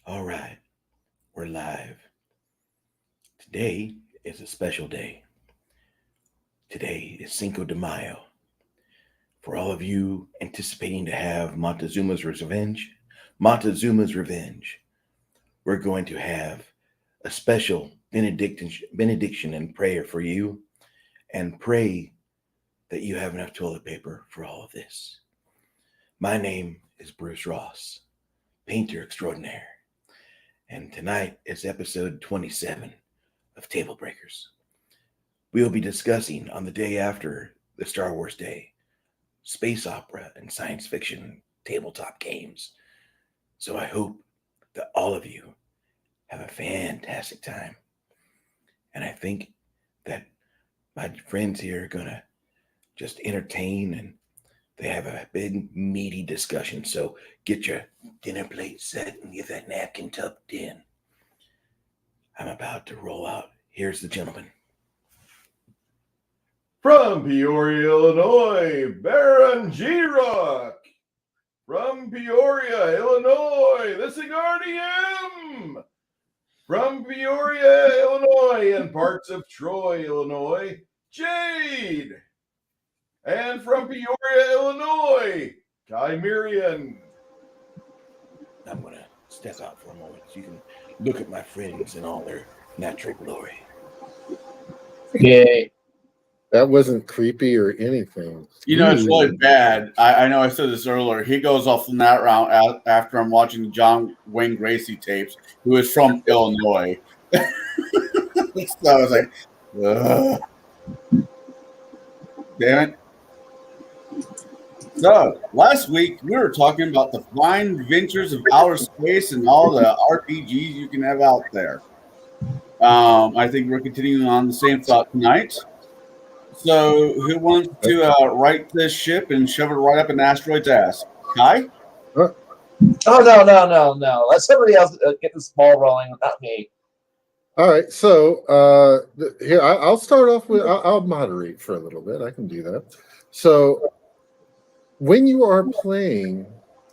All right, we're live. Today is a special day. Today is Cinco de Mayo. For all of you anticipating to have Montezuma's revenge, we're going to have a special benediction and prayer for you, and pray that you have enough toilet paper for all of this. My name is Bruce Ross, painter extraordinaire, and tonight is episode 27 of Tablebreakers. We will be discussing, on the day after the Star Wars Day, space opera and science fiction tabletop games. So I hope that all of you have a fantastic time. And I think that my friends here are going to just entertain, and they have a big, meaty discussion. So get your dinner plate set and get that napkin tucked in. I'm about to roll out. Here's the gentleman. From Peoria, Illinois, Baron G-Rock. From Peoria, Illinois, the Cigardium. From Peoria, Illinois, and parts of Troy, Illinois, Jade. And from Peoria, Illinois, Chimerian. I'm going to step out for a moment so you can look at my friends in all their natural glory. Yay. That wasn't creepy or anything. You know, it's really bad. I know I said this earlier. He goes off on that round after I'm watching the John Wayne Gacy tapes, who is from Illinois. So I was like, ugh. Damn it. So, last week we were talking about the fine ventures of outer space and all the RPGs you can have out there. I think we're continuing on the same thought tonight. So, who wants to right this ship and shove it right up an asteroid's ass? Kai? Oh, no. Let somebody else get this ball rolling, not me. All right, so here, I'll start off with, I'll moderate for a little bit. I can do that. So, when you are playing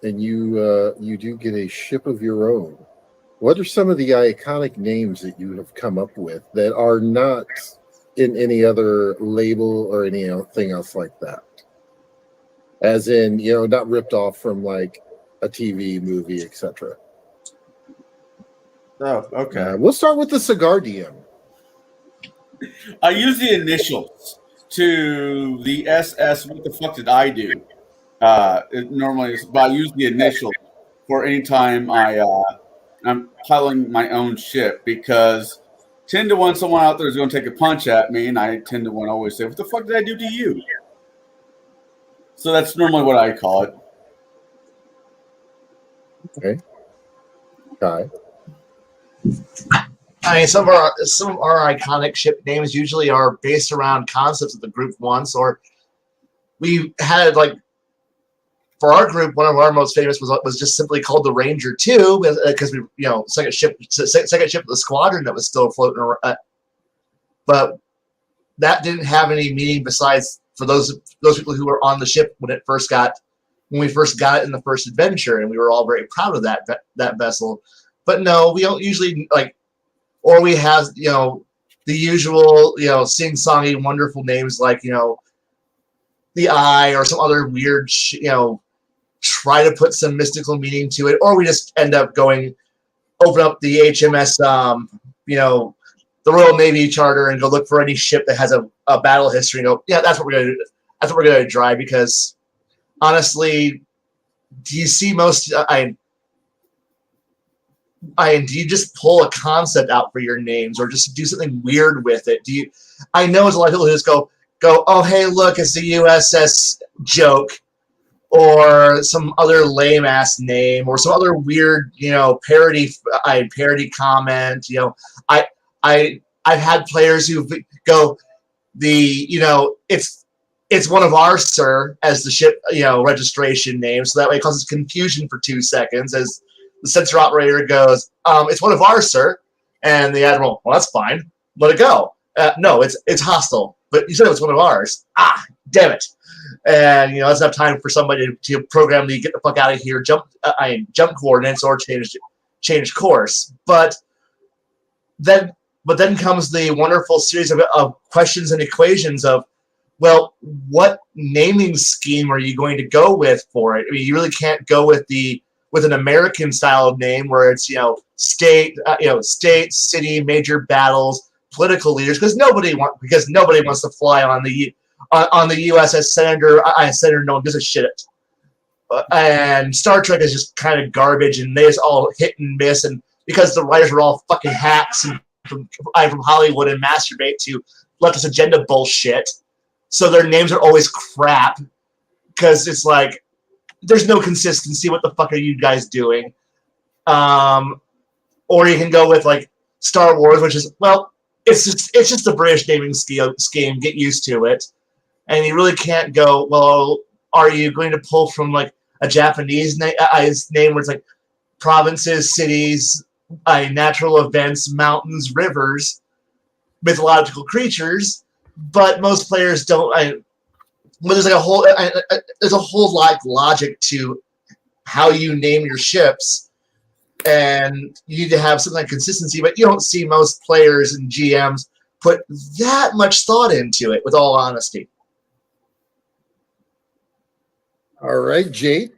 and you do get a ship of your own, what are some of the iconic names that you have come up with that are not in any other label or anything else like that? As in, not ripped off from like a TV movie, etc. Oh, okay. We'll start with the Cigar DM. I use the initials to the SS. What the fuck did I do? It normally is, but I use the initials for any time I'm piloting my own ship, because 10 to 1 someone out there is going to take a punch at me, and I 10 to 1 always say, what the fuck did I do to you? So that's normally what I call it. Okay. Kai. I mean, some of our iconic ship names usually are based around concepts that the group wants, or we had, like, for our group, one of our most famous was just simply called the Ranger 2, because we, second ship of the squadron that was still floating around. But that didn't have any meaning besides for those people who were on the ship when we first got it in the first adventure, and we were all very proud of that vessel. But no, we don't usually or we have the usual sing-songy wonderful names like the Eye or some other weird try to put some mystical meaning to it, or we just end up open up the HMS, the Royal Navy Charter, and go look for any ship that has a battle history. And go, yeah, that's what we're gonna do. That's what we're gonna try, because honestly, do you see most? Do you just pull a concept out for your names, or just do something weird with it? I know there's a lot of people who just go, oh hey, look, it's the USS Joke, or some other lame ass name, or some other weird, parody comment. I've had players who go, it's one of ours, sir, as the ship, registration name, so that way it causes confusion for 2 seconds as the sensor operator goes, it's one of ours, sir, and the admiral, well, that's fine, let it go. No, it's hostile. but you said it was one of ours. Ah, damn it. And, you know, it's enough time for somebody to program the get the fuck out of here, jump coordinates or change course. But then comes the wonderful series of questions and equations of, well, what naming scheme are you going to go with for it? I mean, you really can't go with an American style of name where it's, you know, state, city, major battles, political leaders, because nobody wants to fly on the USS Senator. Senator, no one gives a shit. And Star Trek is just kind of garbage, and they just all hit and miss, and because the writers were all fucking hacks and from Hollywood and masturbate to leftist agenda bullshit, so their names are always crap, because it's like there's no consistency. What the fuck are you guys doing? Or you can go with like Star Wars, which is, well, it's just the British naming scheme. Get used to it. And you really can't go, well, are you going to pull from like a Japanese name where it's like provinces, cities, natural events, mountains, rivers, mythological creatures? But most players don't. But there's like a whole like logic to how you name your ships, and you need to have some like consistency. But you don't see most players and GMs put that much thought into it, with all honesty. All right, Jade.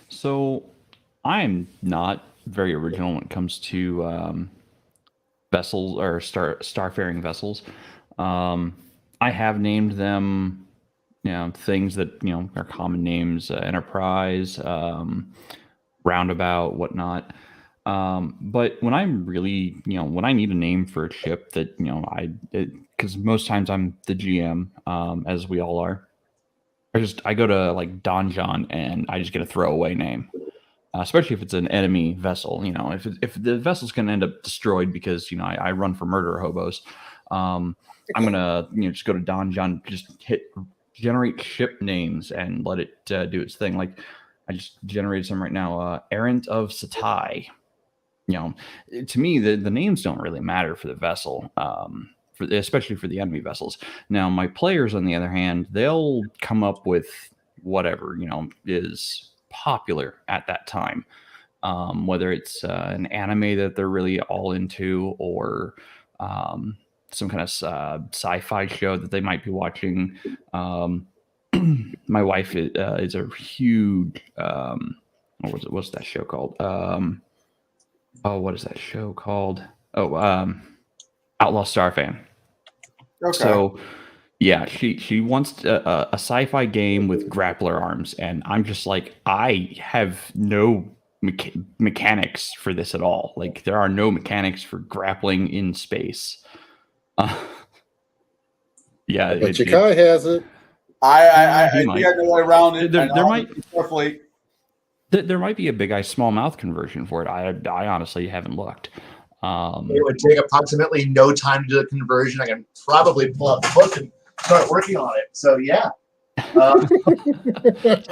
So I'm not very original when it comes to vessels or starfaring vessels. I have named them, you know, things that, you know, are common names: Enterprise, Roundabout, whatnot. But when I'm really, you know, when I need a name for a ship that, you know, because most times I'm the GM, as we all are, I go to like Donjon and I just get a throwaway name. Especially if it's an enemy vessel, you know, if the vessel's going to end up destroyed because, you know, I run for murder hobos, I'm going to, you know, just go to Donjon, just generate ship names and let it do its thing. Like I just generated some right now, Errant of Satai. You know, to me, the names don't really matter for the vessel, especially for the enemy vessels. Now, my players, on the other hand, they'll come up with whatever, you know, is popular at that time, whether it's an anime that they're really all into, or some kind of sci-fi show that they might be watching. My wife is a huge what's that show called? What is that show called? Outlaw Star fan. Okay. So yeah, she wants a sci-fi game with grappler arms, and I'm just like, I have no mechanics for this at all. Like, there are no mechanics for grappling in space. Yeah, but Chikai has it. I think I know way around it. There might be a big eye, small mouth conversion for it. I honestly haven't looked. It would take approximately no time to do the conversion. I can probably pull out the book and start working on it. So yeah. Tell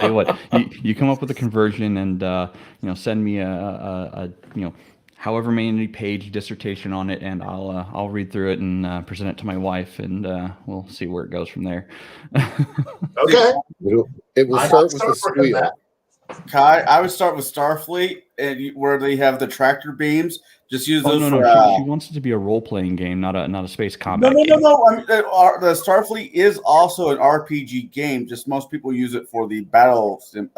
you what, you come up with a conversion and you know, send me a you know, however many page dissertation on it, and I'll read through it and present it to my wife, and we'll see where it goes from there. Okay. It will start with the squeal. Kai, I would start with Starfleet, and where they have the tractor beams. Just use those. She wants it to be a role-playing game, not a space combat. No. I mean, the Starfleet is also an RPG game. Just most people use it for the battling.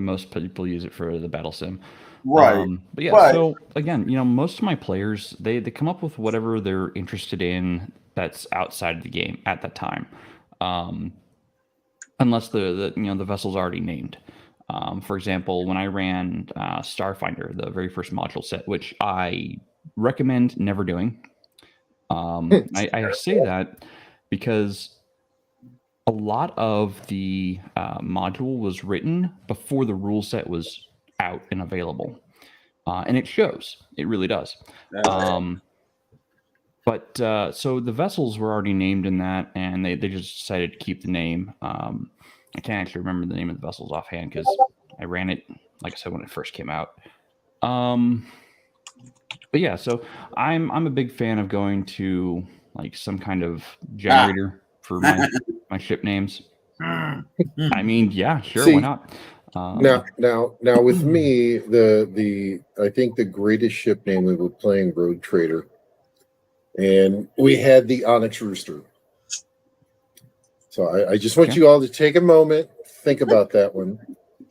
Most people use it for the battle sim. Right. But yeah, so again, you know, most of my players, they come up with whatever they're interested in that's outside of the game at that time, unless the you know, the vessel's already named. For example, when I ran Starfinder, the very first module set, which I recommend never doing, I say that because a lot of the module was written before the rule set was out and available, and it shows. It really does. But so the vessels were already named in that, and they just decided to keep the name. I can't actually remember the name of the vessels offhand because I ran it, like I said, when it first came out. But yeah, so I'm a big fan of going to like some kind of generator for my ship names. I mean, yeah, sure, See, why not? Now, with me, I think the greatest ship name we were playing Road Trader, and we had the Onyx Rooster. So I just want you all to take a moment, think about that one.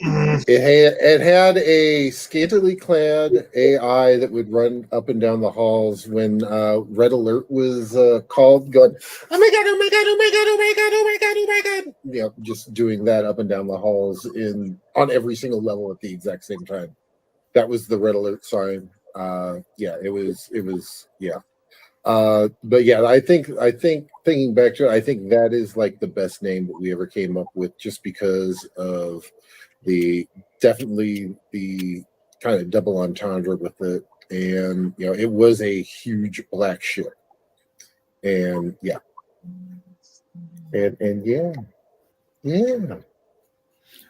It had a scantily clad AI that would run up and down the halls when red alert was called, going, "Oh my god! Oh my god! Oh my god! Oh my god! Oh my god! Oh my god!" Yeah, just doing that up and down the halls on every single level at the exact same time. That was the red alert sign. Yeah, it was. Yeah. But yeah, I think thinking back to it, I think that is like the best name that we ever came up with, just because of definitely the kind of double entendre with it, and it was a huge black ship, and yeah, and yeah.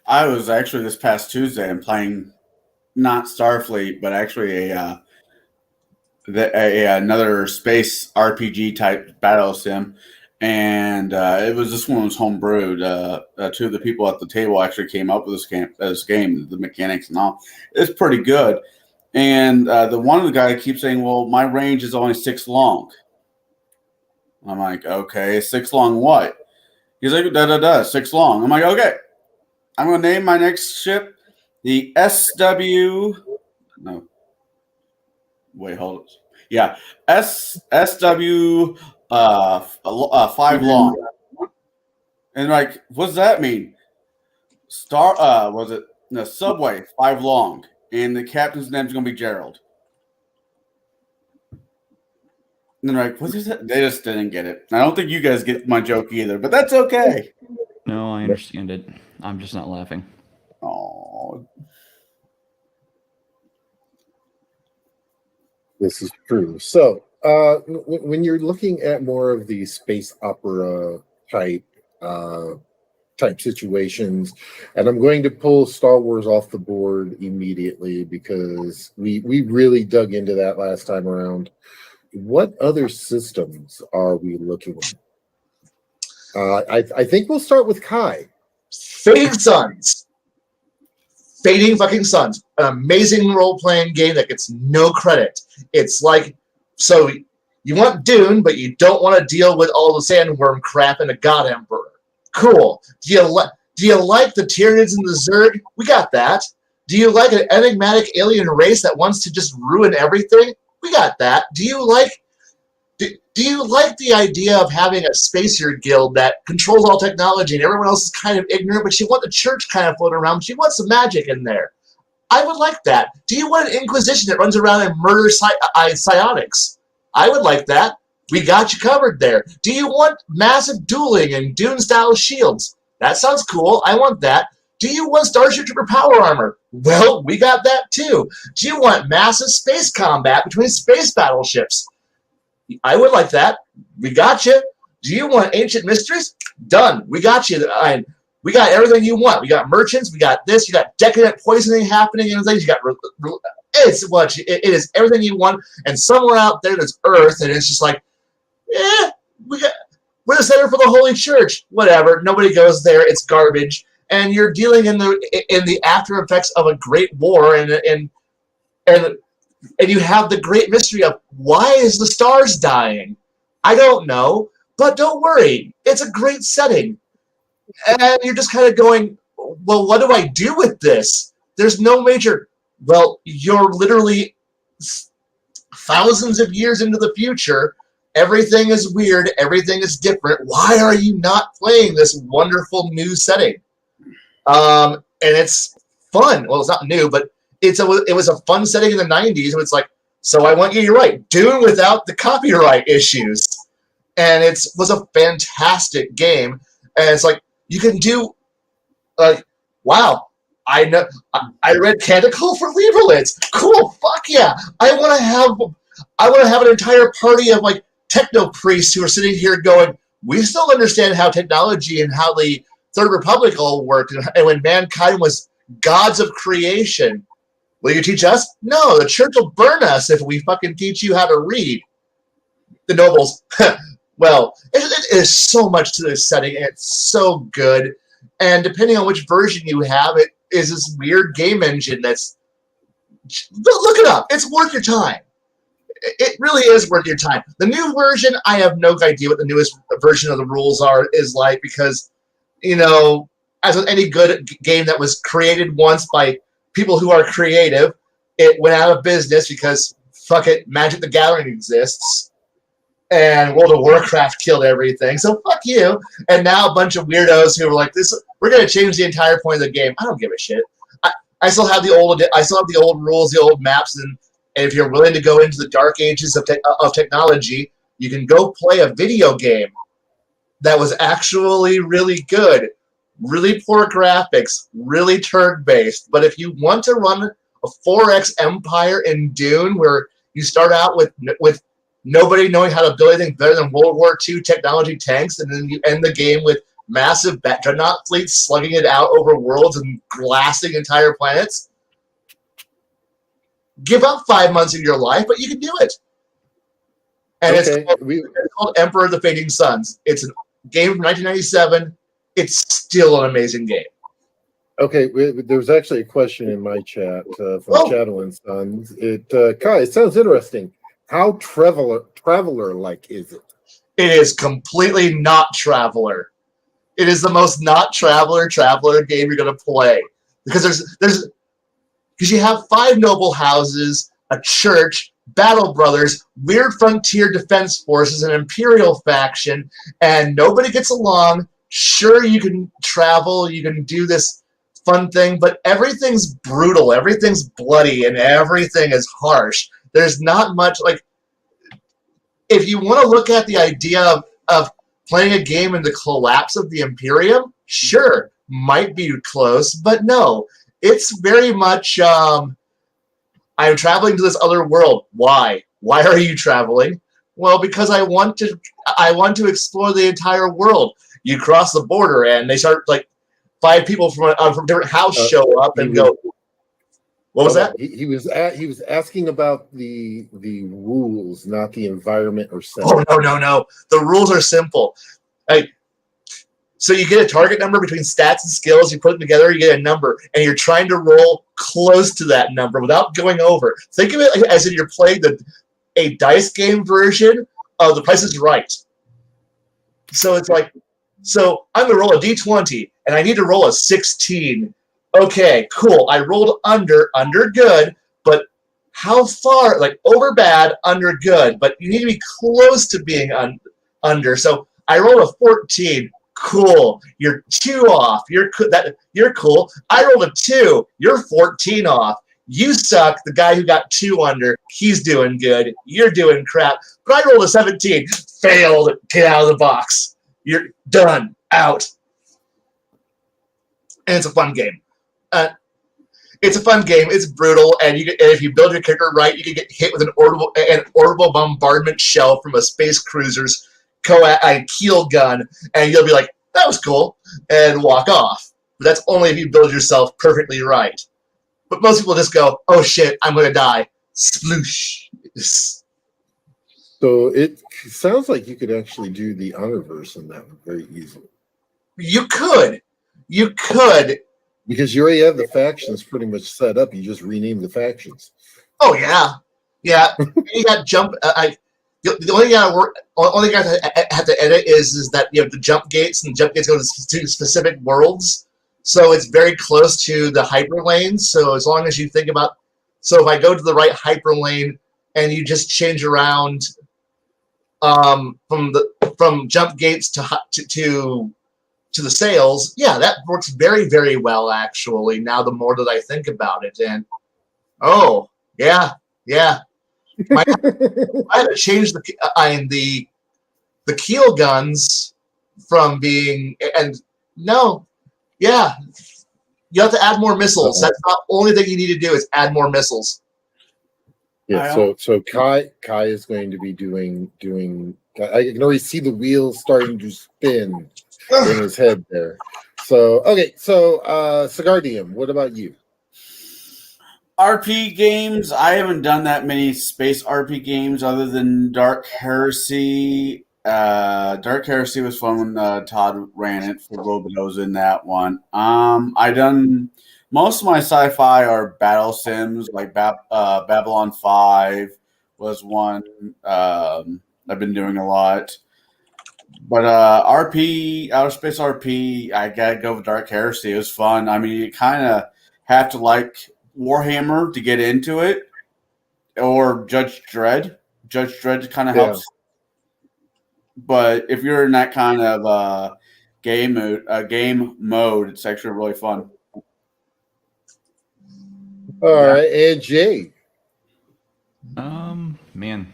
I was actually this past Tuesday and playing not Starfleet, but actually another space RPG type battle sim, and this one was homebrewed. Two of the people at the table actually came up with this game, the mechanics and all. It's pretty good. And the one of the guy keeps saying, "Well, my range is only 6 long." I'm like, "Okay, 6 long what?" He's like, "Da 6 long." I'm like, "Okay, I'm gonna name my next ship the SW." No. Wait, hold it. Yeah, SW 5 long. And like, what does that mean? Was it the Subway 5 long? And the captain's name's gonna be Gerald. And they're like, what is it? They just didn't get it. I don't think you guys get my joke either, but that's okay. No, I understand it. I'm just not laughing. Oh. This is true. So, when you're looking at more of the space opera type situations, and I'm going to pull Star Wars off the board immediately because we really dug into that last time around. What other systems are we looking at? I think we'll start with Kai. Fading Suns. Fading fucking Suns. An amazing role-playing game that gets no credit. It's like, so you want Dune, but you don't want to deal with all the sandworm crap and a God Emperor. Cool. Do you like the Tyranids and the Zerg? We got that. Do you like an enigmatic alien race that wants to just ruin everything? We got that. Do you like the idea of having a spacer guild that controls all technology and everyone else is kind of ignorant, but you want the church kind of floating around, but you want some magic in there? I would like that. Do you want an Inquisition that runs around and murders psionics? I would like that. We got you covered there. Do you want massive dueling and Dune-style shields? That sounds cool. I want that. Do you want Starship Trooper power armor? Well, we got that too. Do you want massive space combat between space battleships? I would like that. We got you. Do you want ancient mysteries? Done. We got you. We got everything you want. We got merchants. We got this. You got decadent poisoning happening and things. You got it is everything you want. And somewhere out there there's Earth, and it's just like, we're the center for the Holy Church. Whatever. Nobody goes there. It's garbage. And you're dealing in the after effects of a great war, and you have the great mystery of why is the stars dying? I don't know, but don't worry. It's a great setting. And you're just kind of going, well, what do I do with this? There's no major, well, you're literally thousands of years into the future. Everything is weird. Everything is different. Why are you not playing this wonderful new setting? And it's fun. Well, it's not new, but it was a fun setting in the 90s. And it's like, so I want you, you're right, Dune without the copyright issues. And it was a fantastic game. And it's like, you can do, wow, I read Canticle for Lieberlitz. Cool, fuck yeah. I want to have an entire party of like techno priests who are sitting here going, we still understand how technology and how the Third Republic all worked, and when mankind was gods of creation. Will you teach us? No, the church will burn us if we fucking teach you how to read. The nobles, well, it is so much to this setting, and it's so good. And depending on which version you have, it is this weird game engine that's... Look it up. It's worth your time. It really is worth your time. The new version, I have no idea what the newest version of the rules is like, because, you know, as with any good game that was created once by people who are creative, it went out of business because, fuck it, Magic the Gathering exists, and World of Warcraft killed everything, so fuck you. And now a bunch of weirdos who are like, we're going to change the entire point of the game. I don't give a shit. I still have the old rules, the old maps, and if you're willing to go into the dark ages of technology, you can go play a video game that was actually really good, really poor graphics, really turn-based. But if you want to run a 4X empire in Dune, where you start out with nobody knowing how to build anything better than World War II technology tanks, and then you end the game with massive dreadnought fleets slugging it out over worlds and blasting entire planets, give up 5 months of your life, but you can do it. And it's called Emperor of the Fading Suns. It's a game from 1997. It's still an amazing game. Okay, there was actually a question in my chat from Shadow and Sons. Kai, it sounds interesting. How traveler-like is it? It is completely not Traveler. It is the most not Traveler game you're going to play, because you have 5 noble houses, a church, battle brothers, weird frontier defense forces, an imperial faction, and nobody gets along. Sure, you can travel, you can do this fun thing, but everything's brutal, everything's bloody, and everything is harsh. There's not much, like, if you want to look at the idea of playing a game in the collapse of the Imperium, sure, might be close, but no. It's very much, I'm traveling to this other world. Why? Why are you traveling? Well, because I want to explore the entire world. You cross the border, and they start, like, 5 people from different house show up and go, what was that? He was asking about the rules, not the environment or setting. Oh, no. The rules are simple. So you get a target number between stats and skills. You put them together, you get a number, and you're trying to roll close to that number without going over. Think of it as if you're playing a dice game version of The Price is Right. So it's like, so I'm going to roll a d20, and I need to roll a 16. Okay, cool. I rolled under good, but how far? Like, over bad, under good, but you need to be close to being under. So I rolled a 14. Cool. You're 2 off. You're cool. I rolled a 2. You're 14 off. You suck. The guy who got 2 under, he's doing good. You're doing crap. But I rolled a 17. Failed. Get out of the box. You're done. Out. And it's a fun game. It's a fun game. It's brutal, and if you build your character right, you can get hit with an orbital bombardment shell from a space cruiser's keel gun, and you'll be like, "That was cool," and walk off. But that's only if you build yourself perfectly right. But most people just go, "Oh shit, I'm gonna die." Sploosh. So it sounds like you could actually do the Honorverse in that one very easily. You could. Because you already have the factions pretty much set up. You just rename the factions. Oh yeah. You got jump. The only thing I have to edit is that you have the jump gates, and jump gates go to specific worlds. So it's very close to the hyperlanes. So as long as you think about, so if I go to the right hyperlane and you just change around from jump gates to the sails, yeah, that works very, very well, actually, now the more that I think about it. And, oh, yeah. I had to change the keel guns from being, and no, yeah, you have to add more missiles. That's not the only thing you need to do is add more missiles. Yeah, so Kai is going to be doing, I can already see the wheels starting to spin in his head there. So, okay, so Cigar DM, what about you? RP games, I haven't done that many space RP games other than Dark Heresy. Dark Heresy was fun when Todd ran it for a little bit. I was in that one. I done most of my sci-fi are battle sims, like Babylon 5 was one. I've been doing a lot. But RP, outer space RP, I gotta go with Dark Heresy. It was fun. I mean, you kind of have to like Warhammer to get into it, or Judge Dredd. Judge Dredd kind of helps. But if you're in that kind of game mode, it's actually really fun. All right, and Jay. Man,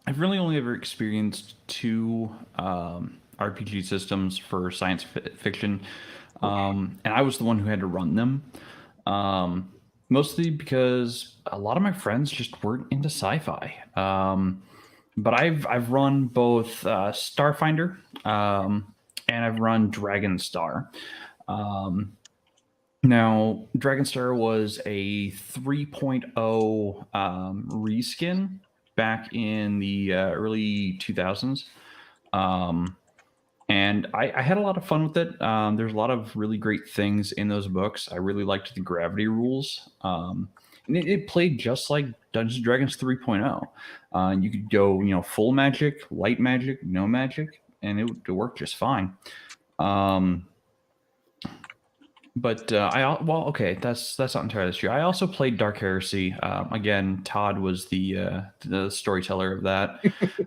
I've really only ever experienced 2 RPG systems for science fiction, and I was the one who had to run them. Mostly because a lot of my friends just weren't into sci-fi. But I've run both Starfinder and I've run Dragonstar. Now, Dragonstar was a 3.0 reskin back in the early 2000s. And I had a lot of fun with it. There's a lot of really great things in those books. I really liked the gravity rules. And it played just like Dungeons & Dragons 3.0. You could go, full magic, light magic, no magic, and it worked just fine. But that's not entirely true. I also played Dark Heresy. Again, Todd was the storyteller of that.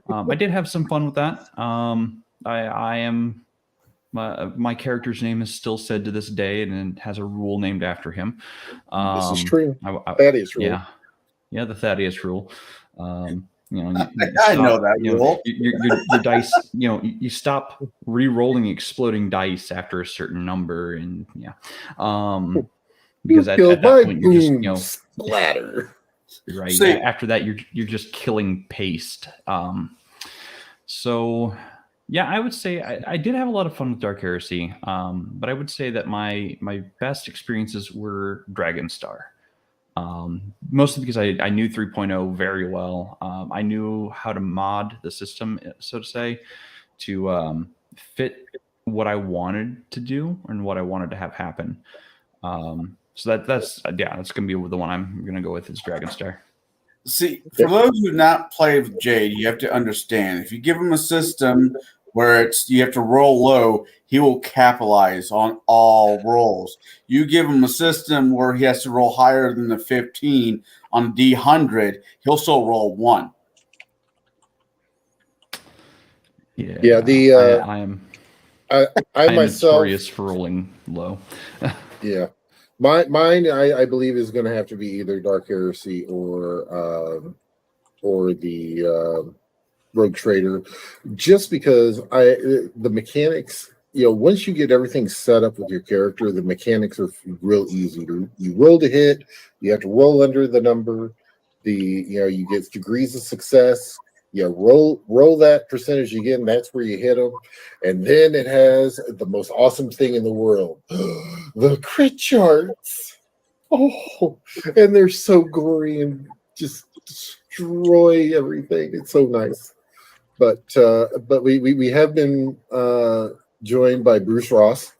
I did have some fun with that. I am my character's name is still said to this day, and it has a rule named after him. This is true. Thaddeus rule. Yeah, the Thaddeus rule. I know that rule. Your dice, you stop re-rolling exploding dice after a certain number, and because at that point you're just splatter. Right. See, after that, you're just killing paste. So yeah, I would say I did have a lot of fun with Dark Heresy, but I would say that my best experiences were Dragonstar. Mostly because I knew 3.0 very well. I knew how to mod the system, so to say, to fit what I wanted to do and what I wanted to have happen. So that's going to be the one I'm going to go with is Dragonstar. See, for those who have not played with Jade, you have to understand, if you give him a system where you have to roll low, he will capitalize on all rolls. You give him a system where he has to roll higher than the 15 on D100, he'll still roll 1. Yeah. I am myself notorious for rolling low. Yeah. Mine, I believe, is going to have to be either Dark Heresy or the Rogue Trader, just because the mechanics. Once you get everything set up with your character, the mechanics are real easy. You roll to hit, you have to roll under the number. You get degrees of success. Roll that percentage again. That's where you hit them, and then it has the most awesome thing in the world: the crit charts. Oh, and they're so gory and just destroy everything. It's so nice. But we have been joined by Bruce Ross,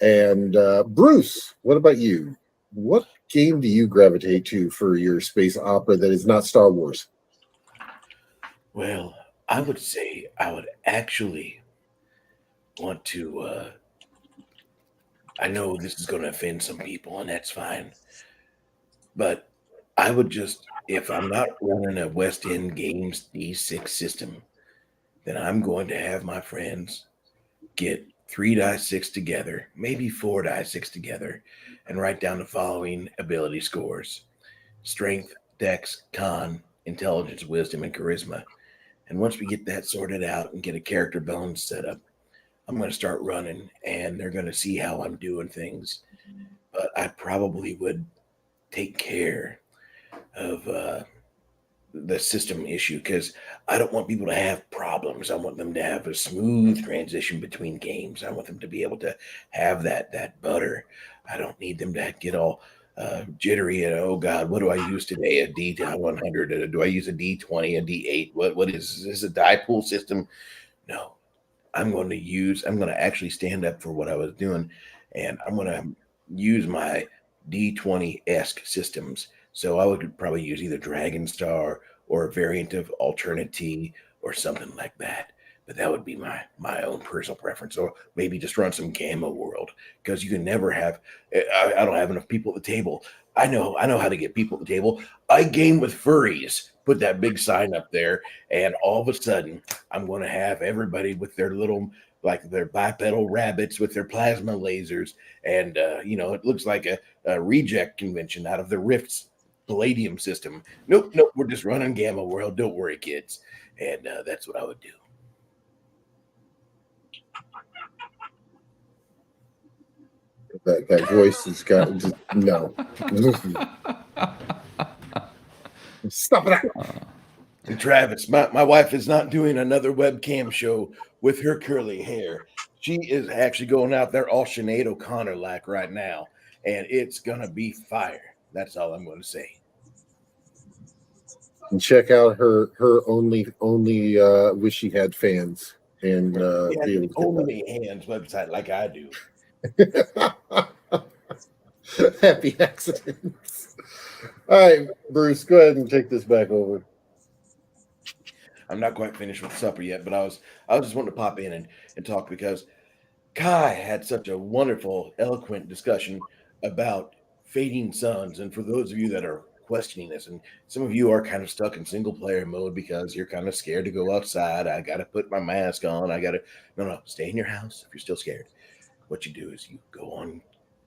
and Bruce, what about you? What game do you gravitate to for your space opera that is not Star Wars? Well, I would say I would actually want to. I know this is going to offend some people, and that's fine. But I would just, if I'm not running a West End Games D6 system, then I'm going to have my friends get 3 die 6 together, maybe 4 die 6 together, and write down the following ability scores: strength, dex, con, intelligence, wisdom, and charisma. And once we get that sorted out and get a character bones set up, I'm going to start running, and they're going to see how I'm doing things. But I probably would take care of the system issue, because I don't want people to have problems. I want them to have a smooth transition between games. I want them to be able to have that butter. I don't need them to get all jittery, and oh God, what do I use today? A D100? Do I use a D20, a D8? What is this? A die pool system? No, I'm going to actually stand up for what I was doing, and I'm going to use my D20-esque systems. So I would probably use either Dragon Star or a variant of Alternity or something like that. But that would be my own personal preference, or maybe just run some Gamma World, because you can never have. I don't have enough people at the table. I know how to get people at the table. I game with furries. Put that big sign up there, and all of a sudden, I'm going to have everybody with their little, like their bipedal rabbits with their plasma lasers, and it looks like a reject convention out of the Rift's Palladium system. Nope, we're just running Gamma World. Don't worry, kids. And that's what I would do. That voice has got no. Stop it. And Travis, my wife is not doing another webcam show with her curly hair. She is actually going out there all Sinead O'Connor like right now, and it's gonna be fire. That's all I'm going to say. And check out her only wish she had fans and be able to only hands website like I do. Happy accidents. All right, Bruce, go ahead and take this back over. I'm not quite finished with supper yet, but I was just wanting to pop in and talk, because Kai had such a wonderful, eloquent discussion about fading suns. And for those of you that are questioning this, and some of you are kind of stuck in single player mode because you're kind of scared to go outside. I got to put my mask on. No, stay in your house if you're still scared. What you do is you go on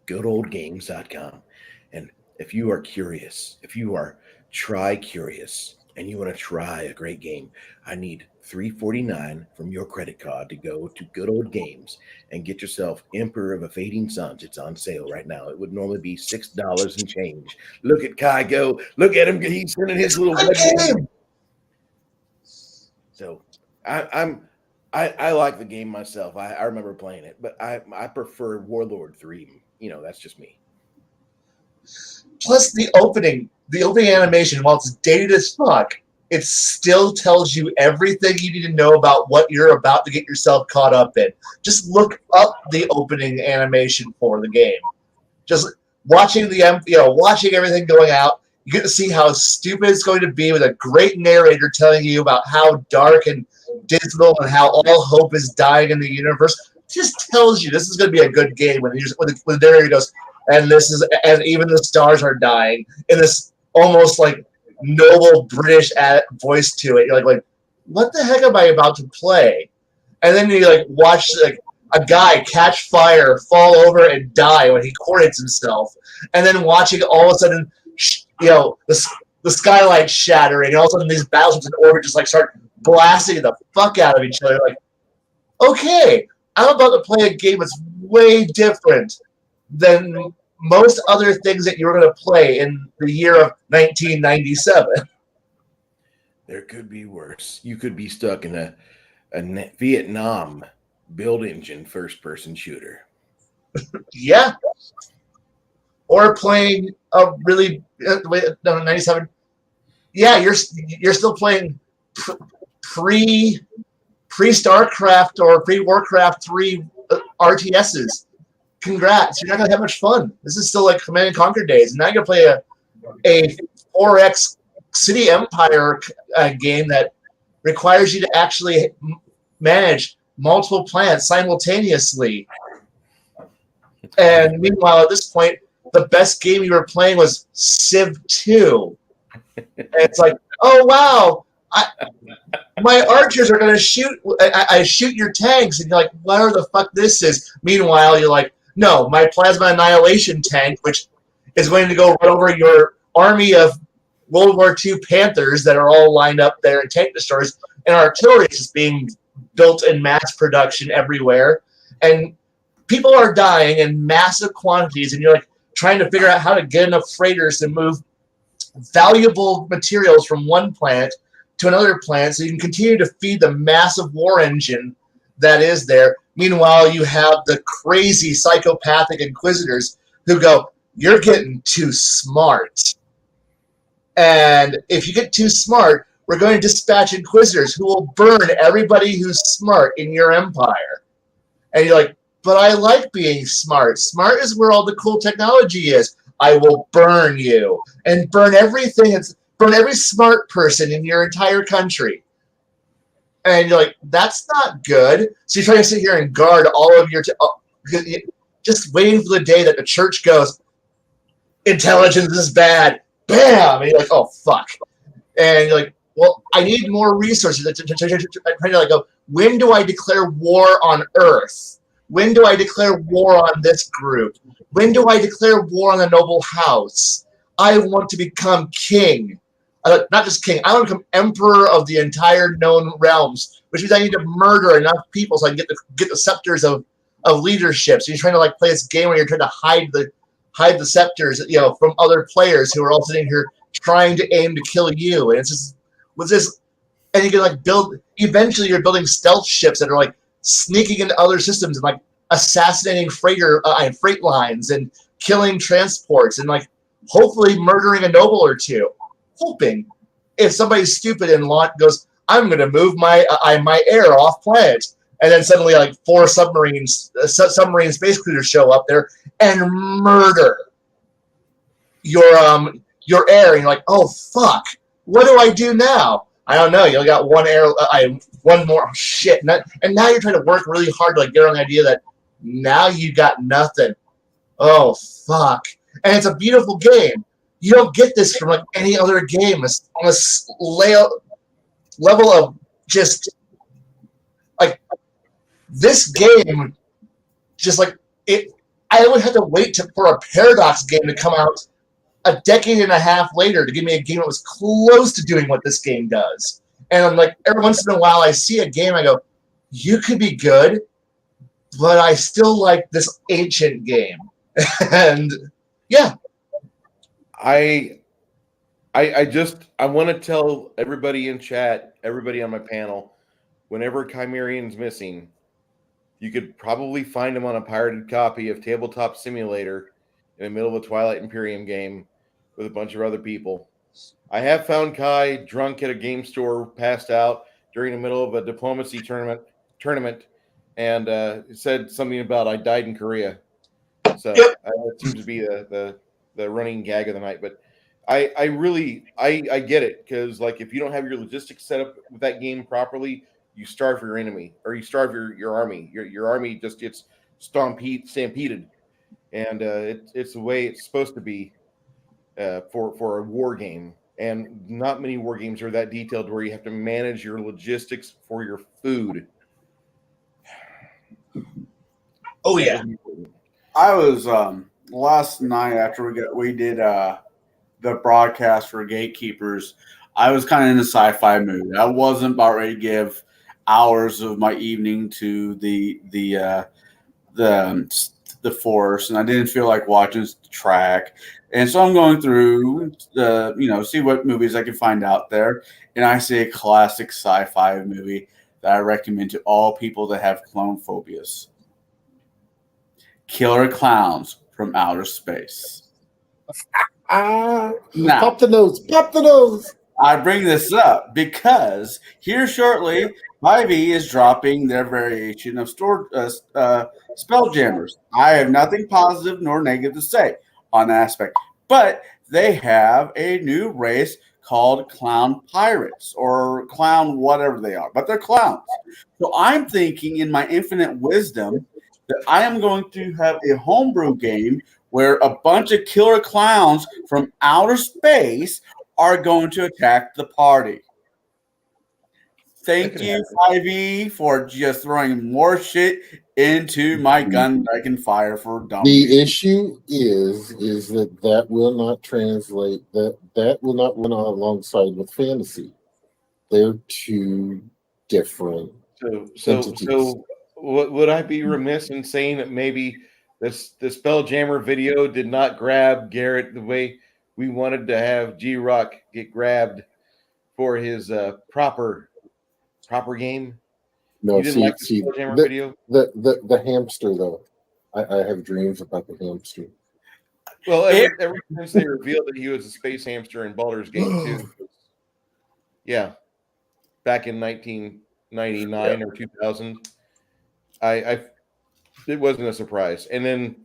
goodoldgames.com, and if you are curious, if you are curious and you want to try a great game, I need $3.49 from your credit card to go to Good Old Games and get yourself Emperor of a Fading Suns. It's on sale right now. It would normally be $6 and change. Look at Kai go. Look at him. He's sending his little game. So I like the game myself. I remember playing it, but I prefer Warlord 3. That's just me. Plus the opening animation, while it's dated as fuck, it still tells you everything you need to know about what you're about to get yourself caught up in. Just look up the opening animation for the game. Just watching watching everything going out, you get to see how stupid it's going to be, with a great narrator telling you about how dark and dismal and how all hope is dying in the universe. It just tells you this is going to be a good game when the narrator goes, and even the stars are dying in this almost like noble British voice to it. You're like, what the heck am I about to play? And then you like watch like a guy catch fire, fall over, and die when he coordinates himself, and then watching all of a sudden, the skylight shattering, and all of a sudden these battleships in orbit just like start blasting the fuck out of each other. Like, okay, I'm about to play a game that's way different than most other things that you were going to play in the year of 1997. There could be worse. You could be stuck in a Vietnam build engine first-person shooter. Yeah. Or playing a really 97. Yeah, you're still playing pre StarCraft or pre Warcraft 3 RTSs. Congrats, you're not gonna have much fun. This is still like Command and Conquer days, and now you're gonna play a 4X City Empire game that requires you to actually manage multiple planets simultaneously. And meanwhile, at this point, the best game you were playing was Civ 2. And it's like, oh wow, my archers are gonna shoot. I shoot your tanks, and you're like, whatever the fuck this is. Meanwhile, you're like, no, my plasma annihilation tank, which is going to go run over your army of World War II Panthers that are all lined up there in tank destroyers, and artillery is just being built in mass production everywhere, and people are dying in massive quantities, and you're like trying to figure out how to get enough freighters to move valuable materials from one planet to another planet so you can continue to feed the massive war engine that is there. Meanwhile, you have the crazy psychopathic inquisitors who go, you're getting too smart. And if you get too smart, we're going to dispatch inquisitors who will burn everybody who's smart in your empire. And you're like, but I like being smart. Smart is where all the cool technology is. I will burn you and burn everything. Burn every smart person in your entire country. And you're like, that's not good. So you're trying to sit here and guard all of your... just waiting for the day that the church goes, intelligence is bad. Bam! And you're like, oh, fuck. And you're like, well, I need more resources. I'm trying to like go, when do I declare war on Earth? When do I declare war on this group? When do I declare war on the noble house? I want to become king. Not just king. I want to become emperor of the entire known realms, which means I need to murder enough people so I can get the scepters of leadership. So you're trying to like play this game where you're trying to hide the scepters, from other players who are all sitting here trying to aim to kill you. And it's just with this, and you can like build. Eventually, you're building stealth ships that are like sneaking into other systems and like assassinating freight lines and killing transports and like hopefully murdering a noble or two. Hoping if somebody's stupid and goes, I'm going to move my heir off planet. And then suddenly, like 4 submarine space cruisers show up there and murder your heir. And you're like, oh fuck, what do I do now? I don't know. You only got one heir. One more shit. And now you're trying to work really hard to like get on the idea that now you got nothing. Oh fuck! And it's a beautiful game. You don't get this from like any other game on a level of just like. This game, just like it, I would have to wait for a Paradox game to come out a decade and a half later to give me a game that was close to doing what this game does. And I'm like, every once in a while I see a game, I go, you could be good, but I still like this ancient game. And yeah. I want to tell everybody in chat, everybody on my panel, whenever Chimerian's missing, you could probably find him on a pirated copy of Tabletop Simulator in the middle of a Twilight Imperium game with a bunch of other people. I have found Kai drunk at a game store, passed out during the middle of a diplomacy tournament, and said something about I died in Korea. So it seems to be the running gag of the night. But I get it, because like if you don't have your logistics set up with that game properly, you starve your enemy, or you starve your army. Your army just gets stampeded, and it's the way it's supposed to be for a war game. And not many war games are that detailed where you have to manage your logistics for your food. Oh yeah. I was last night after we did the broadcast for Gatekeepers. I was kind of in a sci-fi mood. I wasn't about ready to give hours of my evening to the Force, and I didn't feel like watching track. And so I'm going through see what movies I can find out there, and I see a classic sci-fi movie that I recommend to all people that have clone phobias. Killer Clowns from Outer Space. Now, Pop the nose. I bring this up because here shortly, 5e is dropping their variation of Spelljammers. I have nothing positive nor negative to say on that aspect, but they have a new race called Clown Pirates, or Clown whatever they are, but they're clowns. So I'm thinking in my infinite wisdom that I am going to have a homebrew game where a bunch of killer clowns from outer space are going to attack the party. Thank you, 5e, for just throwing more shit into my gun that I can fire for dumb. The issue is that will not translate. That will not run alongside with fantasy. They're two different entities. So would I be remiss in saying that maybe the Spelljammer video did not grab Garrett the way we wanted to have G-Rock get grabbed for his proper game? No, you didn't like the Spelljammer video? The hamster though. I have dreams about the hamster. Well, ever since they revealed that he was a space hamster in Baldur's Gate 2, yeah, back in 1999 or 2000, it wasn't a surprise. And then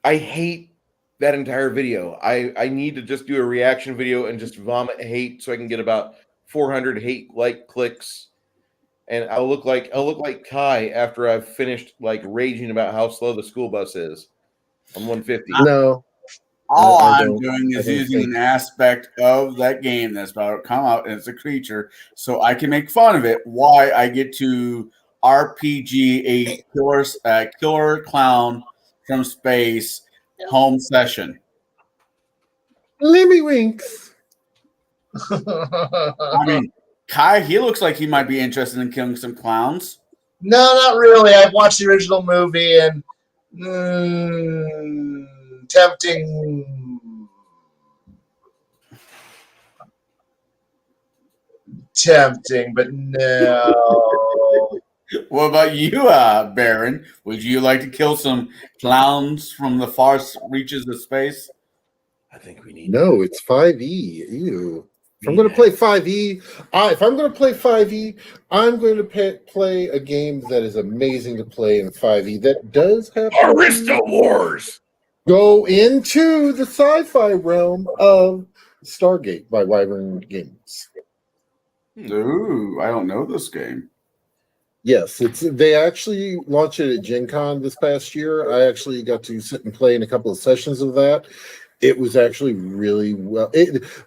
I hate that entire video. I need to just do a reaction video and just vomit hate so I can get about 400 hate like clicks, and I'll look like Kai after I've finished like raging about how slow the school bus is on 150. No, All I I'm don't- doing I is don't using think- an aspect of that game that's about to come out, and it's a creature, so I can make fun of it. Why I get to RPG a killer clown from space home session. Limmy winks. I mean, Kai, he looks like he might be interested in killing some clowns. No, not really. I've watched the original movie and tempting, but no. What about you, Baron? Would you like to kill some clowns from the far reaches of space? I think we need No, it's 5e. Ew. If I'm going to Yeah. play 5e, if I'm going to play 5e, I'm going to play a game that is amazing to play in 5e that does have Aristo Wars. go into the sci-fi realm of Stargate by Wyvern Games. Ooh, I don't know this game. Yes, they actually launched it at Gen Con this past year. I actually got to sit and play in a couple of sessions of that. It was actually really well.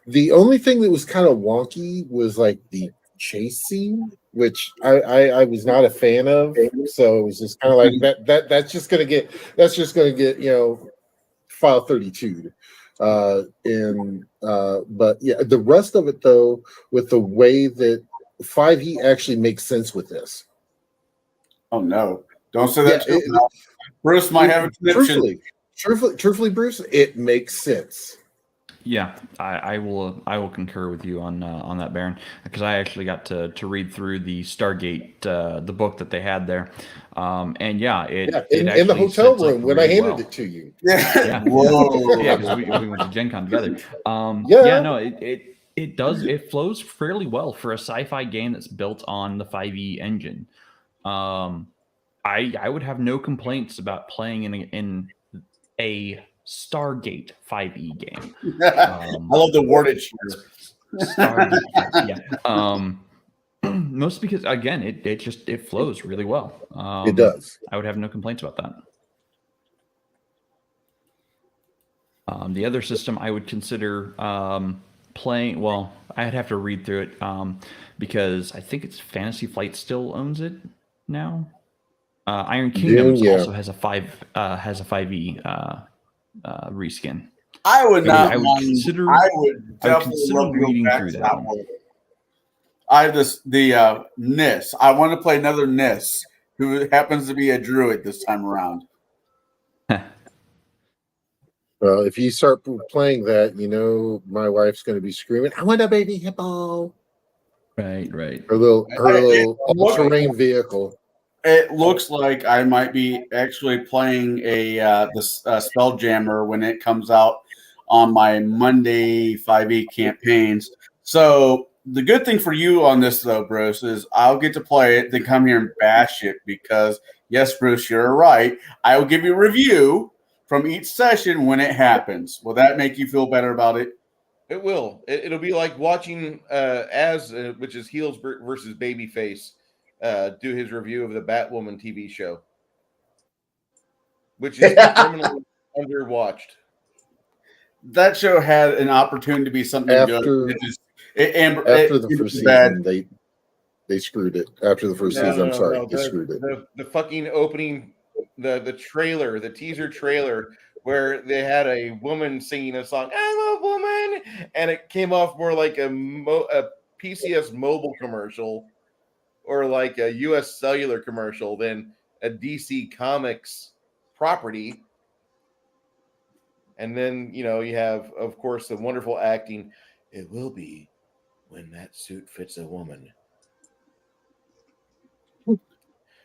The only thing that was kind of wonky was like the chase scene, which I was not a fan of. So it was just kind of like that's just gonna get file 32. But yeah, the rest of it though, with the way that 5e actually makes sense with this. Oh no! Don't say that. Yeah, Bruce might have a conniption. Truthfully, Bruce, it makes sense. Yeah, I will concur with you on that, Baron, because I actually got to read through the Stargate the book that they had there, and yeah, it in the actually hotel sets up room when I really handed well. it to you. Yeah. Whoa. Yeah, because we went to Gen Con together. Yeah. No, it flows fairly well for a sci-fi game that's built on the 5e engine. I would have no complaints about playing in a Stargate 5e game. I love the wordage here. Stargate, yeah. Mostly because again, it flows really well. It does. I would have no complaints about that. The other system I would consider playing. Well, I'd have to read through it because I think it's Fantasy Flight still owns it now. Iron Kingdoms also has a 5e reskin. I would not. I would consider. I would definitely love to reading go back through to that that one. one. I have the Nis. I want to play another Nis who happens to be a druid this time around. Well, if you start playing that, my wife's going to be screaming, "I want a baby hippo!" Right. Her little all-terrain vehicle. It looks like I might be actually playing the Spelljammer when it comes out on my Monday 5e campaigns. So the good thing for you on this, though, Bruce, is I'll get to play it, then come here and bash it because, yes, Bruce, you're right. I will give you a review from each session when it happens. Will that make you feel better about it? It will. It'll be like watching which is Heels versus Babyface, do his review of the Batwoman TV show, which is criminally underwatched. That show had an opportunity to be something good. After the first season, they screwed it. After the first season, they screwed it. The fucking opening, the trailer, the teaser trailer, where they had a woman singing a song, "I'm a woman," and it came off more like a PCS mobile commercial or like a US Cellular commercial than a DC Comics property. And then, you have, of course, the wonderful acting. It will be when that suit fits a woman. All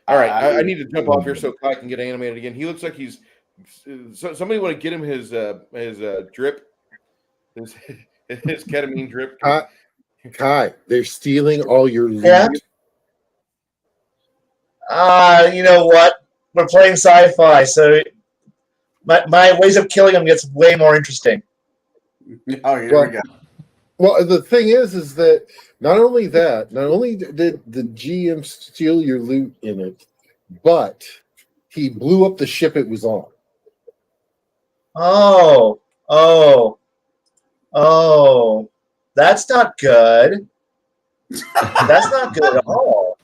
right, I need to jump off here so Kai can get animated again. He looks like he's So somebody want to get him his drip, his ketamine drip. Kai, they're stealing all your loot. Yeah. You know what? We're playing sci-fi, so my ways of killing them gets way more interesting. Oh, here we go. Well, the thing is that not only did the GM steal your loot in it, but he blew up the ship it was on. Oh, that's not good. That's not good at all.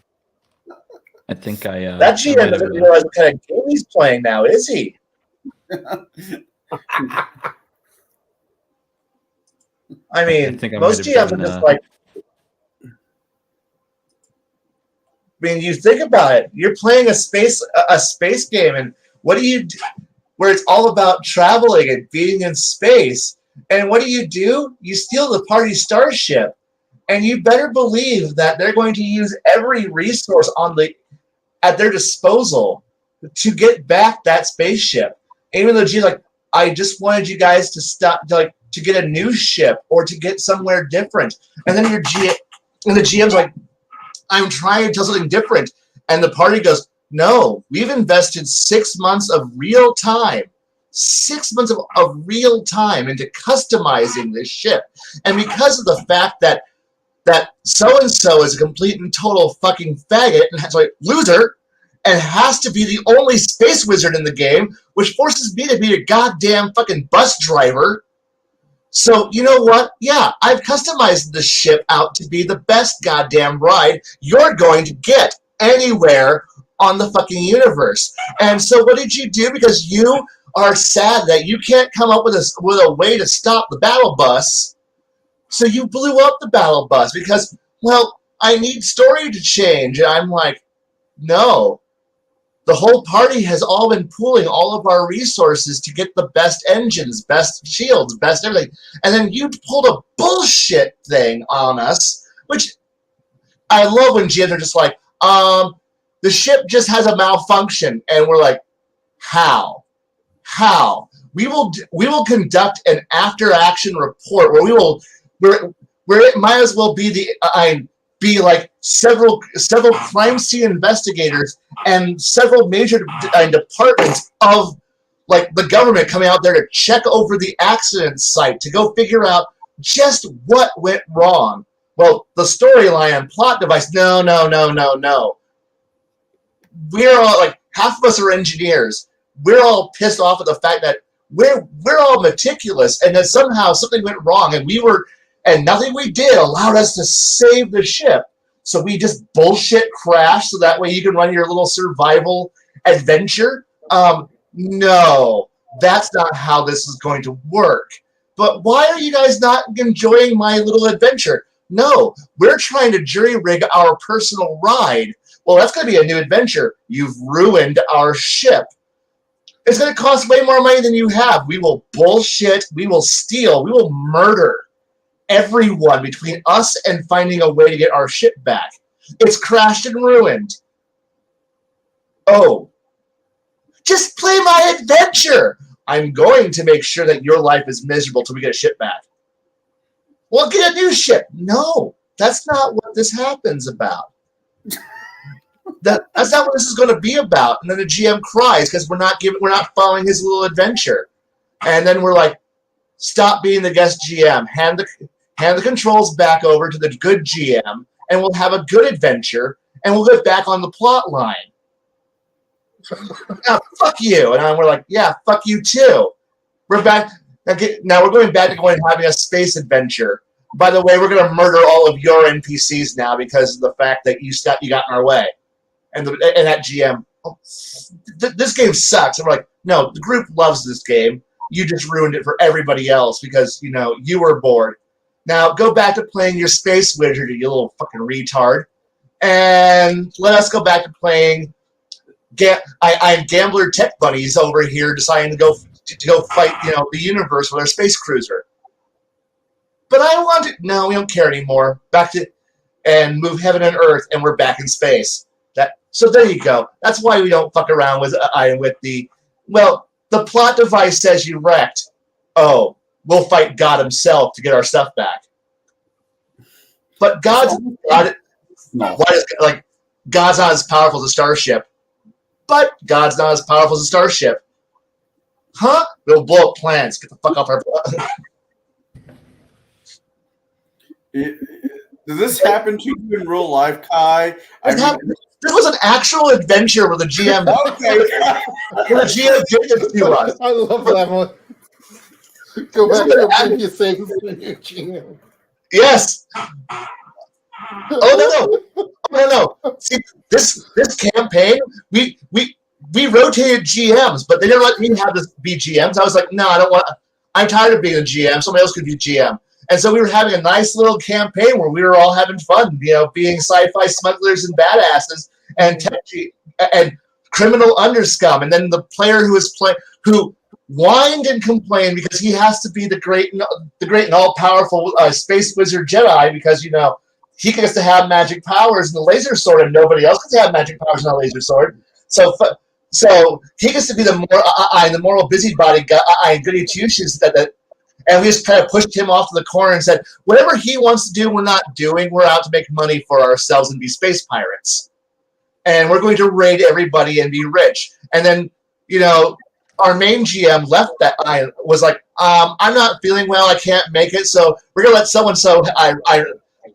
I think I. That GM doesn't realize what kind of game he's playing now, is he? I mean, most GMs are just like. I mean, you think about it. You're playing a space game, and what do you do? Where it's all about traveling and being in space. And what do? You steal the party starship, and you better believe that they're going to use every resource at their disposal to get back that spaceship. Even though GM's like, I just wanted you guys to stop, to get a new ship or to get somewhere different, and then the GM's like, I'm trying to tell something different, and the party goes, no, we've invested 6 months of real time. 6 months of real time into customizing this ship. And because of the fact that so-and-so is a complete and total fucking faggot and loser and has to be the only space wizard in the game, which forces me to be a goddamn fucking bus driver. So, you know what? Yeah, I've customized the ship out to be the best goddamn ride you're going to get anywhere on the fucking universe. And so what did you do? Because you are sad that you can't come up with a way to stop the battle bus. So you blew up the battle bus because, well, I need story to change. And I'm like, no. The whole party has all been pooling all of our resources to get the best engines, best shields, best everything. And then you pulled a bullshit thing on us, which I love when GMs are just like, the ship just has a malfunction. And we're like, how? How? We will conduct an after-action report where it might as well be like several crime scene investigators and several major departments of like the government coming out there to check over the accident site to go figure out just what went wrong. Well, the storyline and plot device, no. We're all like, half of us are engineers. We're all pissed off at the fact that we're all meticulous and that somehow something went wrong and nothing we did allowed us to save the ship. So we just bullshit crash so that way you can run your little survival adventure. No, that's not how this is going to work. But why are you guys not enjoying my little adventure? No, we're trying to jury rig our personal ride. Well, that's going to be a new adventure. You've ruined our ship. It's going to cost way more money than you have. We will bullshit, we will steal, we will murder everyone between us and finding a way to get our ship back. It's crashed and ruined. Oh, just play my adventure. I'm going to make sure that your life is miserable till we get a ship back. Well, get a new ship. No, that's not what this happens about. That's not what this is going to be about. And then the GM cries because we're not following his little adventure. And then we're like, stop being the guest GM. Hand the controls back over to the good GM, and we'll have a good adventure, and we'll get back on the plot line. Now, fuck you. And we're like, yeah, fuck you too. We're back. Now we're going back to having a space adventure. By the way, we're going to murder all of your NPCs now because of the fact that you got in our way. And that GM, this game sucks. And we're like, no, the group loves this game. You just ruined it for everybody else because, you were bored. Now go back to playing your space wizard, you little fucking retard. And let us go back to playing I'm Gambler Tech Bunnies over here deciding to go fight, the universe with our space cruiser. But no, we don't care anymore. Back to, and move heaven and earth, and we're back in space. So there you go. That's why we don't fuck around with the plot device says you wrecked. Oh, we'll fight God himself to get our stuff back. But God's not as powerful as a starship. But God's not as powerful as a starship. Huh? We'll blow up plants. Get the fuck off our Does this happen to you in real life, Kai? This was an actual adventure where the GM gave it to us. I love that one. Go back to your previous savings with your GM. Yes. Oh no. See, this campaign, we rotated GMs, but they didn't let me have this be GMs. I was like, no, I don't want. I'm tired of being a GM. Somebody else could be GM. And so we were having a nice little campaign where we were all having fun, being sci-fi smugglers and badasses and criminal underscum. And then the player who whined and complained because he has to be the great and all-powerful space wizard Jedi because he gets to have magic powers and the laser sword, and nobody else gets to have magic powers and a laser sword. So he gets to be the moral busybody guy, goody two-shoes and we just kind of pushed him off to the corner and said, whatever he wants to do, we're not doing. We're out to make money for ourselves and be space pirates. And we're going to raid everybody and be rich. And then, our main GM left that. I was like, I'm not feeling well. I can't make it. So we're going to let so-and-so,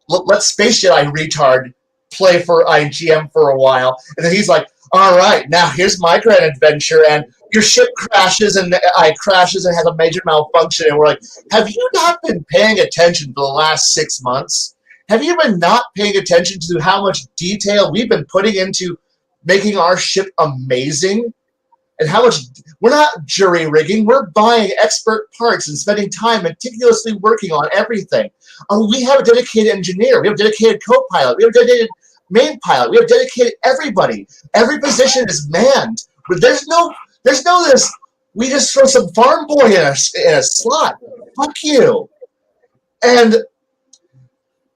let Space Jedi retard play for GM for a while. And then he's like, all right, now here's my grand adventure. And your ship crashes and has a major malfunction. And we're like, have you not been paying attention for the last 6 months? Have you been not paying attention to how much detail we've been putting into making our ship amazing? And how much we're not jury rigging, we're buying expert parts and spending time meticulously working on everything. We have a dedicated engineer, we have a dedicated co-pilot, we have a dedicated main pilot, we have dedicated everybody. Every position is manned. But there's no this. We just throw some farm boy in a slot. Fuck you. And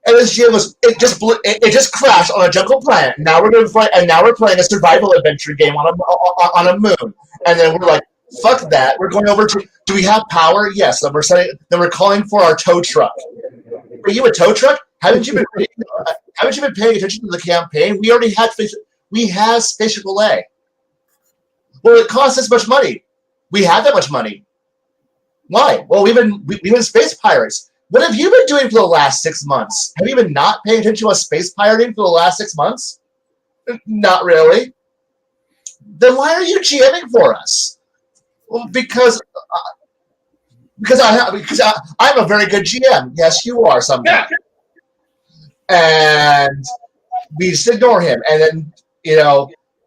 this GM it just crashed on a jungle planet. Now we're playing a survival adventure game on a moon. And then we're like, fuck that. We're going over to. Do we have power? Yes. Then we're calling for our tow truck. Are you a tow truck? Haven't you been paying attention to the campaign? We already had spaceship delay. Well, it costs this much money. We have that much money. Why? Well, we've been space pirates. What have you been doing for the last 6 months? Have you been not paying attention to us space pirating for the last 6 months? Not really. Then why are you GMing for us? Well, because I'm a very good GM. Yes, you are sometimes. And we just ignore him. And then,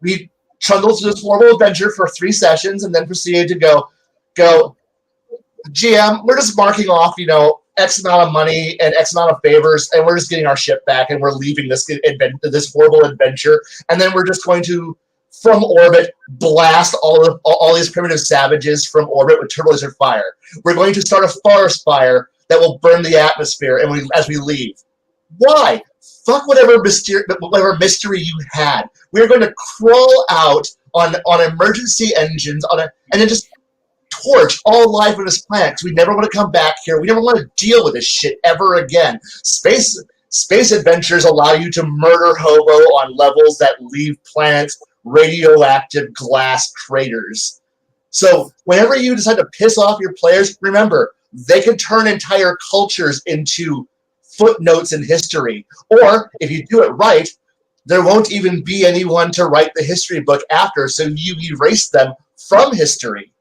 we trundled through this horrible adventure for 3 sessions and then proceeded to go, GM, we're just marking off, X amount of money and X amount of favors, and we're just getting our ship back, and we're leaving this horrible adventure, and then we're just going to, from orbit, blast all these primitive savages from orbit with turbo laser fire. We're going to start a forest fire that will burn the atmosphere, and as we leave. Why? Fuck whatever mystery you had. We're going to crawl out on emergency engines and then just torch all life on this planet because we never want to come back here. We never want to deal with this shit ever again. Space adventures allow you to murder hobo on levels that leave planets radioactive glass craters. So whenever you decide to piss off your players, remember, they can turn entire cultures into footnotes in history. Or if you do it right, there won't even be anyone to write the history book after, so you erase them from history.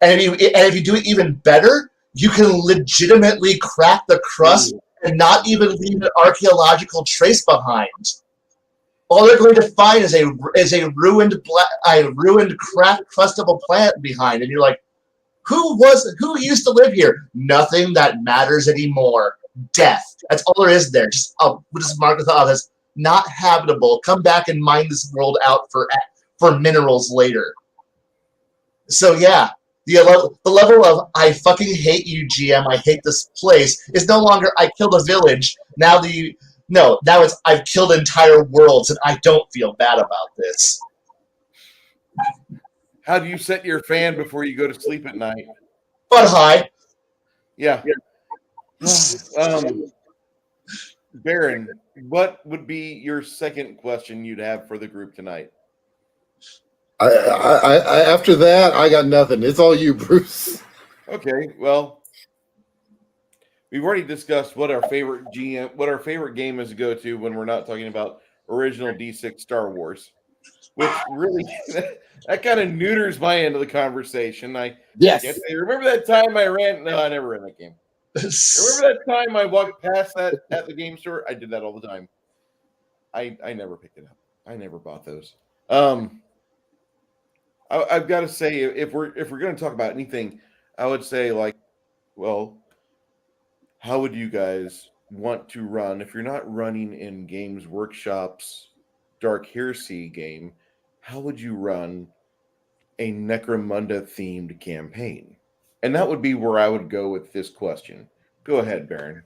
And if you do it even better, you can legitimately crack the crust and not even leave an archaeological trace behind. All they're going to find is a ruined, cracked crust of a planet behind, and you're like, who used to live here? Nothing that matters anymore. Death. That's all there is there. We'll just mark it off as not habitable. Come back and mine this world out for minerals later. So yeah. The level of I fucking hate you, GM, I hate this place is no longer I killed a village. Now it's I've killed entire worlds and I don't feel bad about this. How do you set your fan before you go to sleep at night? But high. Yeah. Baron, what would be your second question you'd have for the group tonight? After that, I got nothing. It's all you, Bruce. Okay, well, we've already discussed what our favorite game is to go to when we're not talking about original D6 Star Wars, which really that kind of neuters my end of the conversation. I Yes. can't say, remember that time I ran? No, I never ran that game. Remember that time I walked past that at the game store? I did that all the time. I never picked it up. I never bought those. I've got to say, if we're going to talk about anything, I would say well, how would you guys want to run if you're not running in Games Workshop's Dark Heresy game? How would you run a Necromunda themed campaign? And that would be where I would go with this question. Go ahead, Baron.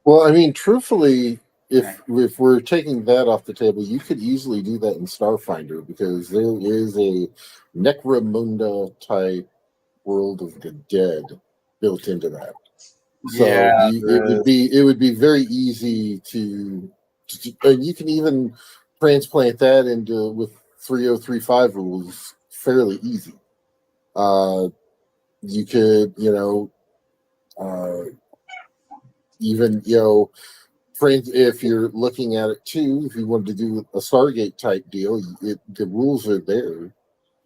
Well, I mean, truthfully, if we're taking that off the table, you could easily do that in Starfinder because there is a Necromunda type World of the Dead built into that. So it would be very easy to and you can even transplant that into with 3035 rules fairly easy. You could, even, if you're looking at it too, if you wanted to do a Stargate type deal, the rules are there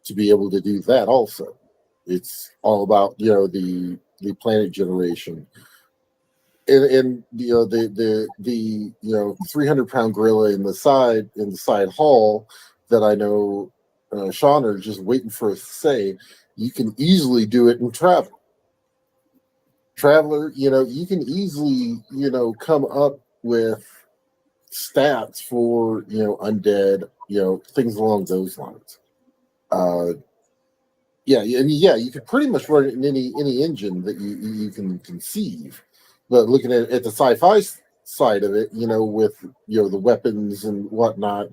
to be able to do that also. It's all about, the planet generation. And the 300-pound gorilla in the side hall that I know Sean are just waiting for us to say, you can easily do it in Traveler, you can easily, come up with stats for, undead, things along those lines. You could pretty much run it in any engine that you can conceive. But looking at the sci-fi side of it, with the weapons and whatnot,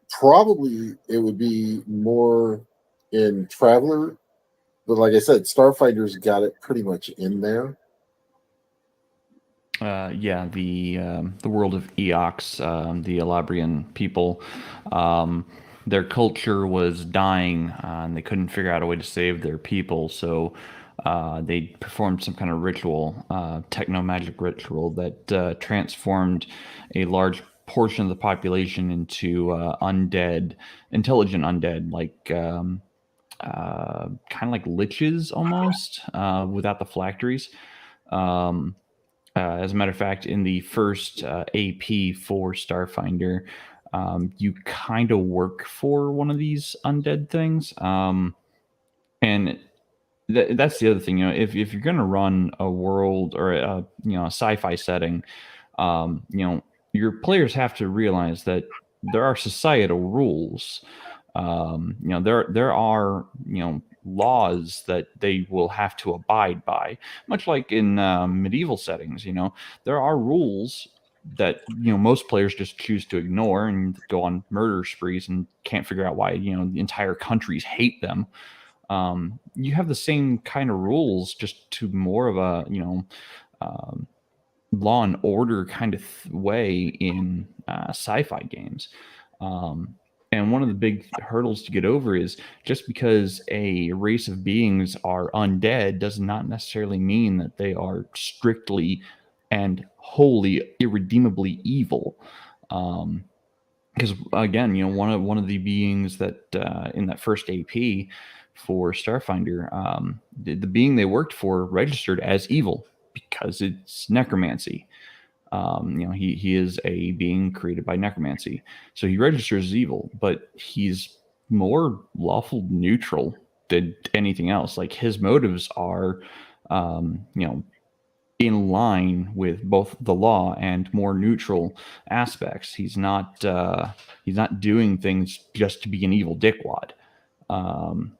probably it would be more in Traveler. But like I said, Starfighter's got it pretty much in there. The world of Eox, the Elabrian people, their culture was dying, and they couldn't figure out a way to save their people. So they performed some kind of ritual, techno-magic ritual that transformed a large portion of the population into intelligent undead, kind of like liches almost, without the phylacteries. As a matter of fact, in the first AP for Starfinder, you kind of work for one of these undead things. And that's the other thing, if you're going to run a world or a sci-fi setting, your players have to realize that there are societal rules. There are laws that they will have to abide by, much like in medieval settings. There are rules that most players just choose to ignore and go on murder sprees and can't figure out why the entire countries hate them. You have the same kind of rules, just to more of a law and order kind of way in sci-fi games. And one of the big hurdles to get over is just because a race of beings are undead does not necessarily mean that they are strictly and wholly irredeemably evil. Because again, one of the beings that in that first AP for Starfinder, the being they worked for registered as evil because it's necromancy. He is a being created by necromancy, so he registers as evil, but he's more lawful neutral than anything else. Like, his motives are, in line with both the law and more neutral aspects. He's not doing things just to be an evil dickwad.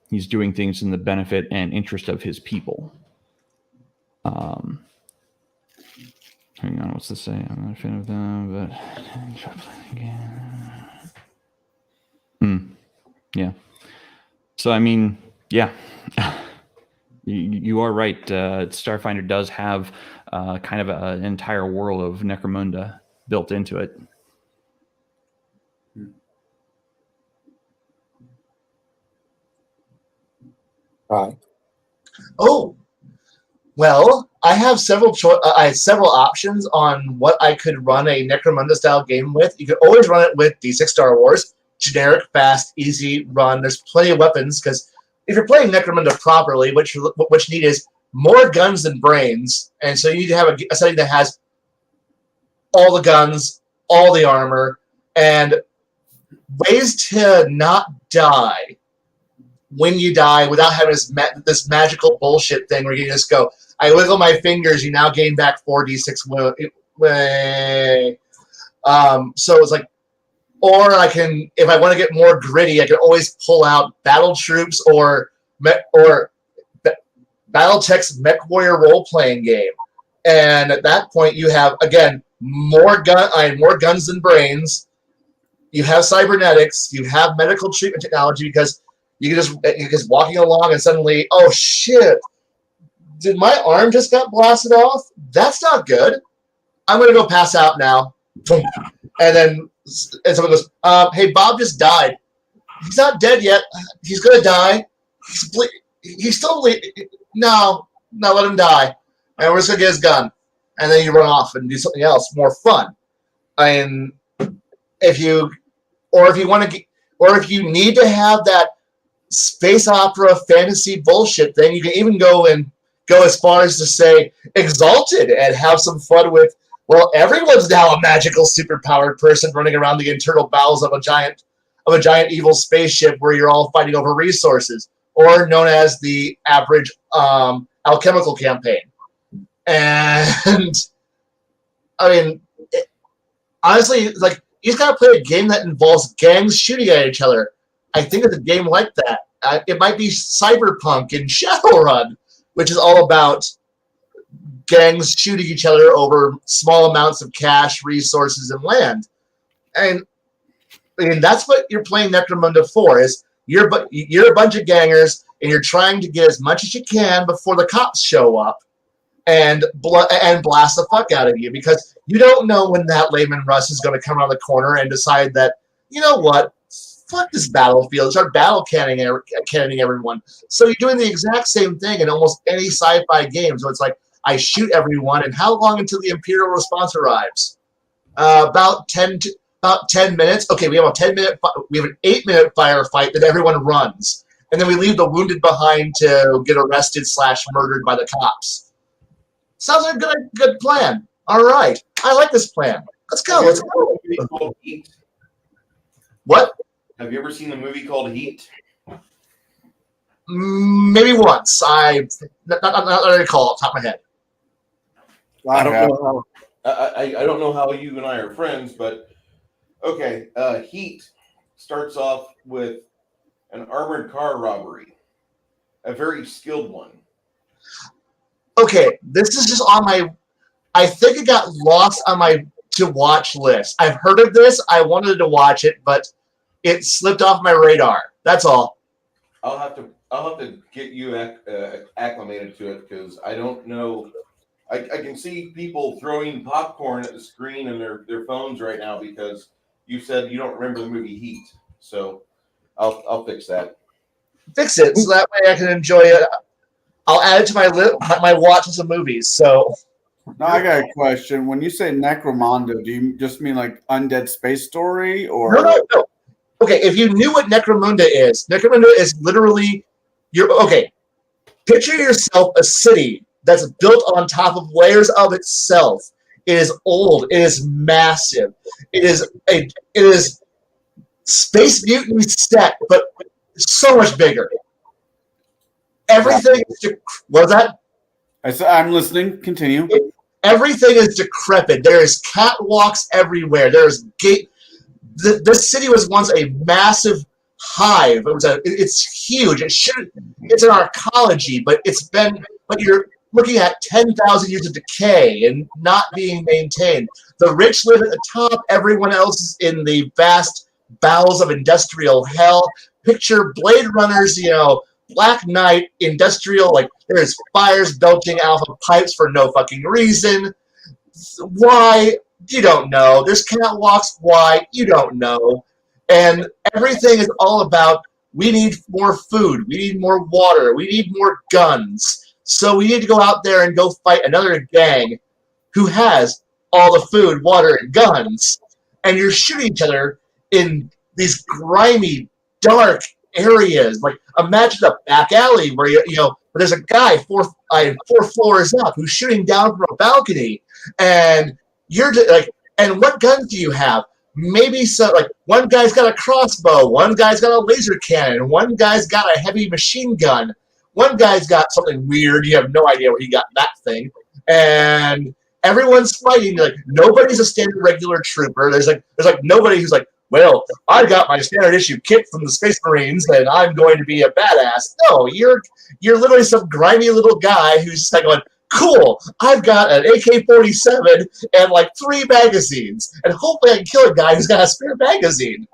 He's doing things in the benefit and interest of his people. Hang on, what's this say? I'm not a fan of them, but Yeah. So I mean, yeah, you are right. Starfinder does have kind of an entire world of Necromunda built into it. Right. Oh, well, I have several options on what I could run a Necromunda style game with. You could always run it with D6 Star Wars, generic, fast, easy run. There's plenty of weapons because if you're playing Necromunda properly, what you need is more guns than brains, and so you need to have a setting that has all the guns, all the armor, and ways to not die when you die without having this magical bullshit thing where you just go, I wiggle my fingers, you now gain back 4d6 so it's like, or I can, if I want to get more gritty, I can always pull out Battle Troops or Battletech's Mech Warrior role-playing game. And at that point, you have, again, more guns than brains. You have cybernetics. You have medical treatment technology because you're just walking along and suddenly, oh shit, did my arm just got blasted off? That's not good. I'm going to go pass out now. And someone goes, hey, Bob just died. He's not dead yet. He's going to die. He's still bleeding. No, let him die. And we're just going to get his gun. And then you run off and do something else more fun. And if you need to have that space opera fantasy bullshit thing, you can even go as far as to say Exalted and have some fun with, well, everyone's now a magical superpowered person running around the internal bowels of a giant evil spaceship where you're all fighting over resources, or known as the average alchemical campaign. And I mean, honestly, like, you just gotta play a game that involves gangs shooting at each other. I think it's a game like that. It might be Cyberpunk and Shadowrun, which is all about gangs shooting each other over small amounts of cash, resources, and land. And that's what you're playing Necromunda for. Is you're a bunch of gangers, and you're trying to get as much as you can before the cops show up and blast the fuck out of you, because you don't know when that Layman Russ is going to come around the corner and decide that, you know what, fuck this battlefield, start battle cannoning everyone. So you're doing the exact same thing in almost any sci-fi game. So it's like, I shoot everyone, and how long until the Imperial response arrives? About 10 minutes. Okay, we have an 8-minute firefight that everyone runs, and then we leave the wounded behind to get arrested / murdered by the cops. Sounds like a good plan. All right, I like this plan. Let's go. Let's go. What? Have you ever seen the movie called Heat? Maybe once. I not recall off the top of my head. I don't know how you and I are friends, but okay. Heat starts off with an armored car robbery, a very skilled one. Okay, this is just on my. I think it got lost on my to watch list. I've heard of this. I wanted to watch it, but it slipped off my radar. That's all. I'll have to get you acclimated to it, because I don't know. I can see people throwing popcorn at the screen and their phones right now because you said you don't remember the movie Heat. So I'll fix that. Fix it so that way I can enjoy it. I'll add it to my watch list of movies. So now I got a question. When you say Necromunda, do you just mean like Undead Space Story, or no? Okay, if you knew what Necromunda is literally picture yourself a city that's built on top of layers of itself. It is old. It is massive. It is Space Mutiny set, but so much bigger. Everything is what was that? I'm listening. Continue. Everything is decrepit. There is catwalks everywhere. There is gate. This city was once a massive hive. It's huge. It's an arcology, but you're looking at 10,000 years of decay and not being maintained. The rich live at the top. Everyone else is in the vast bowels of industrial hell. picture Blade Runner's, Black Knight, industrial, like there's fires belching out of pipes for no fucking reason. Why? You don't know. There's catwalks. Why? You don't know. And everything is all about, we need more food, we need more water, we need more guns. So we need to go out there and go fight another gang who has all the food, water, and guns. And you're shooting each other in these grimy, dark areas. Like, imagine a back alley where where there's a guy four floors up who's shooting down from a balcony, and you're like, and what guns do you have? Maybe one guy's got a crossbow, one guy's got a laser cannon, one guy's got a heavy machine gun, one guy's got something weird. You have no idea where he got that thing, and everyone's fighting. Like, nobody's a standard regular trooper. There's nobody who's like, well, I got my standard issue kit from the Space Marines, and I'm going to be a badass. No, you're literally some grimy little guy who's just like going, cool, I've got an AK-47 and like 3 magazines, and hopefully I can kill a guy who's got a spare magazine,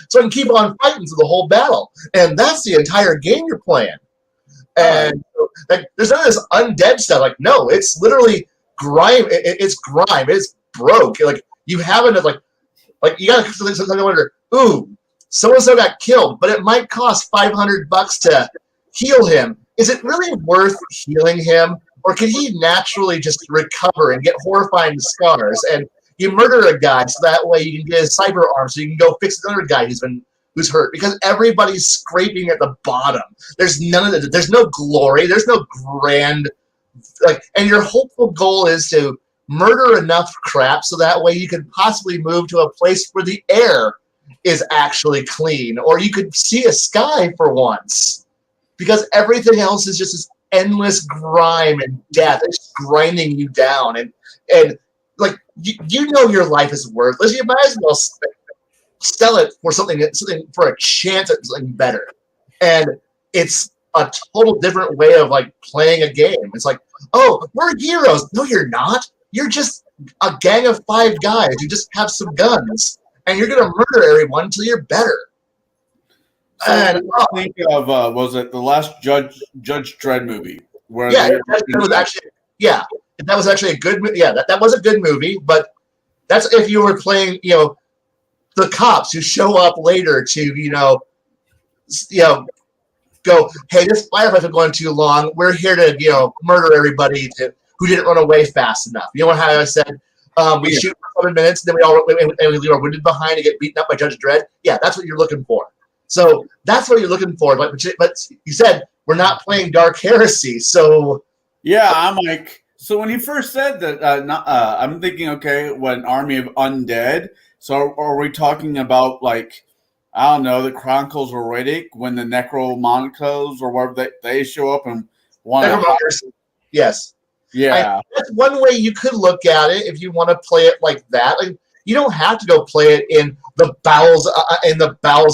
so I can keep on fighting through the whole battle. And that's the entire game you're playing. And like, there's none of this undead stuff. Like, no, it's literally grime. It's grime. It's broke. Like, you haven't like you gotta sometimes wonder, ooh, so-and-so got killed, but it might cost $500 to heal him. Is it really worth healing him? Or can he naturally just recover and get horrifying scars? And you murder a guy so that way you can get his cyber arm so you can go fix another guy who's hurt. Because everybody's scraping at the bottom. There's none of that. There's no glory. There's no grand, and your hopeful goal is to murder enough crap so that way you could possibly move to a place where the air is actually clean, or you could see a sky for once, because everything else is just this endless grime and death. It's grinding you down, and like your life is worthless. You might as well sell it for something for a chance at something better. And it's a total different way of like playing a game. It's like, oh, we're heroes. No, you're not. You're just a gang of 5 guys who just have some guns, and you're gonna murder everyone until you're better. So and I think of was it the last Judge Dredd movie? Where that was actually a good movie. Yeah, that was a good movie, but that's if you were playing, the cops who show up later to, go, hey, this firefight's going too long. We're here to, murder everybody who didn't run away fast enough. You know how I said we shoot for 7 minutes, and then we leave our wounded behind and get beaten up by Judge Dredd? Yeah, that's what you're looking for. So that's what you're looking for. But you said we're not playing Dark Heresy, so yeah, I'm like, so when you first said that, I'm thinking, okay, what, an army of undead? So are we talking about, like, I don't know, the Chronicles of Riddick, when the Necromundas or whatever they show up and want to? Yes. Yeah. That's one way you could look at it if you want to play it like that. Like, you don't have to go play it in the bowels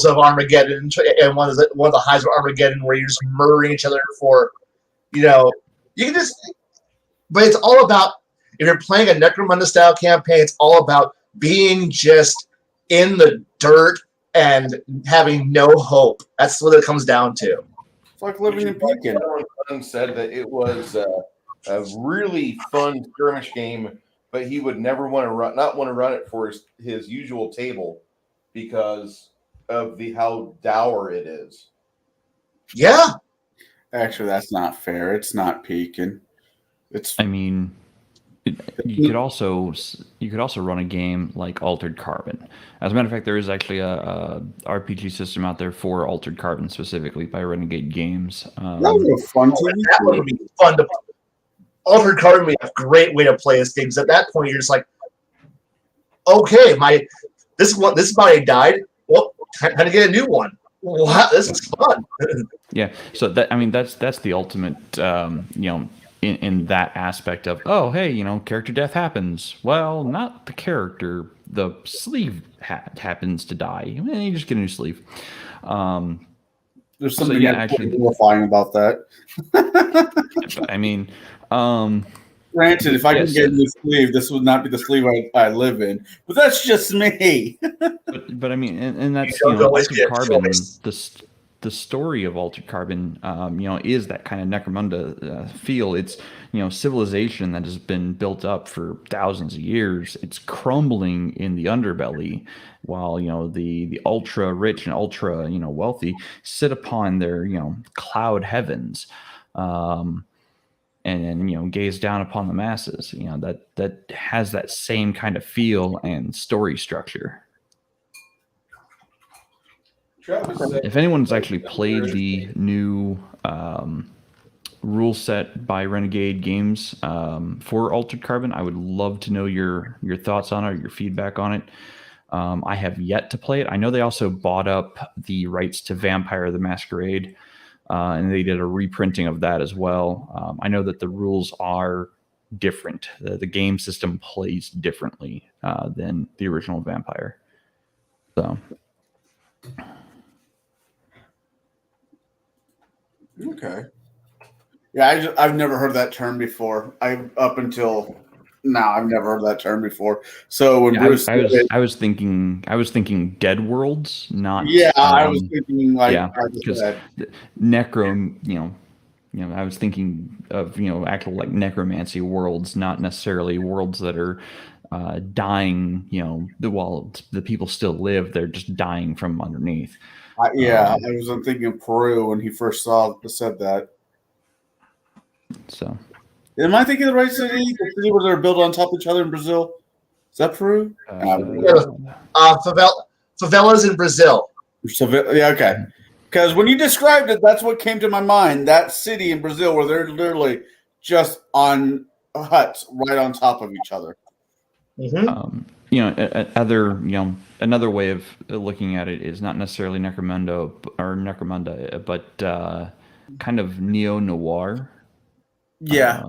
of Armageddon and one of the highs of Armageddon where you're just murdering each other for, you can just. But it's all about, if you're playing a Necromunda style campaign, it's all about being just in the dirt and having no hope. That's what it comes down to. It's like living in Pekin. Someone said that it was a really fun skirmish game, but he would never want to run it for his usual table because of how dour it is. Yeah. Actually, that's not fair. It's not Pekin. You could also run a game like Altered Carbon. As a matter of fact, there is actually a RPG system out there for Altered Carbon specifically by Renegade Games. That would be fun. That would be fun to. Altered Carbon would be a great way to play this game. Because at that point, you're just like, okay, this is my died. Well, time to get a new one. Wow, this is fun. Yeah, so that's the ultimate, in that aspect of, oh, hey, character death happens. Well, not the character. The sleeve happens to die. And you just get a new sleeve. There's something actually horrifying about that. Granted, if I Yes, could get a new sleeve, this would not be the sleeve I live in. But that's just me. but I mean, and that's You don't always Altered get a Carbon. choice. The story of Altered Carbon, is that kind of Necromunda feel. It's civilization that has been built up for thousands of years. It's crumbling in the underbelly, while the ultra rich and ultra wealthy sit upon their cloud heavens. And gaze down upon the masses. That has that same kind of feel and story structure. If anyone's actually played the new rule set by Renegade Games for Altered Carbon, I would love to know your thoughts on it, or your feedback on it. I have yet to play it. I know they also bought up the rights to Vampire the Masquerade, and they did a reprinting of that as well. I know that the rules are different. The game system plays differently than the original Vampire. So. Okay. Yeah, I've never heard that term before. Up until now, I've never heard that term before. So when Bruce, I was thinking Dead Worlds, not. Yeah, I was thinking because Necro, I was thinking of actual like necromancy worlds, not necessarily worlds that are dying. While the people still live, they're just dying from underneath. I was thinking Peru when he first said that. So, am I thinking of the right city? The city where they're built on top of each other in Brazil? Is that Peru? Favelas in Brazil. Yeah, okay. Because when you described it, that's what came to my mind. That city in Brazil where they're literally just on huts right on top of each other. Mm-hmm. Another way of looking at it is not necessarily Necromunda, but kind of neo-noir. Yeah.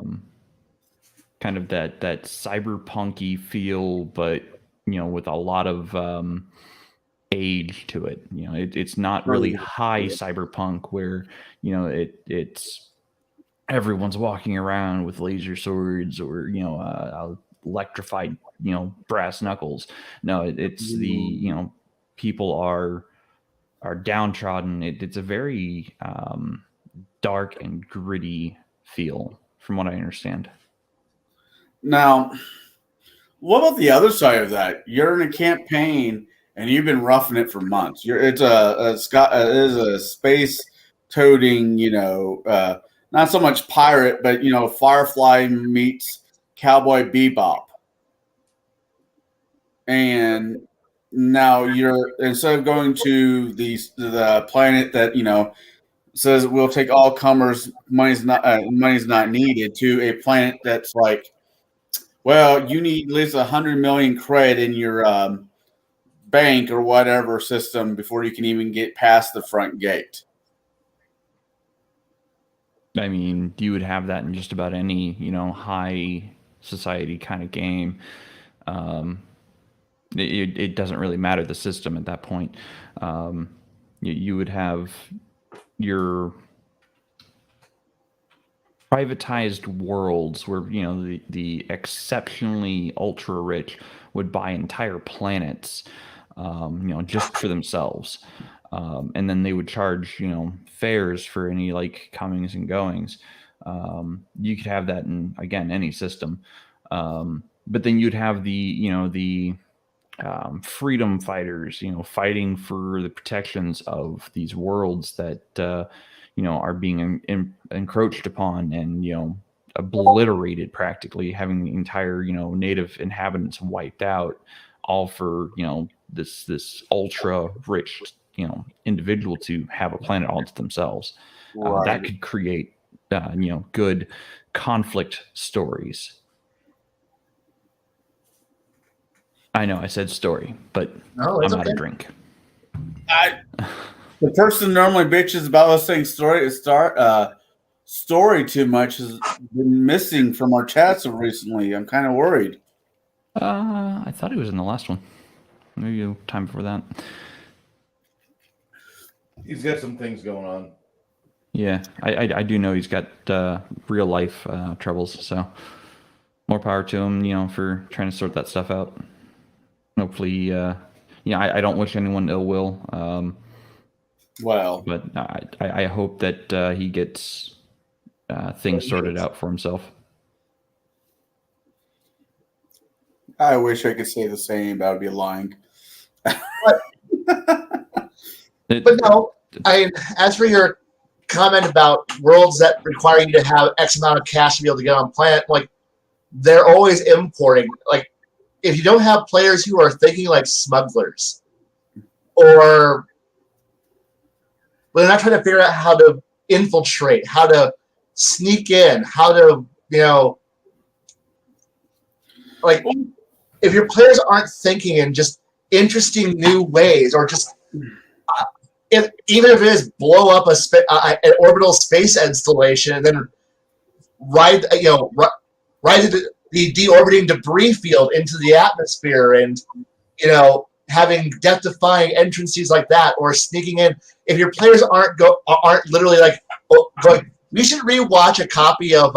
Kind of that cyberpunky feel, but with a lot of age to it. It's not really high cyberpunk where it's everyone's walking around with laser swords or electrified brass knuckles. No, it's the people are downtrodden. It's a very dark and gritty feel, from what I understand. Now, what about the other side of that? You're in a campaign and you've been roughing it for months. It is a space toting, not so much pirate, but Firefly meets Cowboy Bebop. And now you're, instead of going to the planet that says we'll take all comers, money's not needed, to a planet that's like, well, you need at least 100 million cred in your bank or whatever system before you can even get past the front gate. I mean, you would have that in just about any high society kind of game. It doesn't really matter the system at that point. You would have your privatized worlds where the exceptionally ultra rich would buy entire planets just for themselves, and then they would charge fares for any like comings and goings. You could have that in, again, any system, but then you'd have the freedom fighters fighting for the protections of these worlds that are being encroached upon and obliterated, practically having the entire native inhabitants wiped out, all for this ultra rich individual to have a planet all to themselves. Right. That could create good conflict stories. I know I said story, but I'm out of drink. The person normally bitches about us saying story too much has been missing from our chats recently. I'm kind of worried. I thought he was in the last one. Maybe time before that. He's got some things going on. Yeah, I do know he's got real life troubles. So more power to him, for trying to sort that stuff out. Hopefully, I don't wish anyone ill will. Well, But I hope that he gets things sorted out for himself. I wish I could say the same, but I would be lying. But no, as for your comment about worlds that require you to have X amount of cash to be able to get on planet, like they're always importing. Like if you don't have players who are thinking like smugglers, or they're not trying to figure out how to infiltrate, how to sneak in, how to like if your players aren't thinking in just interesting new ways, or just even if it is blow up an orbital space installation and then ride the deorbiting debris field into the atmosphere, and having death-defying entrances like that, or sneaking in. If your players aren't literally going, we should rewatch a copy of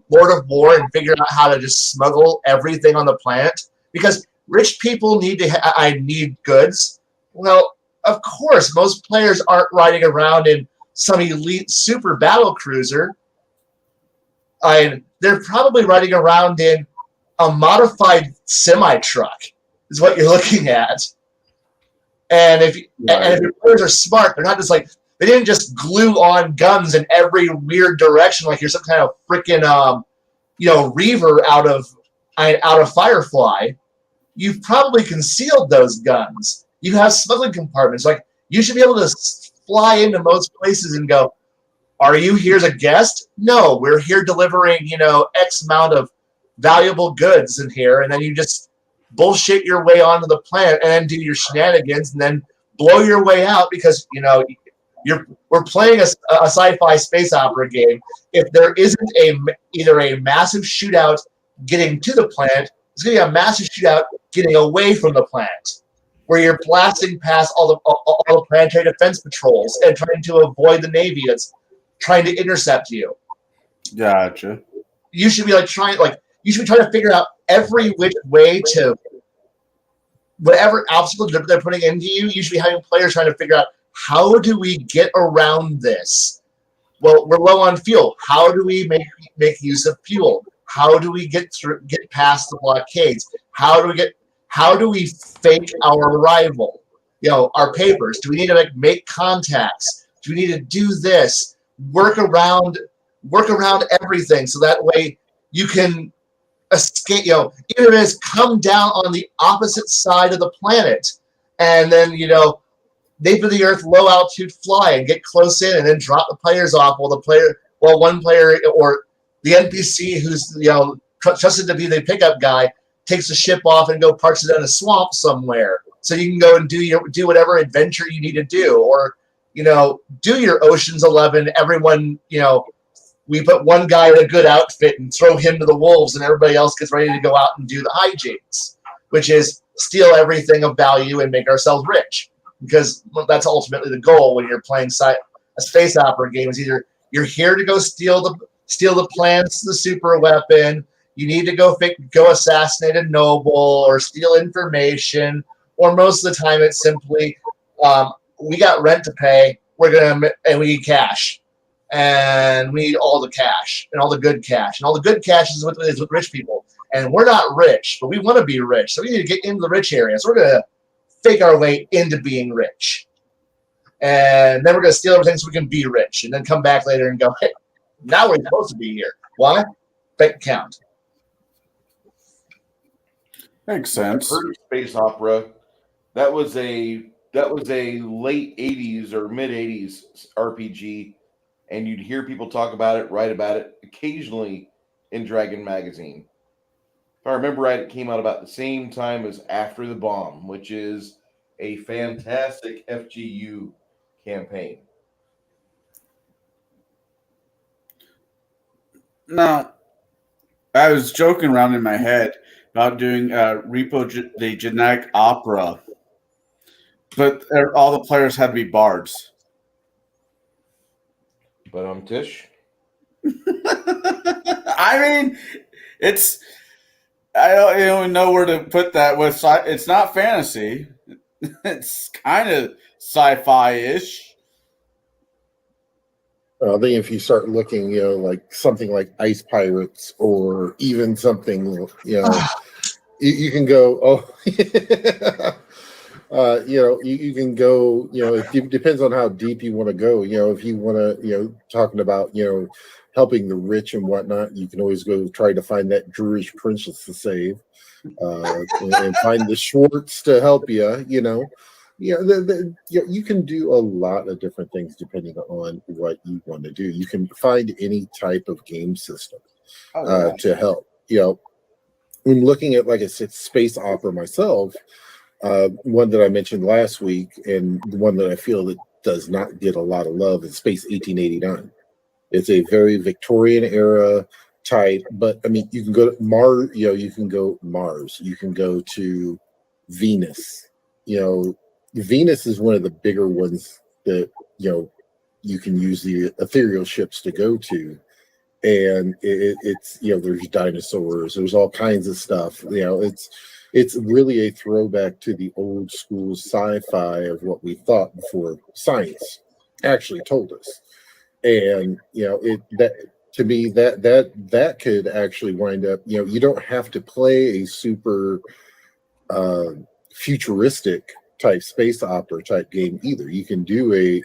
Lord of War and figure out how to just smuggle everything on the planet, because rich people need need goods. Well, of course, most players aren't riding around in some elite super battle cruiser. They're probably riding around in a modified semi-truck, is what you're looking at. And if your players are smart, they're not just they didn't just glue on guns in every weird direction like you're some kind of freaking Reaver out of Firefly. You've probably concealed those guns. You have smuggling compartments. Like, you should be able to fly into most places and go, are you here as a guest? No, we're here delivering, X amount of valuable goods in here. And then you just bullshit your way onto the planet and then do your shenanigans and then blow your way out because, we're playing a sci-fi space opera game. If there isn't either a massive shootout getting to the planet, it's going to be a massive shootout getting away from the planet, where you're blasting past all the planetary defense patrols and trying to avoid the Navy that's trying to intercept you. Gotcha. You should be trying to figure out every which way to whatever obstacle they're putting into you. You should be having players trying to figure out, how do we get around this? Well, we're low on fuel. How do we make use of fuel? How do we get past the blockades? How do we fake our arrival? Our papers. Do we need to make contacts? Do we need to do this? Work around everything so that way you can escape. Even if it is come down on the opposite side of the planet, and then native of the earth, low altitude fly and get close in, and then drop the players off while one player or the NPC who's trusted to be the pickup guy takes the ship off and go parks it in a swamp somewhere, so you can go and do whatever adventure you need to do, or do your Ocean's 11. Everyone, we put one guy in a good outfit and throw him to the wolves, and everybody else gets ready to go out and do the hijinks, which is steal everything of value and make ourselves rich, because that's ultimately the goal when you're playing a space opera game. Is either you're here to go steal the plants, the super weapon. You need to go assassinate a noble or steal information, or most of the time it's simply we got rent to pay. And we need cash, and we need all the cash and all the good cash, and all the good cash is with rich people. And we're not rich, but we want to be rich, so we need to get into the rich area. So we're gonna fake our way into being rich, and then we're gonna steal everything so we can be rich, and then come back later and go, hey, now we're supposed to be here. Why? Bank account. Makes sense. I heard of space opera. That was a late 80s or mid 80s RPG, and you'd hear people talk about it, write about it occasionally in Dragon Magazine. If I remember right, it came out about the same time as After the Bomb, which is a fantastic FGU campaign. Now, I was joking around in my head about doing the genetic opera, but all the players had to be bards. But Tish? I mean, it's I don't even know where to put that. With it's not fantasy. It's kind of sci-fi-ish. I think if you start looking, like something like Ice Pirates, or even something, you can go, you can go, it depends on how deep you want to go. If you want to, talking about, helping the rich and whatnot, you can always go try to find that Jewish princess to save, and find the Schwartz to help you, you can do a lot of different things depending on what you want to do. You can find any type of game system to help. When looking at, like I said, space opera myself, one that I mentioned last week, and the one that I feel that does not get a lot of love, is Space 1889. It's a very Victorian era type, but I mean, you can go to Mars. You can go Mars. You can go to Venus. Venus is one of the bigger ones that you can use the ethereal ships to go to, and it's there's dinosaurs, there's all kinds of stuff. It's really a throwback to the old school sci-fi of what we thought before science actually told us. And to me, that could actually wind up, you don't have to play a super futuristic type space opera type game either. You can do a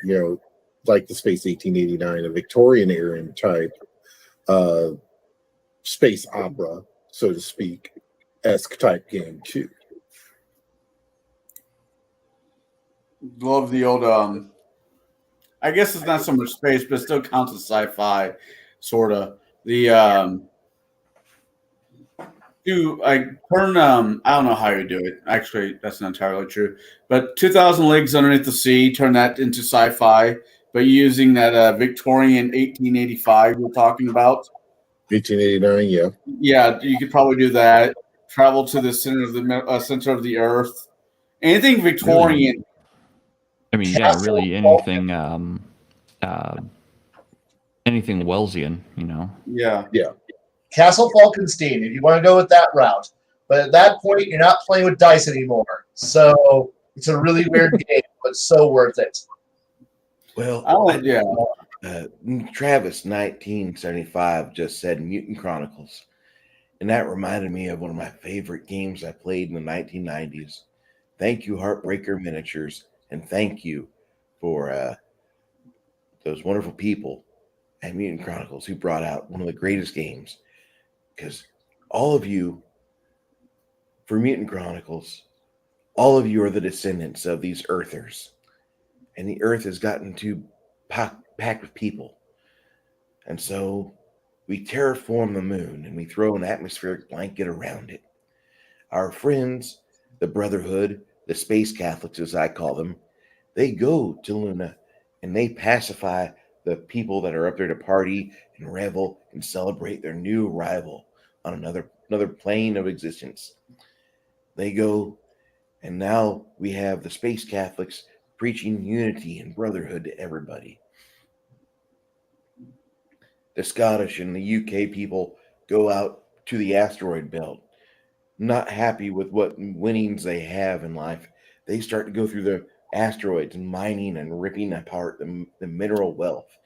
like the Space 1889, a Victorian era type space opera, so to speak, esque type game too. Love the old I guess it's not so much space, but it still counts as sci-fi, sort of. The I don't know how you do it. Actually, that's not entirely true. But 2,000 Leagues Underneath the Sea, turn that into sci-fi, but using that Victorian 1885 we're talking about. 1889, yeah. Yeah, you could probably do that. Travel to the center of the Earth. Anything Victorian. I mean, yeah, really anything, anything Wellesian, Yeah. Castle Falkenstein, if you want to go with that route. But at that point, you're not playing with dice anymore. So it's a really weird game, but so worth it. Well, Travis 1975 just said Mutant Chronicles, and that reminded me of one of my favorite games I played in the 1990s. Thank you, Heartbreaker Miniatures, and thank you for those wonderful people at Mutant Chronicles who brought out one of the greatest games. Because all of you, for Mutant Chronicles, all of you are the descendants of these Earthers. And the Earth has gotten too packed with people. And so we terraform the moon and we throw an atmospheric blanket around it. Our friends, the Brotherhood, the Space Catholics, as I call them, they go to Luna and they pacify the people that are up there to party and revel and celebrate their new arrival on another plane of existence. They go, and now we have the Space Catholics preaching unity and brotherhood to everybody. The Scottish and the UK people go out to the asteroid belt, not happy with what winnings they have in life. They start to go through the asteroids and mining and ripping apart the mineral wealth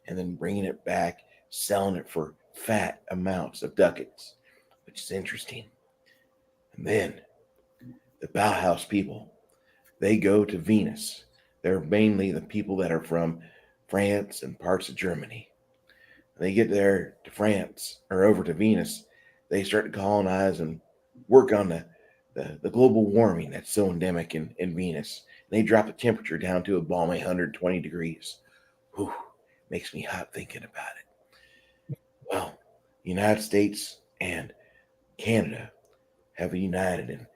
and then bringing it back, selling it for fat amounts of ducats, which is interesting. And then the Bauhaus people, they go to Venus. They're mainly the people that are from France and parts of Germany. They get there to France or over to Venus, they start to colonize and work on the global warming that's so endemic in Venus. And they drop the temperature down to a balmy 120 degrees. Whew, makes me hot thinking about it. Well, the United States and Canada have united, and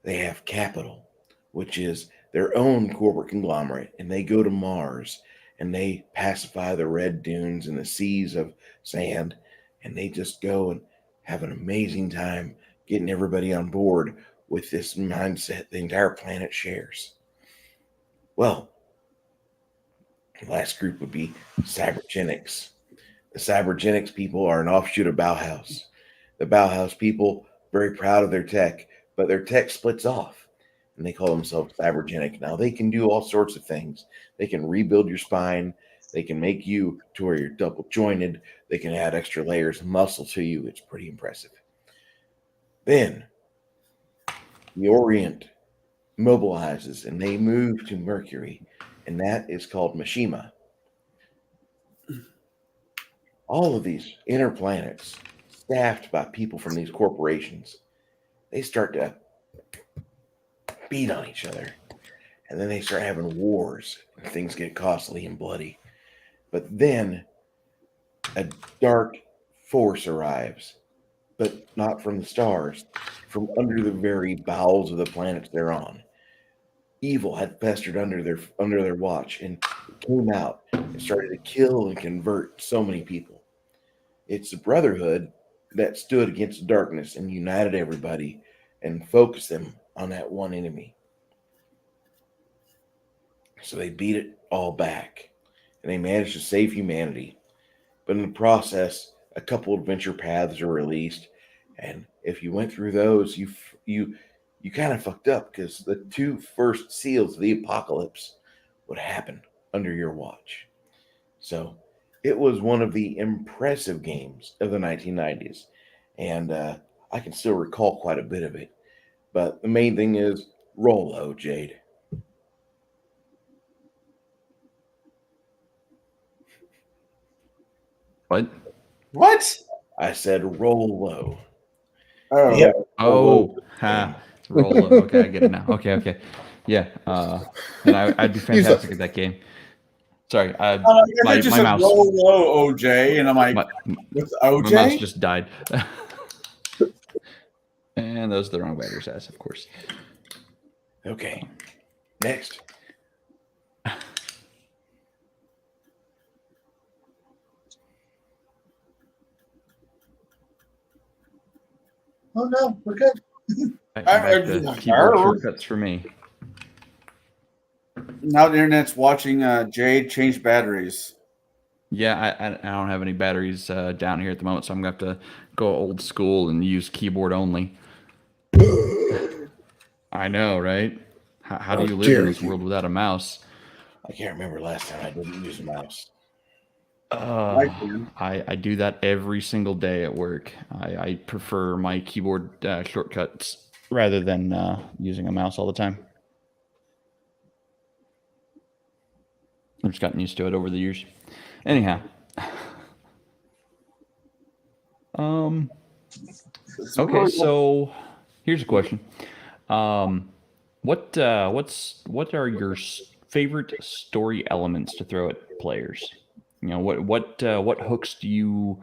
they have Capital, which is their own corporate conglomerate, and they go to Mars and they pacify the red dunes and the seas of sand, and they just go and have an amazing time getting everybody on board with this mindset the entire planet shares. Well, the last group would be Cybergenics. The Cybergenics people are an offshoot of Bauhaus. The Bauhaus people very proud of their tech, but their tech splits off and they call themselves cybergenic. Now they can do all sorts of things. They can rebuild your spine. They can make you to where you're double jointed. They can add extra layers of muscle to you. It's pretty impressive. Then the Orient mobilizes and they move to Mercury, and that is called Mishima. All of these inner planets, staffed by people from these corporations, they start to beat on each other. And then they start having wars, and things get costly and bloody. But then a dark force arrives, but not from the stars, from under the very bowels of the planets they're on. Evil had festered under their watch and came out and started to kill and convert so many people. It's the Brotherhood that stood against darkness and united everybody and focused them on that one enemy. So they beat it all back and they managed to save humanity. But in the process, a couple adventure paths are released, and if you went through those, you kind of fucked up, because the 2 first seals of the apocalypse would happen under your watch. So it was one of the impressive games of the 1990s, and I can still recall quite a bit of it. But the main thing is roll low, Jade. What? What? I said roll low. Oh, Yeah. Oh, ha. Roll low. Okay, I get it now. Okay. Yeah. And I'd be fantastic at that game. Sorry. I My just said mouse. roll low, OJ, and I'm like, what's My mouse OJ? just died. And those are the wrong battery size, of course. Okay. Next. Oh no, we're good. Back to keyboard shortcuts for me. Now the internet's watching Jade change batteries. Yeah, I don't have any batteries down here at the moment, so I'm going to have to go old school and use keyboard only. I know, right? How do you live in this world without a mouse? I can't remember last time I didn't use a mouse. I do that every single day at work. I prefer my keyboard shortcuts rather than using a mouse all the time. I've just gotten used to it over the years. Anyhow. Okay, so here's a question. What are your favorite story elements to throw at players? You know, what hooks do you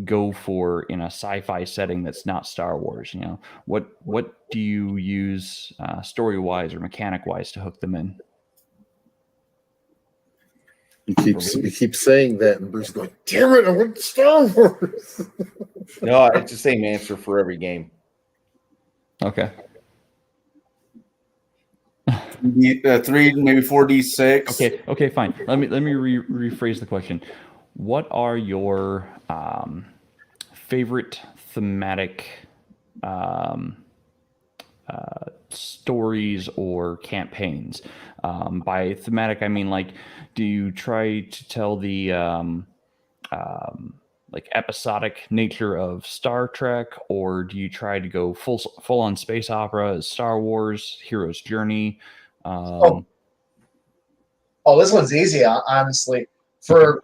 go for in a sci-fi setting that's not Star Wars? You know, what do you use story-wise or mechanic-wise to hook them in? You keep saying that, and Bruce is going, "Damn it! I want Star Wars." No, it's the same answer for every game. Okay. 3, maybe 4d6. Okay, fine. Let me rephrase the question. What are your favorite thematic stories or campaigns? By thematic, I mean, like, do you try to tell the like episodic nature of Star Trek, or do you try to go full on space opera as Star Wars, Hero's Journey? Oh, this one's easy, honestly. For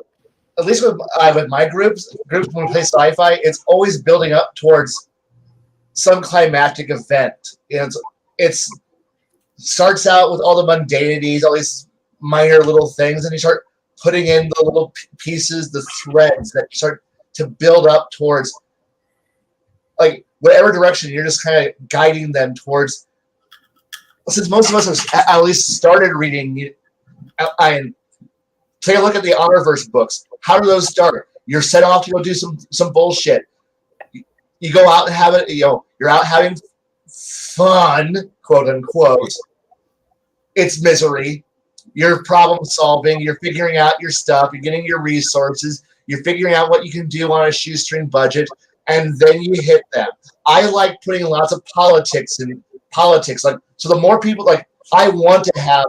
at least with my groups when we play sci-fi, it's always building up towards some climactic event. It's starts out with all the mundanities, all these minor little things, and you start putting in the little pieces, the threads that start to build up towards, like, whatever direction you're just kind of guiding them towards. Since most of us have at least started reading, and take a look at the Honorverse books. How do those start? You're set off to go do some bullshit. You go out and have it. You're out having fun, quote unquote. It's misery. You're problem solving. You're figuring out your stuff. You're getting your resources. You're figuring out what you can do on a shoestring budget. and then you hit them. I like putting lots of politics in politics. Like, so the more people, like, I want to have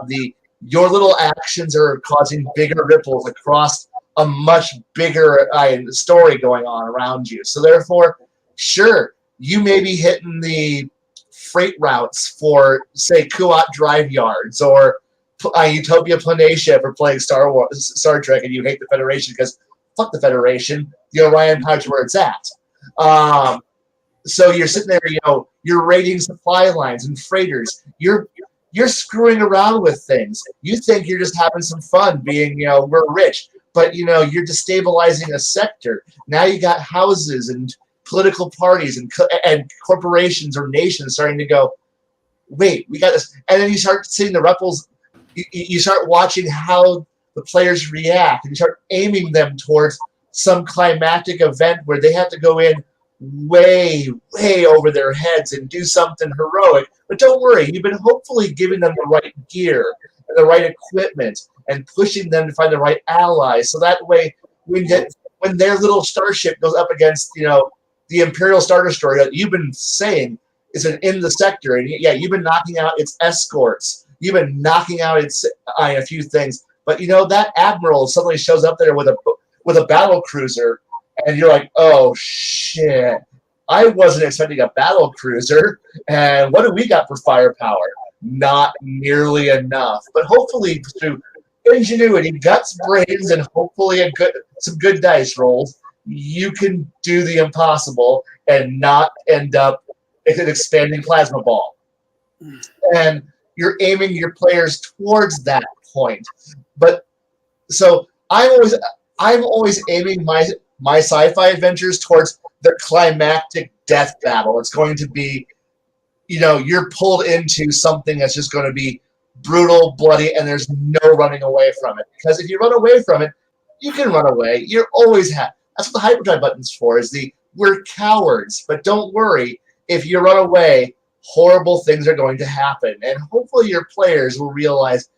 your little actions are causing bigger ripples across a much bigger story going on around you. So therefore, sure, you may be hitting the freight routes for, say, Kuat drive yards, or Utopia Planatia for playing Star Trek, and you hate the Federation because fuck the Federation. The Orion Pouch where it's at. So you're sitting there, you're raiding supply lines and freighters. You're screwing around with things. You think you're just having some fun being, we're rich, but you're destabilizing a sector. Now you got houses and political parties and corporations or nations starting to go, wait, we got this. And then you start seeing the ripples. You start watching how the players react, and you start aiming them towards some climactic event where they have to go in way, way over their heads and do something heroic. But don't worry, you've been hopefully giving them the right gear and the right equipment and pushing them to find the right allies. So that way, when their little starship goes up against, the Imperial Star Destroyer that you've been saying is in the sector, and you've been knocking out its escorts. You've been knocking out its a few things. But, that Admiral suddenly shows up there with a battle cruiser, and you're like, oh, shit. I wasn't expecting a battle cruiser, and what do we got for firepower? Not nearly enough. But hopefully through ingenuity, guts, brains, and hopefully some good dice rolls, you can do the impossible and not end up with an expanding plasma ball. And you're aiming your players towards that point. But so I'm always aiming my sci-fi adventures towards the climactic death battle. It's going to be, you're pulled into something that's just going to be brutal, bloody, and there's no running away from it. Because if you run away from it, you can run away. You're always that's what the hyperdrive button's for, we're cowards. But don't worry, if you run away, horrible things are going to happen. And hopefully your players will realize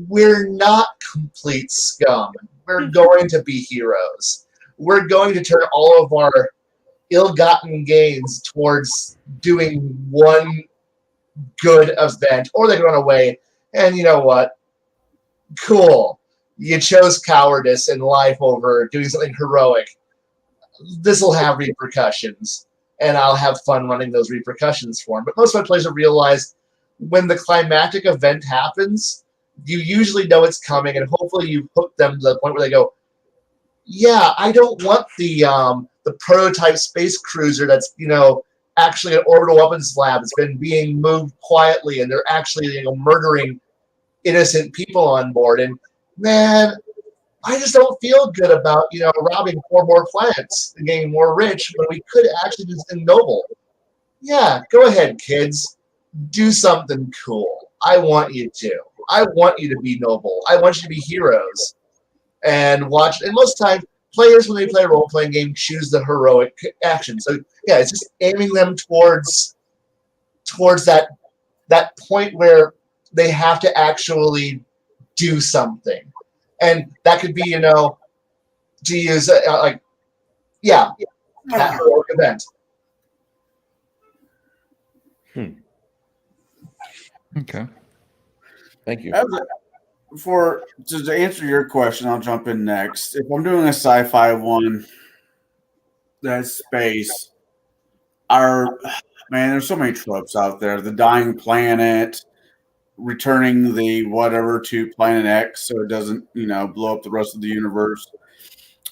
we're not complete scum. We're going to be heroes. We're going to turn all of our ill-gotten gains towards doing one good event, or they can run away. And you know what? Cool. You chose cowardice in life over doing something heroic. This will have repercussions, and I'll have fun running those repercussions for them. But most of my players will realize when the climactic event happens, you usually know it's coming, and hopefully you hook them to the point where they go, yeah, I don't want the prototype space cruiser that's, actually an orbital weapons lab. It's been being moved quietly, and they're actually, murdering innocent people on board. And man, I just don't feel good about, robbing 4 more planets and getting more rich when we could actually do something noble. Yeah, go ahead, kids. Do something cool. I want you to. I want you to be noble. I want you to be heroes. And watch. And most times, players, when they play a role-playing game, choose the heroic action. So, yeah, it's just aiming them towards that point where they have to actually do something. And that could be, to use, that heroic event. Okay. Thank you. To answer your question, I'll jump in next. If I'm doing a sci-fi one that's space, there's so many tropes out there. The dying planet, returning the whatever to planet X so it doesn't, blow up the rest of the universe.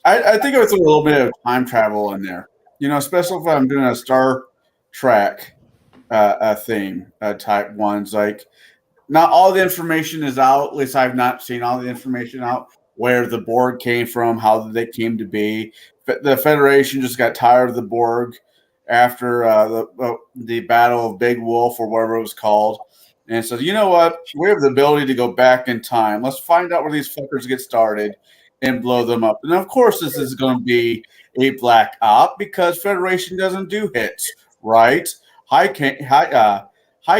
I think I would throw a little bit of time travel in there. Especially if I'm doing a Star Trek theme type ones. Like, not all the information is out. At least I've not seen all the information out. Where the Borg came from, how they came to be. The Federation just got tired of the Borg after the Battle of Big Wolf or whatever it was called. And so, you know what? We have the ability to go back in time. Let's find out where these fuckers get started and blow them up. And of course, this is going to be a black op because Federation doesn't do hits, right? Hi,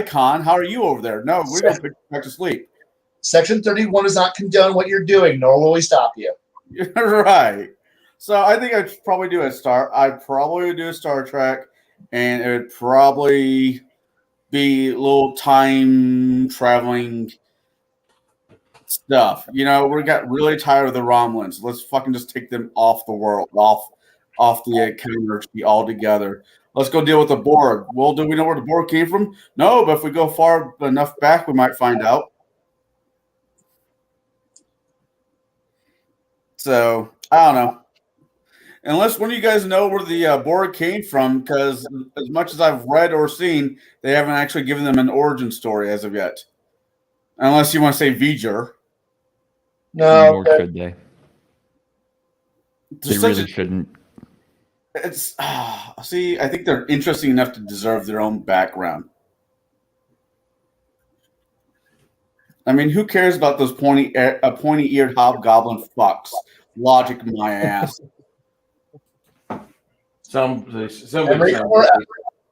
Con. How are you over there? No, we're going to put you back to sleep. Section 31 does not condone what you're doing, nor will we stop you. Right. So I think I'd probably do a Star. I'd probably do a Star Trek, and it would probably be a little time traveling stuff. You know, we got really tired of the Romulans. Let's fucking just take them off the world, off the counter altogether. Let's go deal with the Borg. Well, do we know where the Borg came from? No, but if we go far enough back, we might find out. So I don't know. Unless one of you guys know where the Borg came from, because as much as I've read or seen, they haven't actually given them an origin story as of yet. Unless you want to say V'ger. No, Nor could they. They Just really shouldn't. It's see, I think they're interesting enough to deserve their own background. I mean, who cares about those pointy-eared hobgoblin fucks? Logic my ass.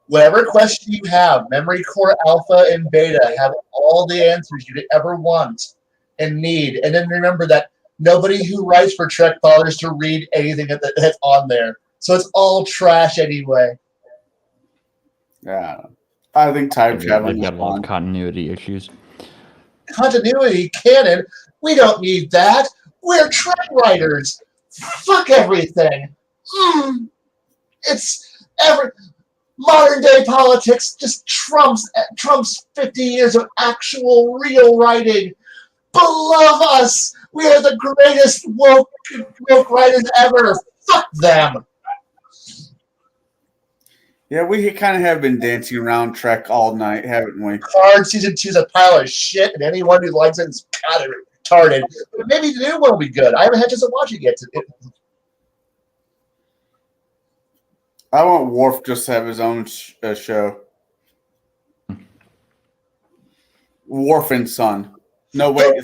Whatever question you have, Memory Core Alpha and Beta have all the answers you could ever want and need. And then remember that nobody who writes for Trek bothers to read anything that's on there. So it's all trash anyway. Yeah. I think time traveling They've is got a lot fun. of continuity issues. Continuity, canon, we don't need that. We're Trek writers. Fuck everything. It's modern day politics just trumps 50 years of actual real writing. Below us, we are the greatest woke writers ever. Fuck them. Yeah, we kind of have been dancing around Trek all night, haven't we? Card season 2 is a pile of shit, and anyone who likes it is kind of retarded. But maybe the new one will be good. I haven't had a chance to watch it yet. I want Worf just to have his own show. Worf and Son. No way.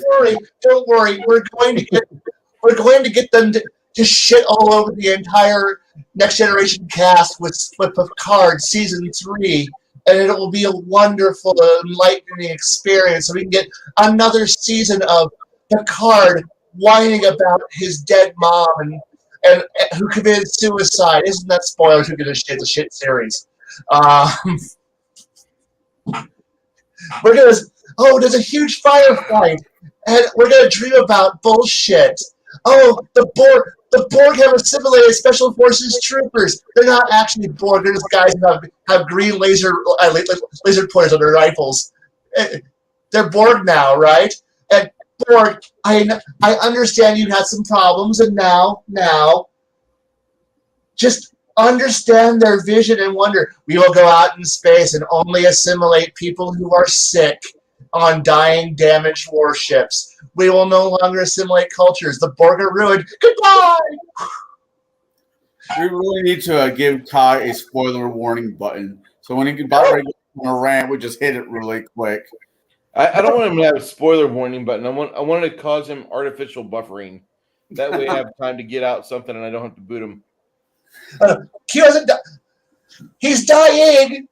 Don't worry. We're going to get them to shit all over the entire Next Generation cast with Picard season 3, and it will be a wonderful, enlightening experience. So we can get another season of Picard whining about his dead mom and who committed suicide. Isn't that spoilers? Who gives a shit? It's a shit series. We're gonna. Oh, there's a huge firefight, and we're gonna dream about bullshit. Oh, the Borg have assimilated Special Forces troopers. They're not actually Borg. They're just guys who have green laser pointers on their rifles. They're Borg now, right? And Borg, I understand you had some problems, and now, just understand their vision and wonder. We will go out in space and only assimilate people who are sick on dying, damaged warships. We will no longer assimilate cultures. The Borg are ruined. Goodbye! We really need to give Kai a spoiler warning button. So when he gets about ready to go on a rant, we just hit it really quick. I don't want him to have a spoiler warning button. I want to cause him artificial buffering. That way I have time to get out something and I don't have to boot him. Q hasn't he's dying!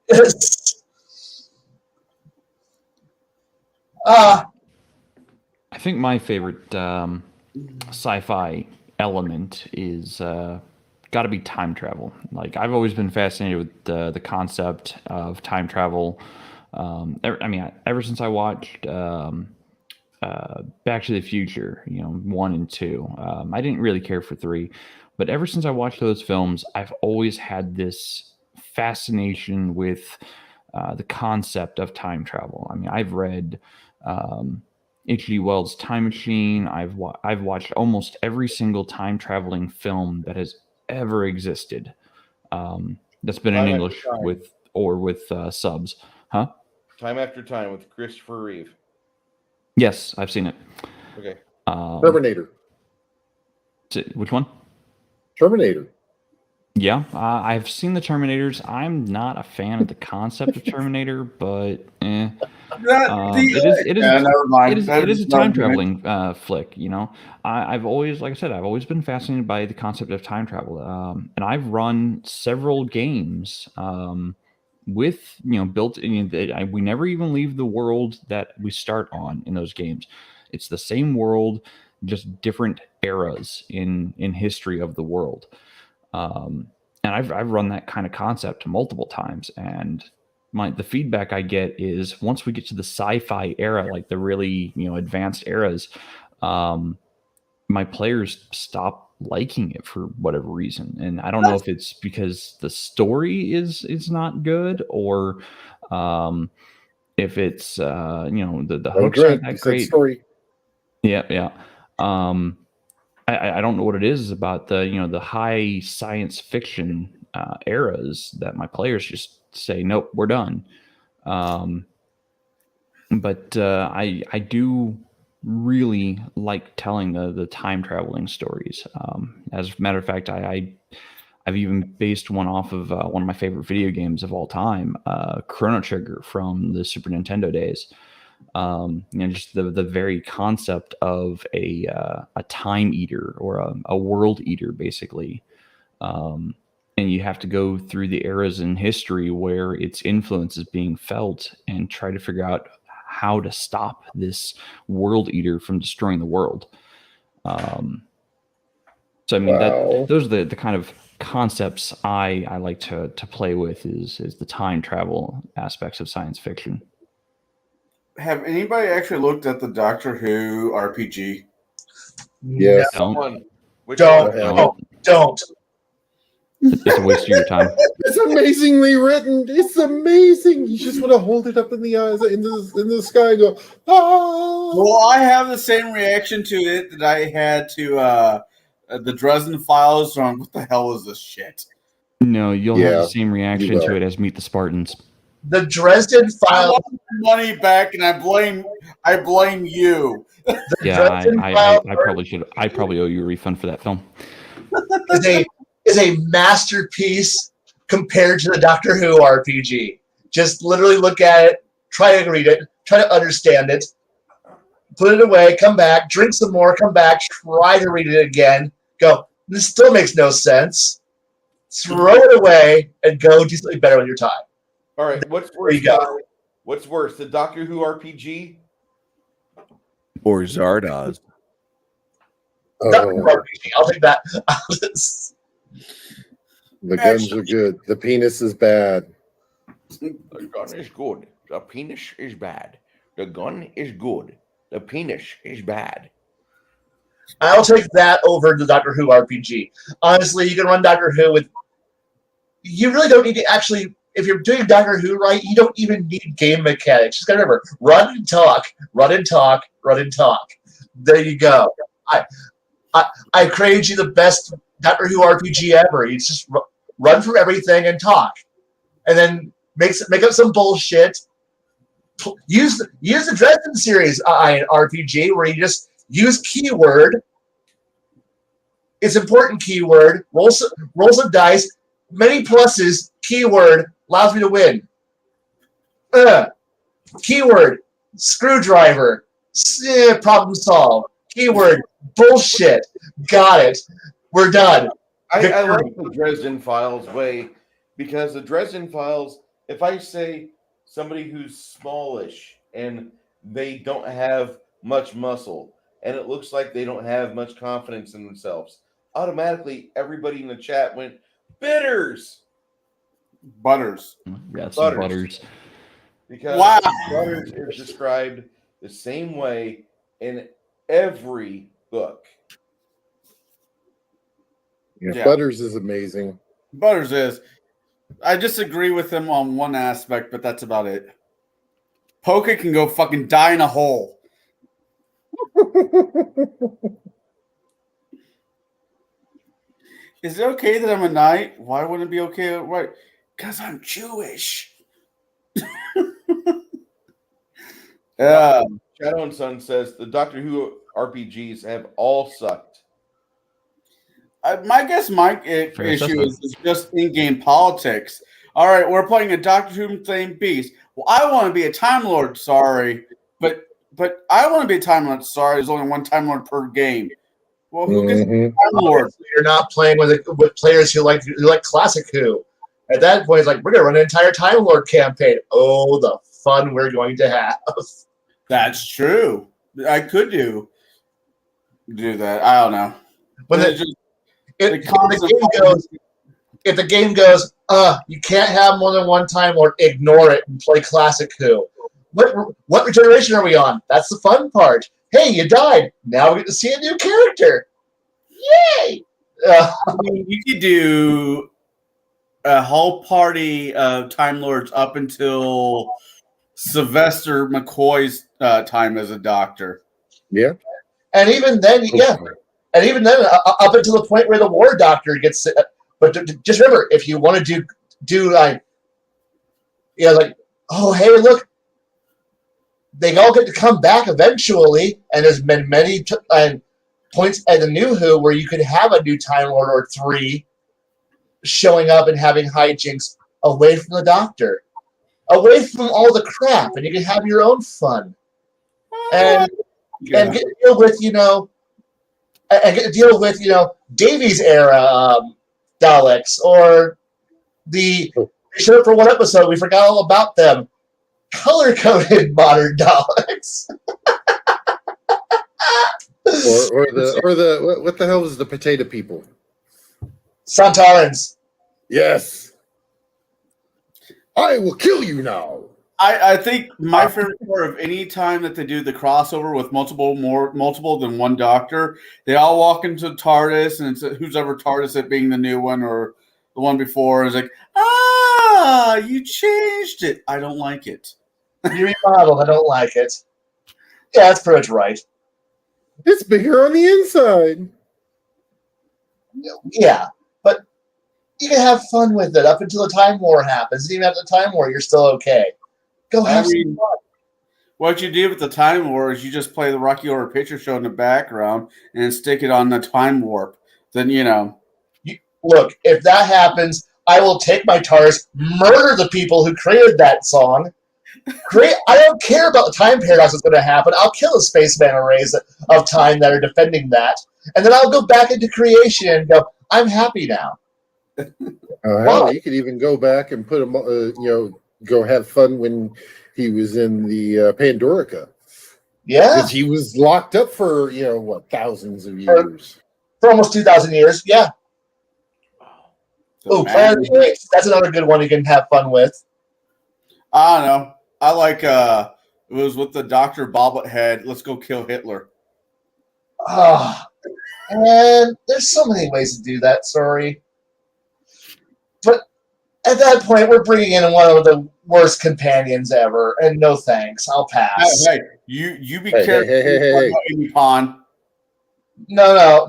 I think my favorite sci-fi element is got to be time travel. Like, I've always been fascinated with the concept of time travel. Ever since I watched Back to the Future, 1 and 2. I didn't really care for 3, but ever since I watched those films, I've always had this fascination with the concept of time travel. I mean, I've read H.G. Wells' Time Machine. I've watched almost every single time traveling film that has ever existed. That's been in English with subs, huh? Time After Time with Christopher Reeve. Yes, I've seen it. Okay. Terminator. Which one? Terminator. Yeah, I've seen the Terminators. I'm not a fan of the concept of Terminator, but it is a time traveling flick. I've always, like I said, I've always been fascinated by the concept of time travel, and I've run several games with built in. We never even leave the world that we start on in those games. It's the same world. just different eras in history of the world. And I've run that kind of concept multiple times, and the feedback I get is once we get to the sci-fi era, like the really advanced eras, my players stop liking it for whatever reason, and I don't know if it's because the story is not good, or if it's the hooks aren't that great. Story. Yeah. I don't know what it is about the high science fiction eras that my players just say nope, we're done. But I do really like telling the time traveling stories. As a matter of fact, I've even based one off of one of my favorite video games of all time, Chrono Trigger from the Super Nintendo days. Just the very concept of a time eater or a world eater, basically. And you have to go through the eras in history where its influence is being felt and try to figure out how to stop this world eater from destroying the world. So I mean, those are the kind of concepts I like to play with is the time travel aspects of science fiction. Have anybody actually looked at the Doctor Who RPG? Yes. Don't. Don't. It's a waste of your time. It's amazingly written. It's amazing. You just want to hold it up in the eyes, in the sky, and go, ah. Well, I have the same reaction to it that I had to the Dresden Files. On what the hell is this shit? No, you'll have the same reaction to it as Meet the Spartans. The Dresden I Files. want money back, and I blame you. I probably owe you a refund for that film. Is a masterpiece compared to the Doctor Who RPG. Just literally look at it, try to read it, try to understand it, put it away, come back, drink some more, come back, try to read it again, go, this still makes no sense. Throw it away and go do something better with your time. All right, what's worse? What's worse, the Doctor Who RPG or Zardoz? Doctor Who RPG, I'll take that. The guns are good. The penis is bad. The gun is good. The penis is bad. The gun is good. The penis is bad. I'll take that over the Doctor Who RPG. Honestly, you can run Doctor Who with... You really don't need to actually... If you're doing Doctor Who right, you don't even need game mechanics. Just gotta remember, run and talk, run and talk, run and talk. There you go. I created you the best Doctor Who RPG ever. You just run through everything and talk, and then make up some bullshit. Use the Dresden series RPG where you just use keyword. It's important keyword. Roll some dice. Many pluses. Keyword allows me to win. Keyword screwdriver. Problem solved. Keyword bullshit. Got it. We're done. I like the Dresden Files way, because the Dresden Files, if I say somebody who's smallish and they don't have much muscle and it looks like they don't have much confidence in themselves, automatically everybody in the chat went, bitters. Butters. Yeah, some butters. Because Butters is described the same way in every book. Yeah. Butters is amazing. Butters is. I disagree with him on one aspect, but that's about it. Poke can go fucking die in a hole. Is it okay that I'm a knight? Why wouldn't it be okay? Right? Because I'm Jewish. Shadow and Sun says the Doctor Who RPGs have all sucked. My issue is just in-game politics. All right, we're playing a Doctor Who themed beast. Well, I want to be a Time Lord. Sorry, but I want to be a Time Lord. Sorry, there's only one Time Lord per game. Well, who gets Time Lord? You're not playing with players who like classic Who. At that point, it's like, we're going to run an entire Time Lord campaign. Oh, the fun we're going to have. That's true. I could do. do that. I don't know. When But the, it just, if the game goes, you can't have more than one Time Lord, ignore it and play Classic Who. What regeneration are we on? That's the fun part. Hey, you died. Now we get to see a new character. Yay! I mean, you could do a whole party of Time Lords up until Sylvester McCoy's time as a Doctor. Yeah. And even then, up until the point where the War Doctor gets. But just remember, if you want to do like, like, oh hey, look, they all get to come back eventually, and there's been many points at the New Who where you could have a new Time Lord or 3 showing up and having hijinks away from the Doctor, away from all the crap, and you can have your own fun and get to deal with Davies era Daleks, or they showed up for one episode, we forgot all about them, color-coded modern Daleks. or the what the hell is the potato people? Santarans. Yes. I will kill you now. I think my favorite part of any time that they do the crossover with multiple than one Doctor, they all walk into TARDIS, and it's who's ever TARDIS, it being the new one or the one before, is like, you changed it. I don't like it. You remodeled. I don't like it. Yeah, that's pretty much right. It's bigger on the inside. Yeah, but you can have fun with it up until the Time War happens. Even after the Time War, you're still okay. Go have some fun. What you do with the Time War is you just play the Rocky Horror Picture Show in the background and stick it on the Time Warp. Then, Look, if that happens, I will take my TARDIS, murder the people who created that song. I don't care about the time paradox that's going to happen. I'll kill the spaceman arrays of time that are defending that. And then I'll go back into creation and go, I'm happy now. Hell, you could even go back and put him, go have fun when he was in the Pandorica. Yeah. Because he was locked up for, thousands of years. For almost 2,000 years, yeah. Oh, Planet of the Apes. That's another good one you can have fun with. I don't know. I like, it was with the Dr. Bobblehead, let's go kill Hitler. And there's so many ways to do that, sorry. But at that point, we're bringing in one of the worst companions ever, and no thanks. I'll pass. Hey, you be careful. Hey. Amy Pond. No.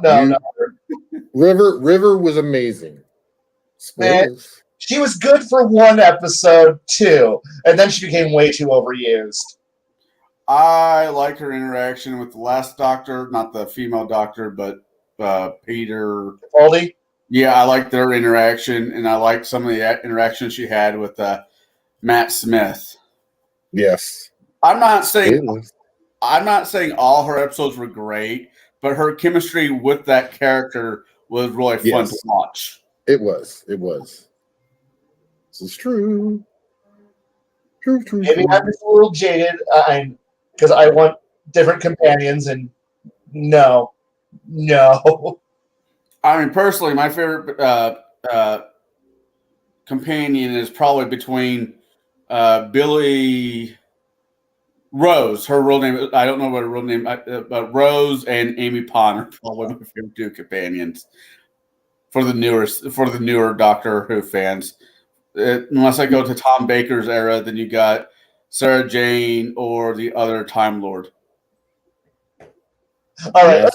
River was amazing. Man, she was good for one episode, too, and then she became way too overused. I like her interaction with the last Doctor, not the female Doctor, but Peter. Capaldi? Yeah, I like their interaction, and I like some of the interactions she had with Matt Smith. Yes. I'm not saying all her episodes were great, but her chemistry with that character was really fun to watch. It was. This is true. True. Maybe I'm just a little jaded, because I want different companions, and no. I mean, personally, my favorite companion is probably between Billy Rose. Her real name, I don't know what her real name, but Rose and Amy Pond are probably my favorite two companions for the newer Doctor Who fans. Unless I go to Tom Baker's era, then you got Sarah Jane or the other Time Lord. All right.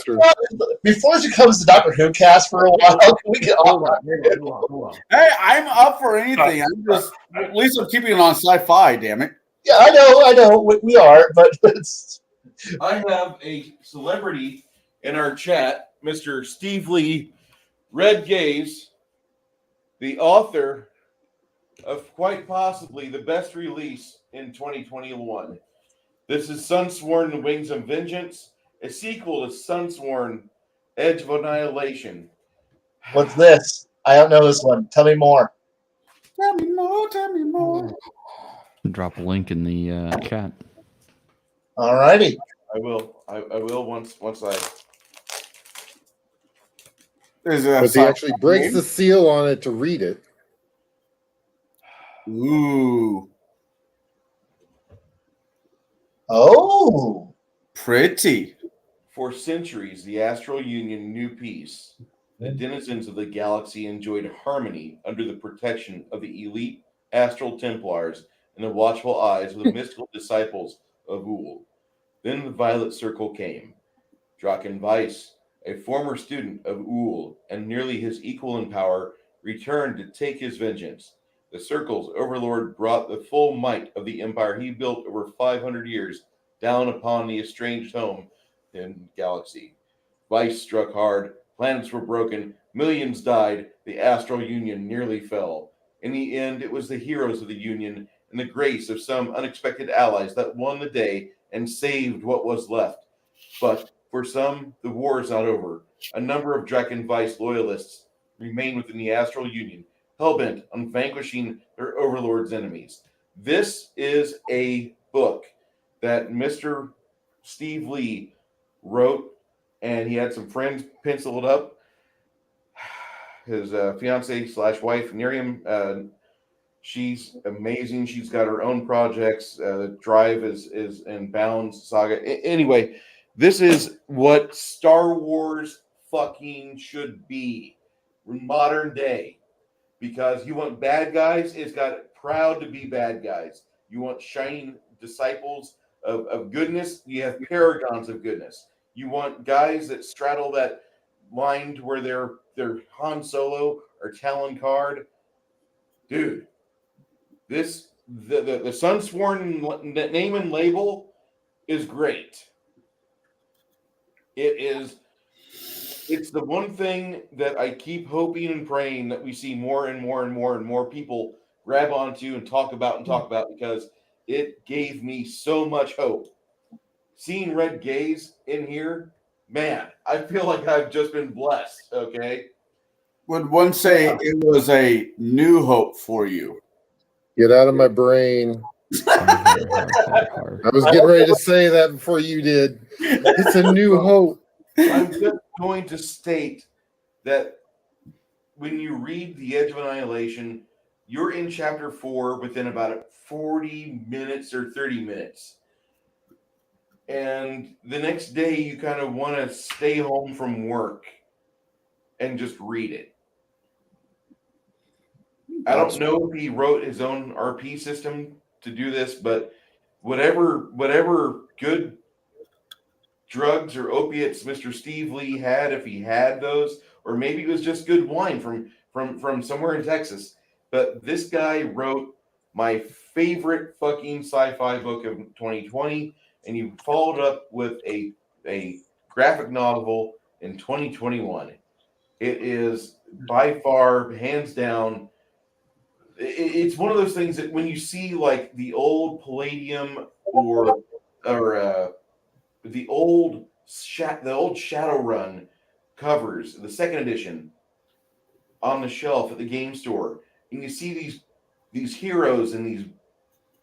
Before she comes to Doctor Who cast for a while, can we get hold on. Hey, I'm up for anything. At least I'm keeping it on sci-fi. Damn it. Yeah, I know. We are, but it's. I have a celebrity in our chat, Mr. Steve Lee, Red Gaze, the author of quite possibly the best release in 2021. This is Sunsworn Wings of Vengeance, a sequel to Sunsworn Edge of Annihilation. What's this? I don't know this one. Tell me more. Tell me more. Drop a link in the chat. Alrighty. I will once I Is But he actually breaks the seal on it to read it. Ooh. Oh. Pretty. For centuries, the Astral Union knew peace. The denizens of the galaxy enjoyed harmony under the protection of the elite Astral Templars and the watchful eyes of the mystical disciples of Ul. Then the Violet Circle came. Draken Weiss, a former student of Ul and nearly his equal in power, returned to take his vengeance. The Circle's overlord brought the full might of the empire he built over 500 years down upon the estranged home in galaxy. Weiss struck hard, planets were broken, millions died, the Astral Union nearly fell. In the end, it was the heroes of the Union and the grace of some unexpected allies that won the day and saved what was left. But for some, the war is not over. A number of Draken Weiss loyalists remain within the Astral Union, hellbent on vanquishing their overlord's enemies. This is a book that Mr. Steve Lee wrote, and he had some friends pencil it up. His fiance / wife, Miriam, she's amazing. She's got her own projects. Drive is in Bounds Saga. Anyway, this is what Star Wars fucking should be in modern day. Because you want bad guys, it's got proud to be bad guys. You want shining disciples of goodness, you have paragons of goodness. You want guys that straddle that line to where they're Han Solo or Talon Card. Dude, the Sunsworn name and label is great. It's the one thing that I keep hoping and praying that we see more and more and more and more people grab onto and talk about because it gave me so much hope. Seeing Red Gaze in here, man, I feel like I've just been blessed, okay? Would one say it was a new hope for you? Get out of my brain. I was getting ready to say that before you did. It's a new hope. I'm just going to state that when you read The Edge of Annihilation, you're in chapter 4 within about 40 minutes or 30 minutes. And the next day, you kind of want to stay home from work and just read it. I don't know if he wrote his own RP system to do this, but whatever good drugs or opiates Mr. Steve Lee had, if he had those, or maybe it was just good wine from somewhere in Texas. But this guy wrote my favorite fucking sci-fi book of 2020, and he followed up with a graphic novel in 2021. It is by far, hands down, it's one of those things that when you see like the old Palladium or the old Shadowrun covers, the second edition, on the shelf at the game store, and you see these heroes and these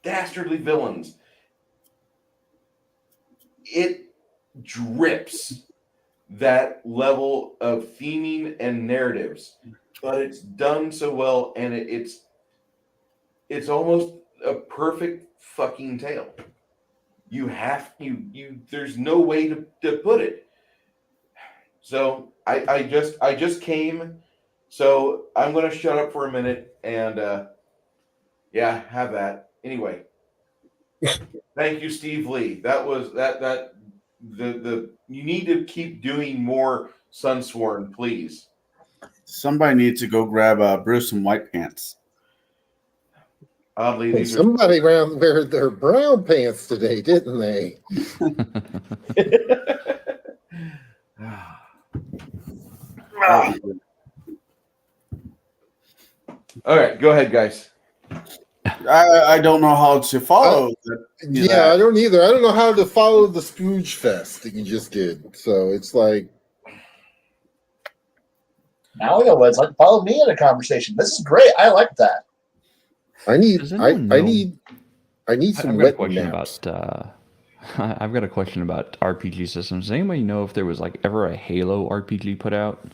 dastardly villains, it drips that level of theming and narratives, but it's done so well, and it's almost a perfect fucking tale. You there's no way to put it. So I just came, so I'm gonna shut up for a minute and have that. Anyway. Thank you, Steve Lee. That was the you need to keep doing more Sunsworn, please. Somebody needs to go grab Bruce some white pants. Oddly, Hey, somebody around wear their brown pants today, didn't they? All right, go ahead, guys. I don't know how to follow. Yeah, I don't either. I don't know how to follow the Spooge Fest that you just did. So it's like, now I know what it's like to follow me in a conversation. This is great. I like that. I need Does anyone know- some I've got a wet question naps. about I've got a question about RPG systems. Does anybody know if there was like ever a Halo RPG put out?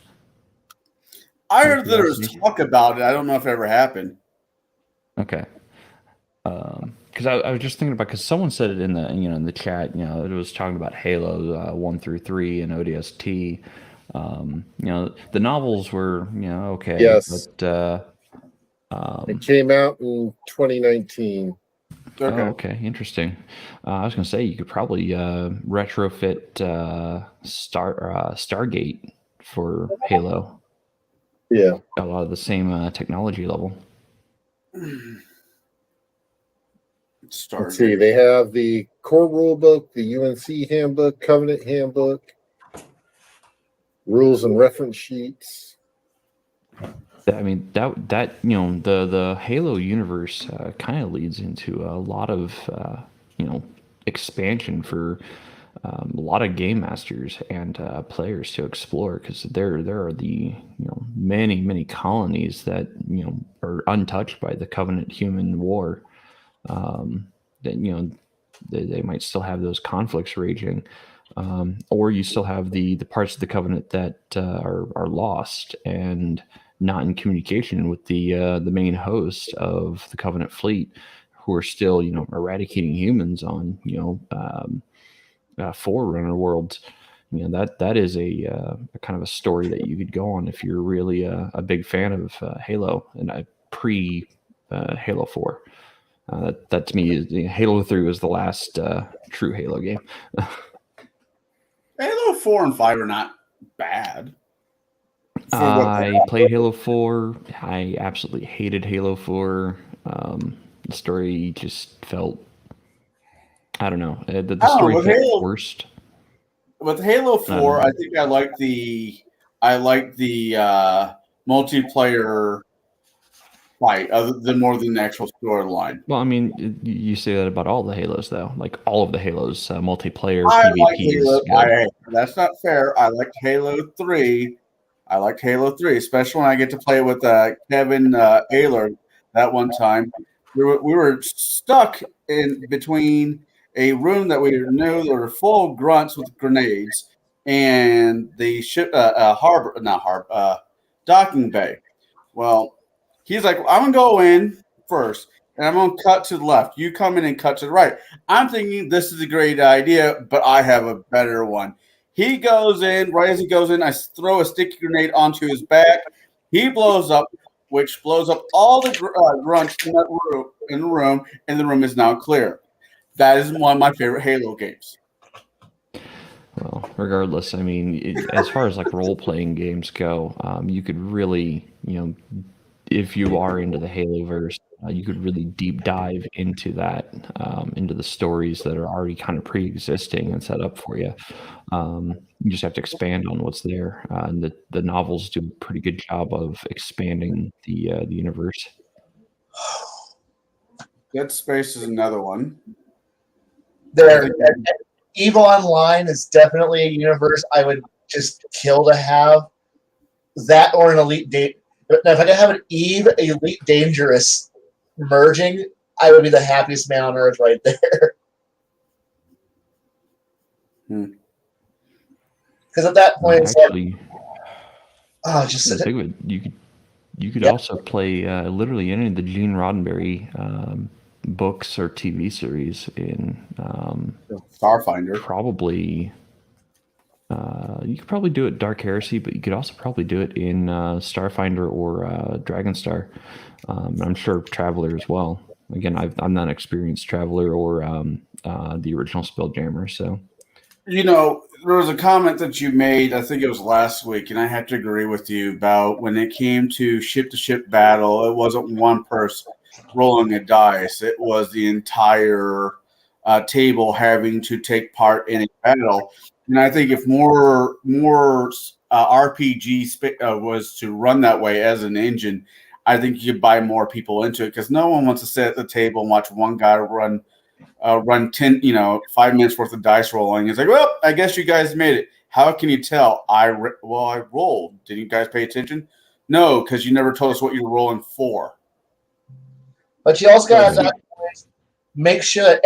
I heard there was talk about it. I don't know if it ever happened. Okay. Because I was just thinking about, because someone said it in the chat, it was talking about Halo 1 through 3 and ODST. The novels were okay. Yes. But it came out in 2019. Okay. Oh, okay, interesting. I was going to say you could probably retrofit Stargate for Halo. Yeah, got a lot of the same technology level. Let's see. They have the core rulebook, the UNC handbook, Covenant handbook, rules and reference sheets. I mean, that the Halo universe kind of leads into a lot of expansion for a lot of game masters and players to explore, because there are the many colonies that are untouched by the Covenant human war. That they might still have those conflicts raging, or you still have the parts of the Covenant that are lost and not in communication with the main host of the Covenant fleet, who are still eradicating humans on Forerunner worlds. That is a kind of a story that you could go on if you're really a big fan of Halo and pre Halo 4. That to me, Halo 3 was the last true Halo game. Halo 4 and 5 are not bad. I played Halo 4. I absolutely hated Halo 4. The story just felt, I don't know. The story felt forced. With Halo 4, I think I like the multiplayer fight more than the actual storyline. Well, I mean, you say that about all the Halos, though. Like all of the Halos, multiplayer I PvP like is Halo. good. That's not fair. I liked Halo 3. I liked Halo 3, especially when I get to play with Kevin Ayler that one time. We were stuck in between a room that we knew there were full of grunts with grenades and the ship docking bay. Well, he's like, I'm gonna go in first and I'm gonna cut to the left. You come in and cut to the right. I'm thinking this is a great idea, but I have a better one. He goes in. Right as he goes in, I throw a sticky grenade onto his back. He blows up, which blows up all the grunts in the room, and the room is now clear. That is one of my favorite Halo games. Well, regardless, I mean, as far as like role-playing games go, you could really, if you are into the Haloverse, you could really deep dive into that, into the stories that are already kind of pre-existing and set up for you. You just have to expand on what's there. And the novels do a pretty good job of expanding the universe. Dead Space is another one. EVE Online is definitely a universe I would just kill to have. That or an Elite Date. Now, if I could have an EVE Elite Dangerous merging, I would be the happiest man on earth right there. Because at that point, it's actually, just think of it. You could also play literally any of the Gene Roddenberry books or TV series in Starfinder. Probably, you could probably do it Dark Heresy, but you could also probably do it in Starfinder or Dragonstar. I'm sure Traveler as well. Again, I'm not an experienced Traveler or the original Spelljammer, so. There was a comment that you made, I think it was last week, and I have to agree with you about when it came to ship-to-ship battle, it wasn't one person rolling a dice. It was the entire table having to take part in a battle. And I think if more RPG was to run that way as an engine, I think you could buy more people into it, because no one wants to sit at the table and watch one guy run 10, 5 minutes worth of dice rolling. It's like, well, I guess you guys made it. How can you tell? I rolled. Did you guys pay attention? No, because you never told us what you were rolling for. But you also got to make sure that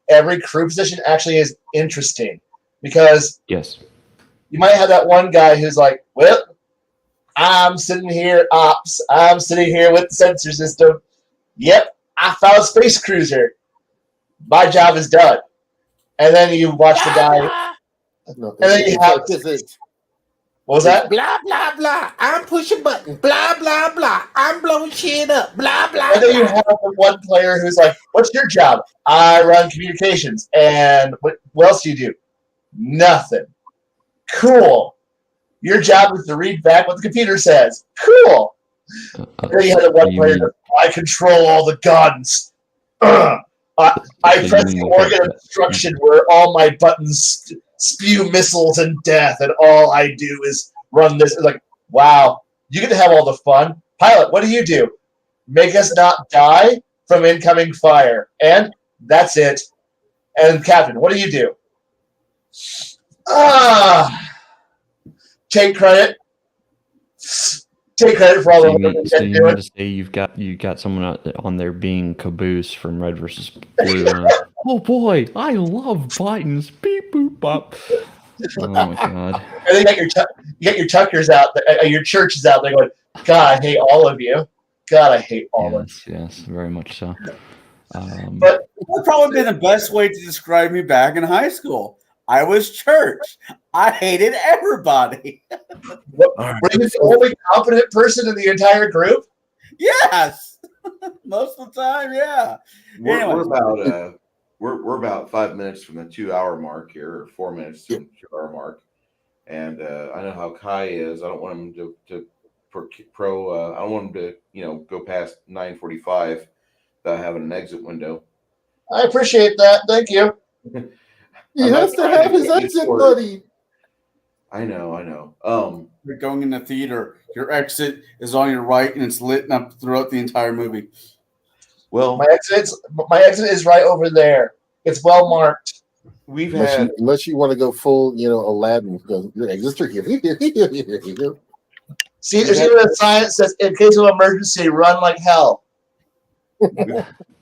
every crew position actually is interesting, because yes, you might have that one guy who's like, well, I'm sitting here, ops. I'm sitting here with the sensor system. Yep, I found a space cruiser. My job is done. And then you watch the guy. No, And then you have. What was that? Blah blah blah. I'm pushing buttons. Blah blah blah. I'm blowing shit up. Blah blah. And then you have the one player who's like, "What's your job?" I run communications. And what else do you do? Nothing. Cool. Your job is to read back what the computer says. Cool. And then you have the one player that I control all the guns. I press the organ of destruction where all my buttons spew missiles and death, and all I do is run this. It's like, wow, you get to have all the fun. Pilot, what do you do? Make us not die from incoming fire. And that's it. And Captain, what do you do? Take credit. Take credit for all the work So you mean to say you got someone on there being Caboose from Red versus Blue? Oh boy, I love buttons. Beep boop bop. Oh my god! And then you got your tuckers out, your churches out there going, God, I hate all of you. God, I hate all of you. Yes, very much so. But that's probably been the best way to describe me back in high school. I was church. I hated everybody. Were you the only competent person in the entire group? Yes. Most of the time, yeah. We're about 5 minutes from the 2 hour mark here, or 4 minutes from the 2 hour mark. And I know how Kai is. I don't want him to I don't want him to go past 9:45 without having an exit window. I appreciate that. Thank you. He has to have his exit, buddy. I know. You're going in the theater. Your exit is on your right, and it's lit up throughout the entire movie. Well, my exit is right over there. It's well marked. Unless you want to go full, Aladdin. Your exits are here. See, there's even a sign that says, "In case of emergency, run like hell."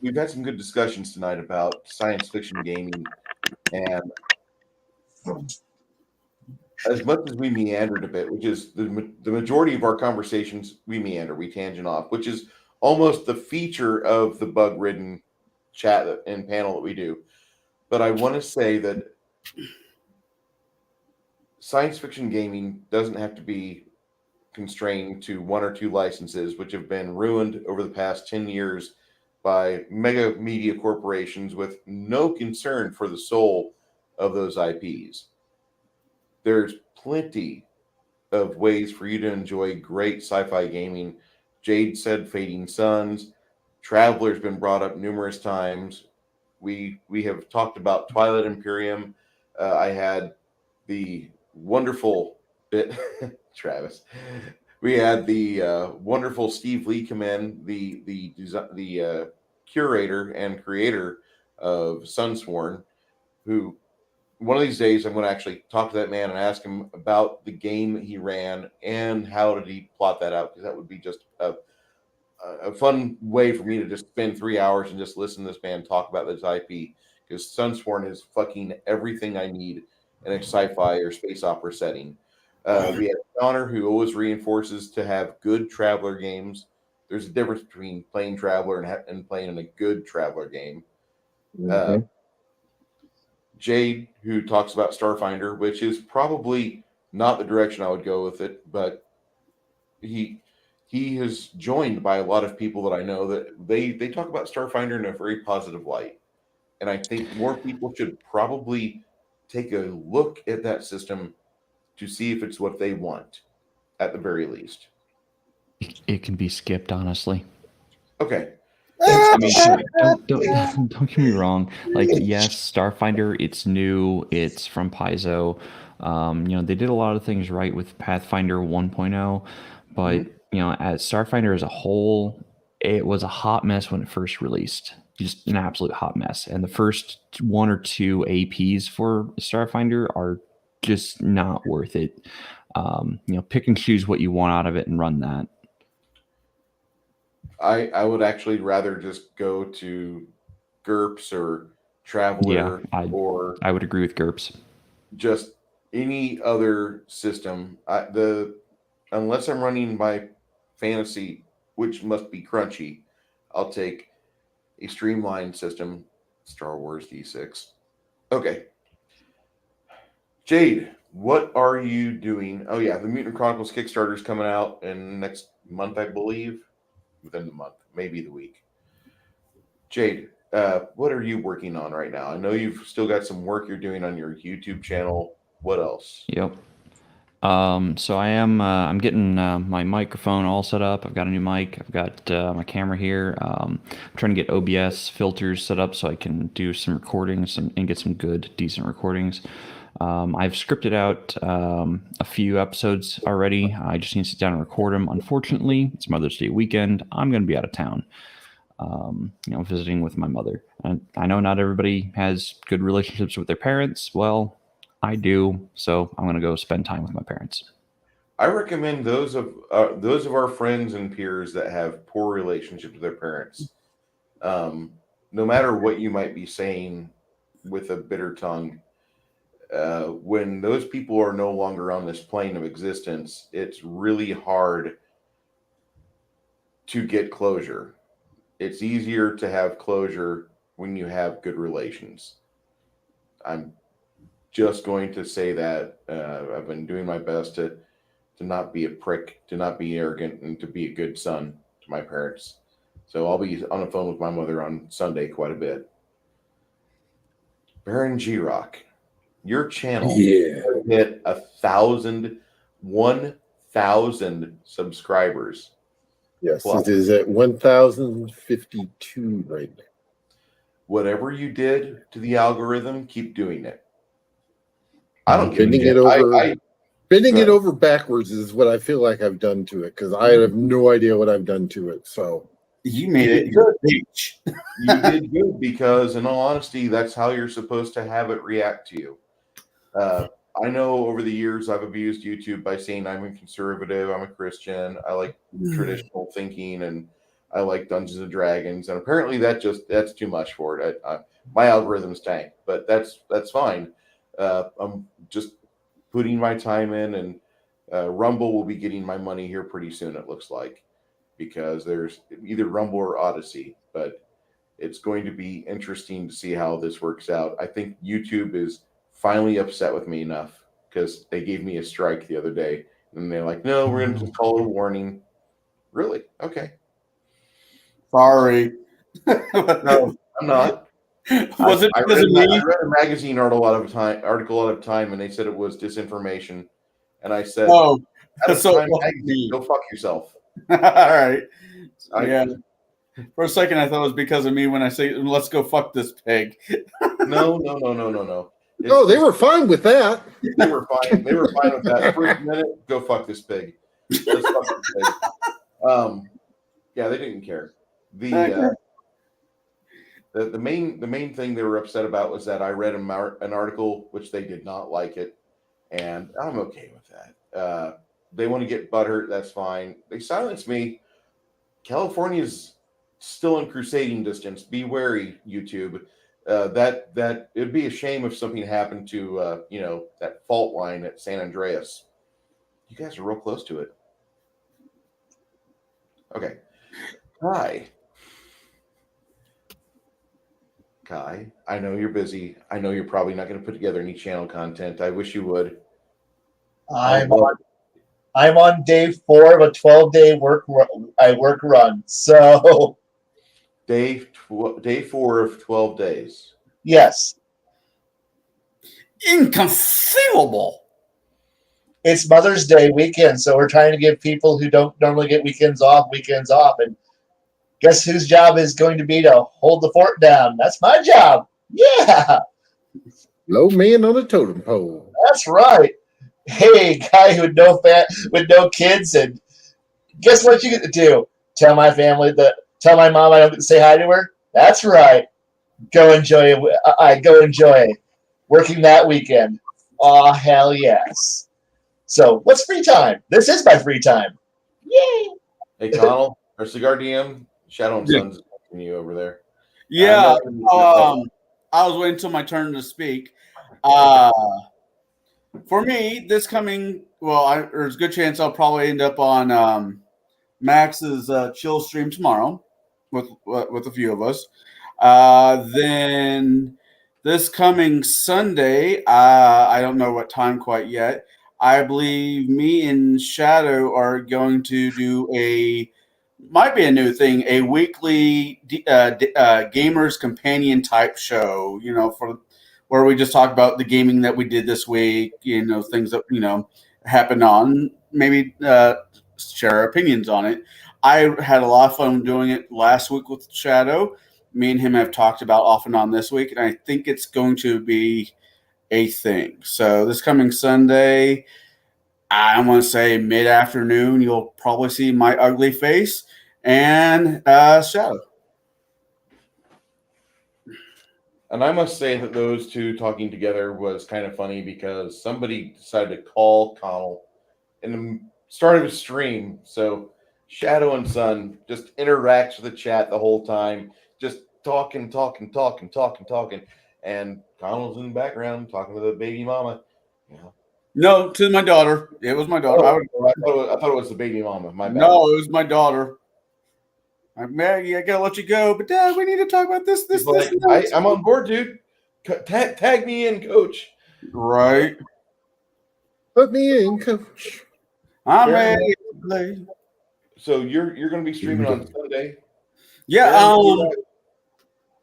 We've had some good discussions tonight about science fiction gaming, and as much as we meandered a bit, which is the majority of our conversations, we meander, we tangent off, which is almost the feature of the bug-ridden chat and panel that we do. But I want to say that science fiction gaming doesn't have to be constrained to 1 or 2 licenses, which have been ruined over the past 10 years by mega media corporations with no concern for the soul of those IPs. There's plenty of ways for you to enjoy great sci-fi gaming. Jade said Fading Suns. Traveler's been brought up numerous times. We have talked about Twilight Imperium. I had the wonderful bit, Travis. We had the wonderful Steve Lee come in, the curator and creator of Sunsworn, who one of these days I'm going to actually talk to that man and ask him about the game that he ran and how did he plot that out, because that would be just a fun way for me to just spend 3 hours and just listen to this man talk about this IP, because Sunsworn is fucking everything I need in a sci-fi or space opera setting. We have Connor, who always reinforces to have good Traveler games. There's a difference between playing Traveler and playing in a good Traveler game. Jade, who talks about Starfinder, which is probably not the direction I would go with it, but he is joined by a lot of people that I know that they talk about Starfinder in a very positive light. And I think more people should probably take a look at that system to see if it's what they want, at the very least. It can be skipped, honestly. Okay. I mean, don't get me wrong. Like, yes, Starfinder, it's new. It's from Paizo. They did a lot of things right with Pathfinder 1.0, but as Starfinder as a whole, it was a hot mess when it first released. Just an absolute hot mess. And the first 1 or 2 APs for Starfinder are just not worth it. Pick and choose what you want out of it and run that. I would actually rather just go to GURPS or Traveler, or I would agree with GURPS. Just any other system. The unless I'm running my fantasy, which must be crunchy, I'll take a streamlined system, Star Wars D6. Okay. Jade, what are you doing? Oh yeah, the Mutant Chronicles Kickstarter is coming out in next month, I believe. Within the month, maybe the week. Jade, what are you working on right now? I know you've still got some work you're doing on your YouTube channel. What else? Yep. So I'm getting my microphone all set up. I've got a new mic. I've got my camera here. I'm trying to get OBS filters set up so I can do some recordings and get some good, decent recordings. I've scripted out a few episodes already. I just need to sit down and record them. Unfortunately, it's Mother's Day weekend. I'm going to be out of town, visiting with my mother. And I know not everybody has good relationships with their parents. Well, I do, so I'm going to go spend time with my parents. I recommend those of our friends and peers that have poor relationships with their parents. No matter what you might be saying with a bitter tongue, when those people are no longer on this plane of existence, it's really hard to get closure. It's easier to have closure when you have good relations. I'm just going to say that I've been doing my best to not be a prick, to not be arrogant, and to be a good son to my parents. So I'll be on the phone with my mother on Sunday quite a bit. Baron G-Rock, your channel hit 1,000 subscribers. Yes, Plus. it is at 1,052 right now. Whatever you did to the algorithm, keep doing it. I don't bending give it a over. Bending it over backwards is what I feel like I've done to it because I have no idea what I've done to it. So you made it your bitch. You did good because, in all honesty, that's how you're supposed to have it react to you. I know over the years I've abused YouTube by saying I'm a conservative, I'm a Christian, I like traditional thinking, and I like Dungeons and Dragons, and apparently that's too much for it. My algorithm's tank, but that's fine. I'm just putting my time in, and Rumble will be getting my money here pretty soon, it looks like, because there's either Rumble or Odyssey, but it's going to be interesting to see how this works out. I think YouTube is finally upset with me enough because they gave me a strike the other day, and they're like, "No, we're going to just call it a warning." Really? Okay. Sorry. No, I'm not. Was it because of me? I read a magazine article out of time, and they said it was disinformation, and I said, "Oh, so magazine, go fuck yourself." All right. Yeah. For a second, I thought it was because of me when I say, "Let's go fuck this pig." No. No, they were fine with that. They were fine. They were fine with that. First minute, go fuck this pig. Let's fuck this pig. Yeah, they didn't care. The main thing they were upset about was that I read an article which they did not like it, and I'm okay with that. They want to get butthurt, that's fine. They silenced me. California's still in crusading distance. Be wary, YouTube. That it'd be a shame if something happened to that fault line at San Andreas. You guys are real close to it. Okay. Kai, I know you're busy. I know you're probably not going to put together any channel content. I wish you would. I'm on day 4 of a 12-day work run. So Day 4 of 12 days. Yes. Inconceivable. It's Mother's Day weekend, so we're trying to give people who don't normally get weekends off. And guess whose job is going to be to hold the fort down? That's my job. Yeah. Low man on a totem pole. That's right. Hey, guy with no kids, and guess what you get to do? Tell my mom I don't get to say hi to her. That's right. Go enjoy it. Go enjoy working that weekend. Oh, hell yes. So, what's free time? This is my free time. Yay! Hey, Connell, our Cigar DM, Shadow and Sons is talking to you over there. Yeah. I was waiting until my turn to speak. For me, this coming, there's a good chance I'll probably end up on Max's chill stream tomorrow with a few of us. Then this coming Sunday, I don't know what time quite yet. I believe me and Shadow are going to do might be a new thing, a weekly gamers companion type show. For where we just talk about the gaming that we did this week. Things that happened on. Maybe share our opinions on it. I had a lot of fun doing it last week with Shadow. Me and him have talked about off and on this week, and I think it's going to be a thing. So this coming Sunday, I'm going to say mid-afternoon, you'll probably see my ugly face and Shadow. And I must say that those two talking together was kind of funny because somebody decided to call Connell in the start of his stream. So Shadow and Sun just interacts with the chat the whole time, just talking. And Connell's in the background talking to the baby mama. No, to my daughter. It was my daughter. I thought it was the baby mama. My bad. No, it was my daughter. Maggie, I gotta let you go, but Dad, we need to talk about this. I'm on board, dude. Tag me in, Coach. Right. Put me in, Coach. I'm ready to play. So you're going to be streaming on Sunday? Yeah.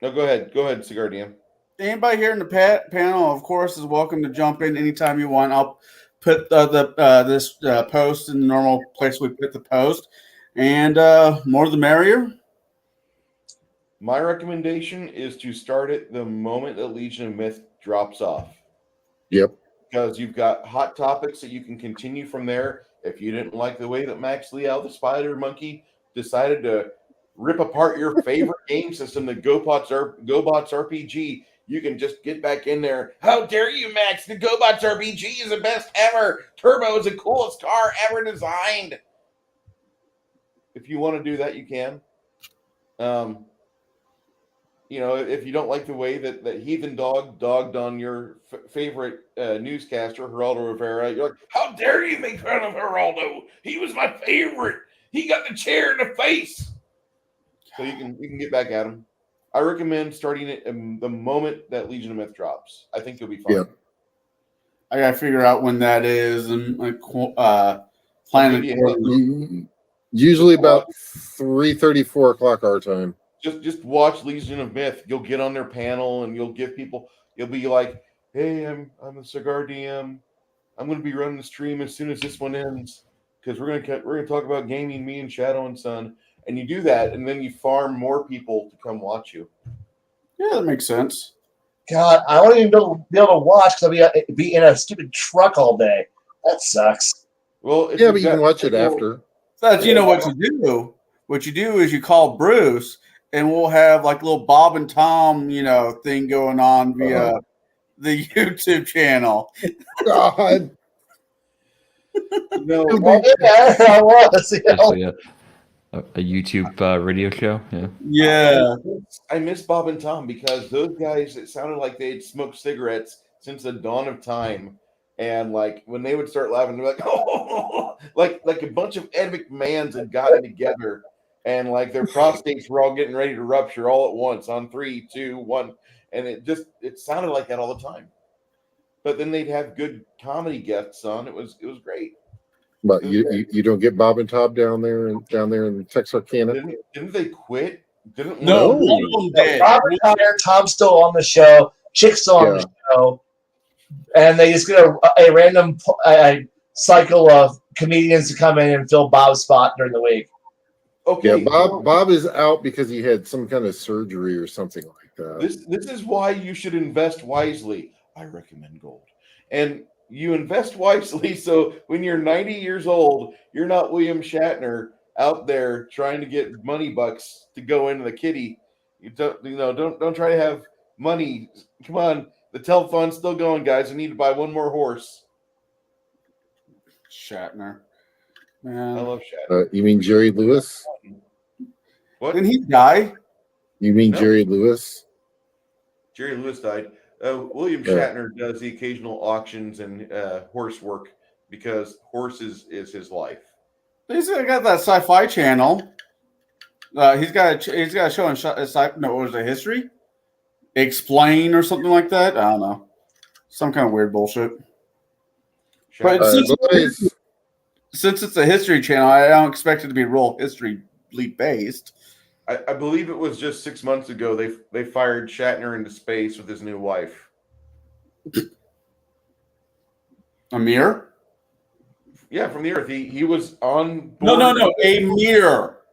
No, go ahead, Cigar DM. Anybody here in the panel, of course, is welcome to jump in anytime you want. I'll put this post in the normal place we put the post. And more the merrier. My recommendation is to start it the moment that Legion of Myth drops off. Yep. Because you've got hot topics that you can continue from there. If you didn't like the way that Max Liao, the Spider Monkey, decided to rip apart your favorite game system, the GoBots RPG, you can just get back in there. How dare you, Max? The GoBots RPG is the best ever. Turbo is the coolest car ever designed. If you want to do that, you can. If you don't like the way that Heathen Dog dogged on your favorite newscaster, Geraldo Rivera, you're like, how dare you make fun of Geraldo? He was my favorite. He got the chair in the face. So you can get back at him. I recommend starting it the moment that Legion of Myth drops. I think you'll be fine. Yeah. I gotta figure out when that is and plan it. Usually about 3:30, 4 o'clock our time. Just watch Legion of Myth. You'll get on their panel and you'll give people. You'll be like, "Hey, I'm a Cigar DM. I'm going to be running the stream as soon as this one ends because we're gonna talk about gaming, me and Shadow and Sun." And you do that, and then you farm more people to come watch you. Yeah, that makes sense. God, I won't even be able to watch because I'll be in a stupid truck all day. That sucks. Well, but you can watch it after. But you know what you do? What you do is you call Bruce, and we'll have like a little Bob and Tom, thing going on via the YouTube channel. God. No, Yeah, I was. Actually, a YouTube radio show. Yeah. Yeah. I miss Bob and Tom because those guys, it sounded like they'd smoked cigarettes since the dawn of time. And like when they would start laughing, they're like, oh, like a bunch of Ed McMahons had gotten together and like their prostates were all getting ready to rupture all at once on 3, 2, 1. And it sounded like that all the time. But then they'd have good comedy guests on. It was great. But you don't get Bob and Tom down there in Texarkana? Didn't they quit? No, one of them did. Bob retired, Tom's still on the show, Chick's still on the show, and they just get a random cycle of comedians to come in and fill Bob's spot during the week. Okay. Yeah, Bob is out because he had some kind of surgery or something like that. This is why you should invest wisely. I recommend gold. And you invest wisely so when you're 90 years old, you're not William Shatner out there trying to get money bucks to go into the kitty. You don't try to have money. Come on, the telethon's still going, guys. I need to buy one more horse. Shatner. I Man. love Shatner. You mean Jerry Lewis? What? Didn't he die? You mean No. Jerry Lewis? Jerry Lewis died. William Shatner does the occasional auctions and horse work because horses is his life. He's got that sci-fi channel. He's got a show on what was it, History? Explain or something like that. I don't know. Some kind of weird bullshit. But since it's a history channel, I don't expect it to be real history based. I believe it was just 6 months ago they fired Shatner into space with his new wife. Amir? Yeah, from the Earth. He was on board. No.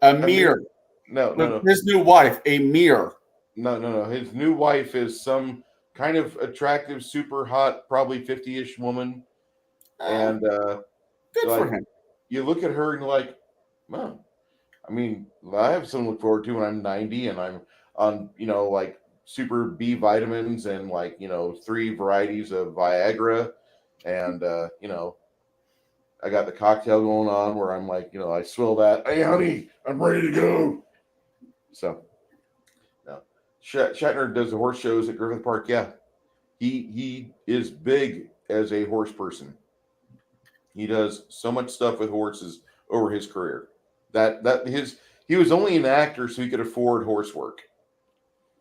Amir. No. His new wife, Amir. No. His new wife is some kind of attractive, super hot, probably 50-ish woman. And good for him. You look at her and you're like, well, I mean, I have something to look forward to when I'm 90 and I'm on, like super B vitamins and 3 varieties of Viagra. And, I got the cocktail going on where I'm like, I swill that. Hey, honey, I'm ready to go. So, no. Shatner does the horse shows at Griffith Park. Yeah, he is big as a horse person. He does so much stuff with horses over his career. He was only an actor so he could afford horse work.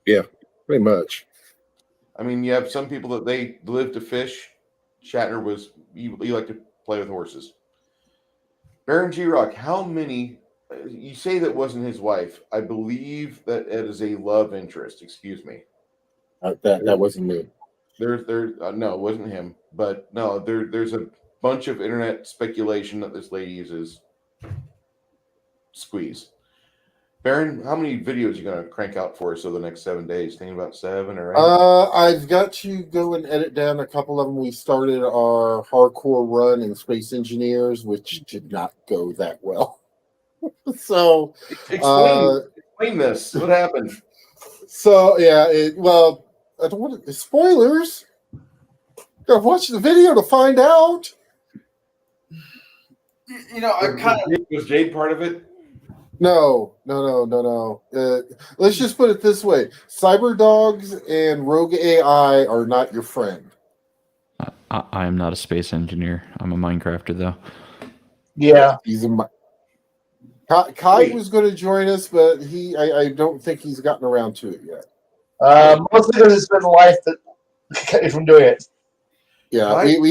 Yeah, pretty much. I mean, you have some people that they live to fish. Shatner he liked to play with horses. Baron G. Rock, how many? You say that wasn't his wife. I believe that it is a love interest. Excuse me. That wasn't me. No, it wasn't him. But no, there's a bunch of internet speculation that this lady uses squeeze. Baron, how many videos are you going to crank out for us over the next 7 days? Thinking about 7 or 8? I've got to go and edit down a couple of them. We started our hardcore run in Space Engineers, which did not go that well. So explain this. What happened? So yeah, I don't want to, spoilers. Gotta watch the video to find out. Was Jade part of it? No. Let's just put it this way: cyber dogs and rogue AI are not your friend. I am not a space engineer. I'm a Minecrafter, though. Yeah, He's a. Kai was going to join us, but I don't think he's gotten around to it yet. mostly because it's been life that kept me from doing it. Yeah, we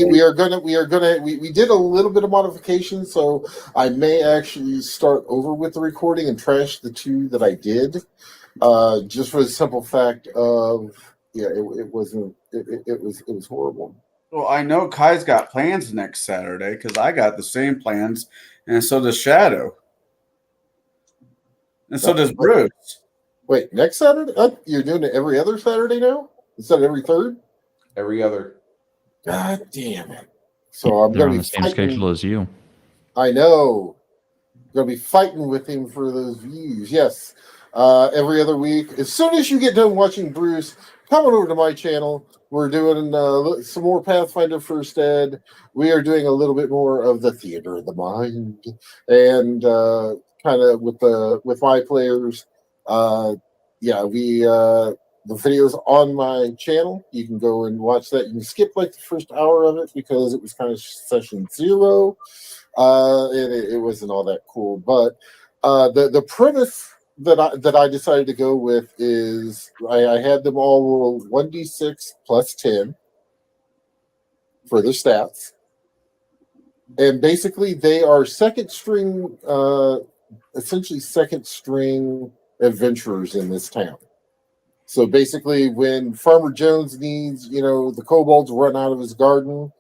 did a little bit of modification, so I may actually start over with the recording and trash the 2 that I did, just for the simple fact of it was horrible. Well, I know Kai's got plans next Saturday because I got the same plans, and so does Shadow, and so does Bruce. Wait, next Saturday? You're doing it every other Saturday now instead of every third? Every other. God damn it! So I'm going to be on the same schedule as you. I know. I'm going to be fighting with him for those views. Yes, every other week. As soon as you get done watching Bruce, come on over to my channel. We're doing some more Pathfinder First Ed. We are doing a little bit more of the Theater of the Mind, and kind of with my players. The video's on my channel. You can go and watch that. You can skip like the first hour of it because it was kind of session 0, and it wasn't all that cool. But the premise that I decided to go with is I had them all roll 1d6 plus 10 for their stats, and basically they are essentially second string adventurers in this town. So basically, when Farmer Jones needs, the kobolds run out of his garden,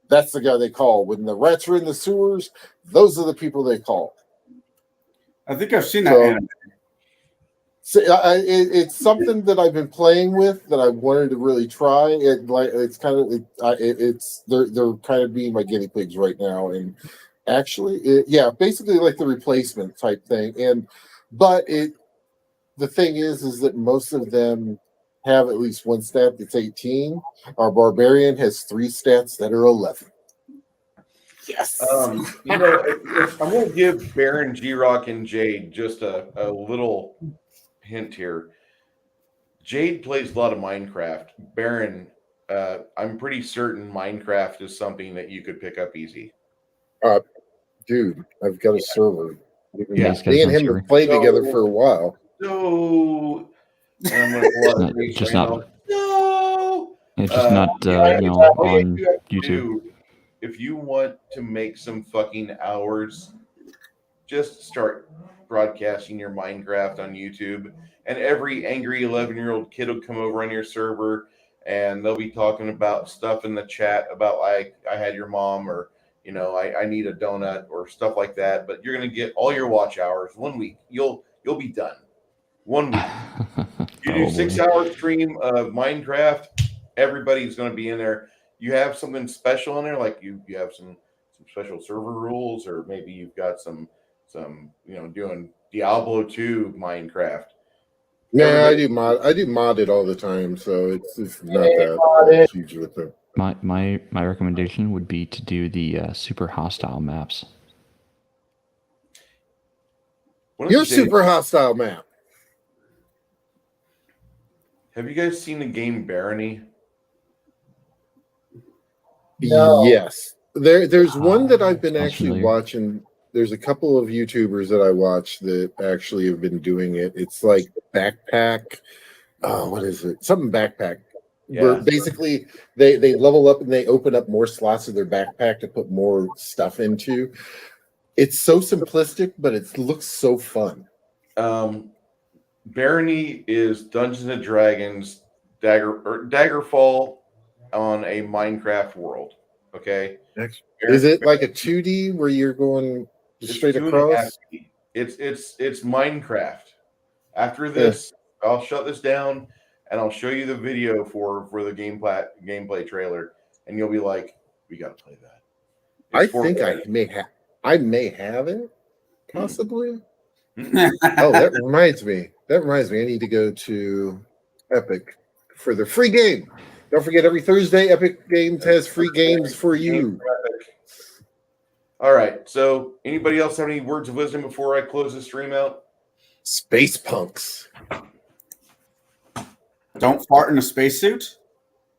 that's the guy they call. When the rats are in the sewers, those are the people they call. I think I've seen that anime. So it's something that I've been playing with that I wanted to really try. They're kind of being my guinea pigs right now, and actually, basically like the replacement type thing. The thing is that most of them have at least one stat that's 18. Our barbarian has 3 stats that are 11. Yes. I'm going to give Baron, G-Rock, and Jade just a little hint here. Jade plays a lot of Minecraft. Baron I'm pretty certain Minecraft is something that you could pick up easy. Dude, I've got a server. Yeah, he's got Me his and own him server. have played together for a while. No. And I'm going to pull out a face Just right not- now. No. It's just not all on you have to YouTube. do, if you want to make some fucking hours, just start broadcasting your Minecraft on YouTube, and every angry 11-year-old kid will come over on your server, and they'll be talking about stuff in the chat about like, I had your mom, or I need a donut, or stuff like that. But you're gonna get all your watch hours 1 week. You'll be done 1 week. You do Probably. 6-hour stream of Minecraft, everybody's going to be in there. You have something special in there, like you have some special server rules, or maybe you've got some doing Diablo 2 Minecraft. Yeah, I do mod it all the time, so it's not that huge with it. My recommendation would be to do the super hostile maps. Your super hostile map. Have you guys seen the game Barony? No. Yes. There's one that I've been sounds actually familiar. watching. There's a couple of YouTubers that I watch that actually have been doing it. It's like backpack. Oh, what is it? Something backpack. Where basically they level up and they open up more slots of their backpack to put more stuff into. It's so simplistic, but it looks so fun. Barony is Dungeons and Dragons Daggerfall on a Minecraft world. Okay, is it like a 2D where you're going straight across? It's Minecraft. After this, I'll shut this down and I'll show you the video for the gameplay trailer, and you'll be like, "We got to play that." I think I may have it, possibly. Oh, that reminds me. I need to go to Epic for the free game. Don't forget, every Thursday, Epic Games has free games for you. All right. So, anybody else have any words of wisdom before I close the stream out? Space punks. Don't fart in a spacesuit.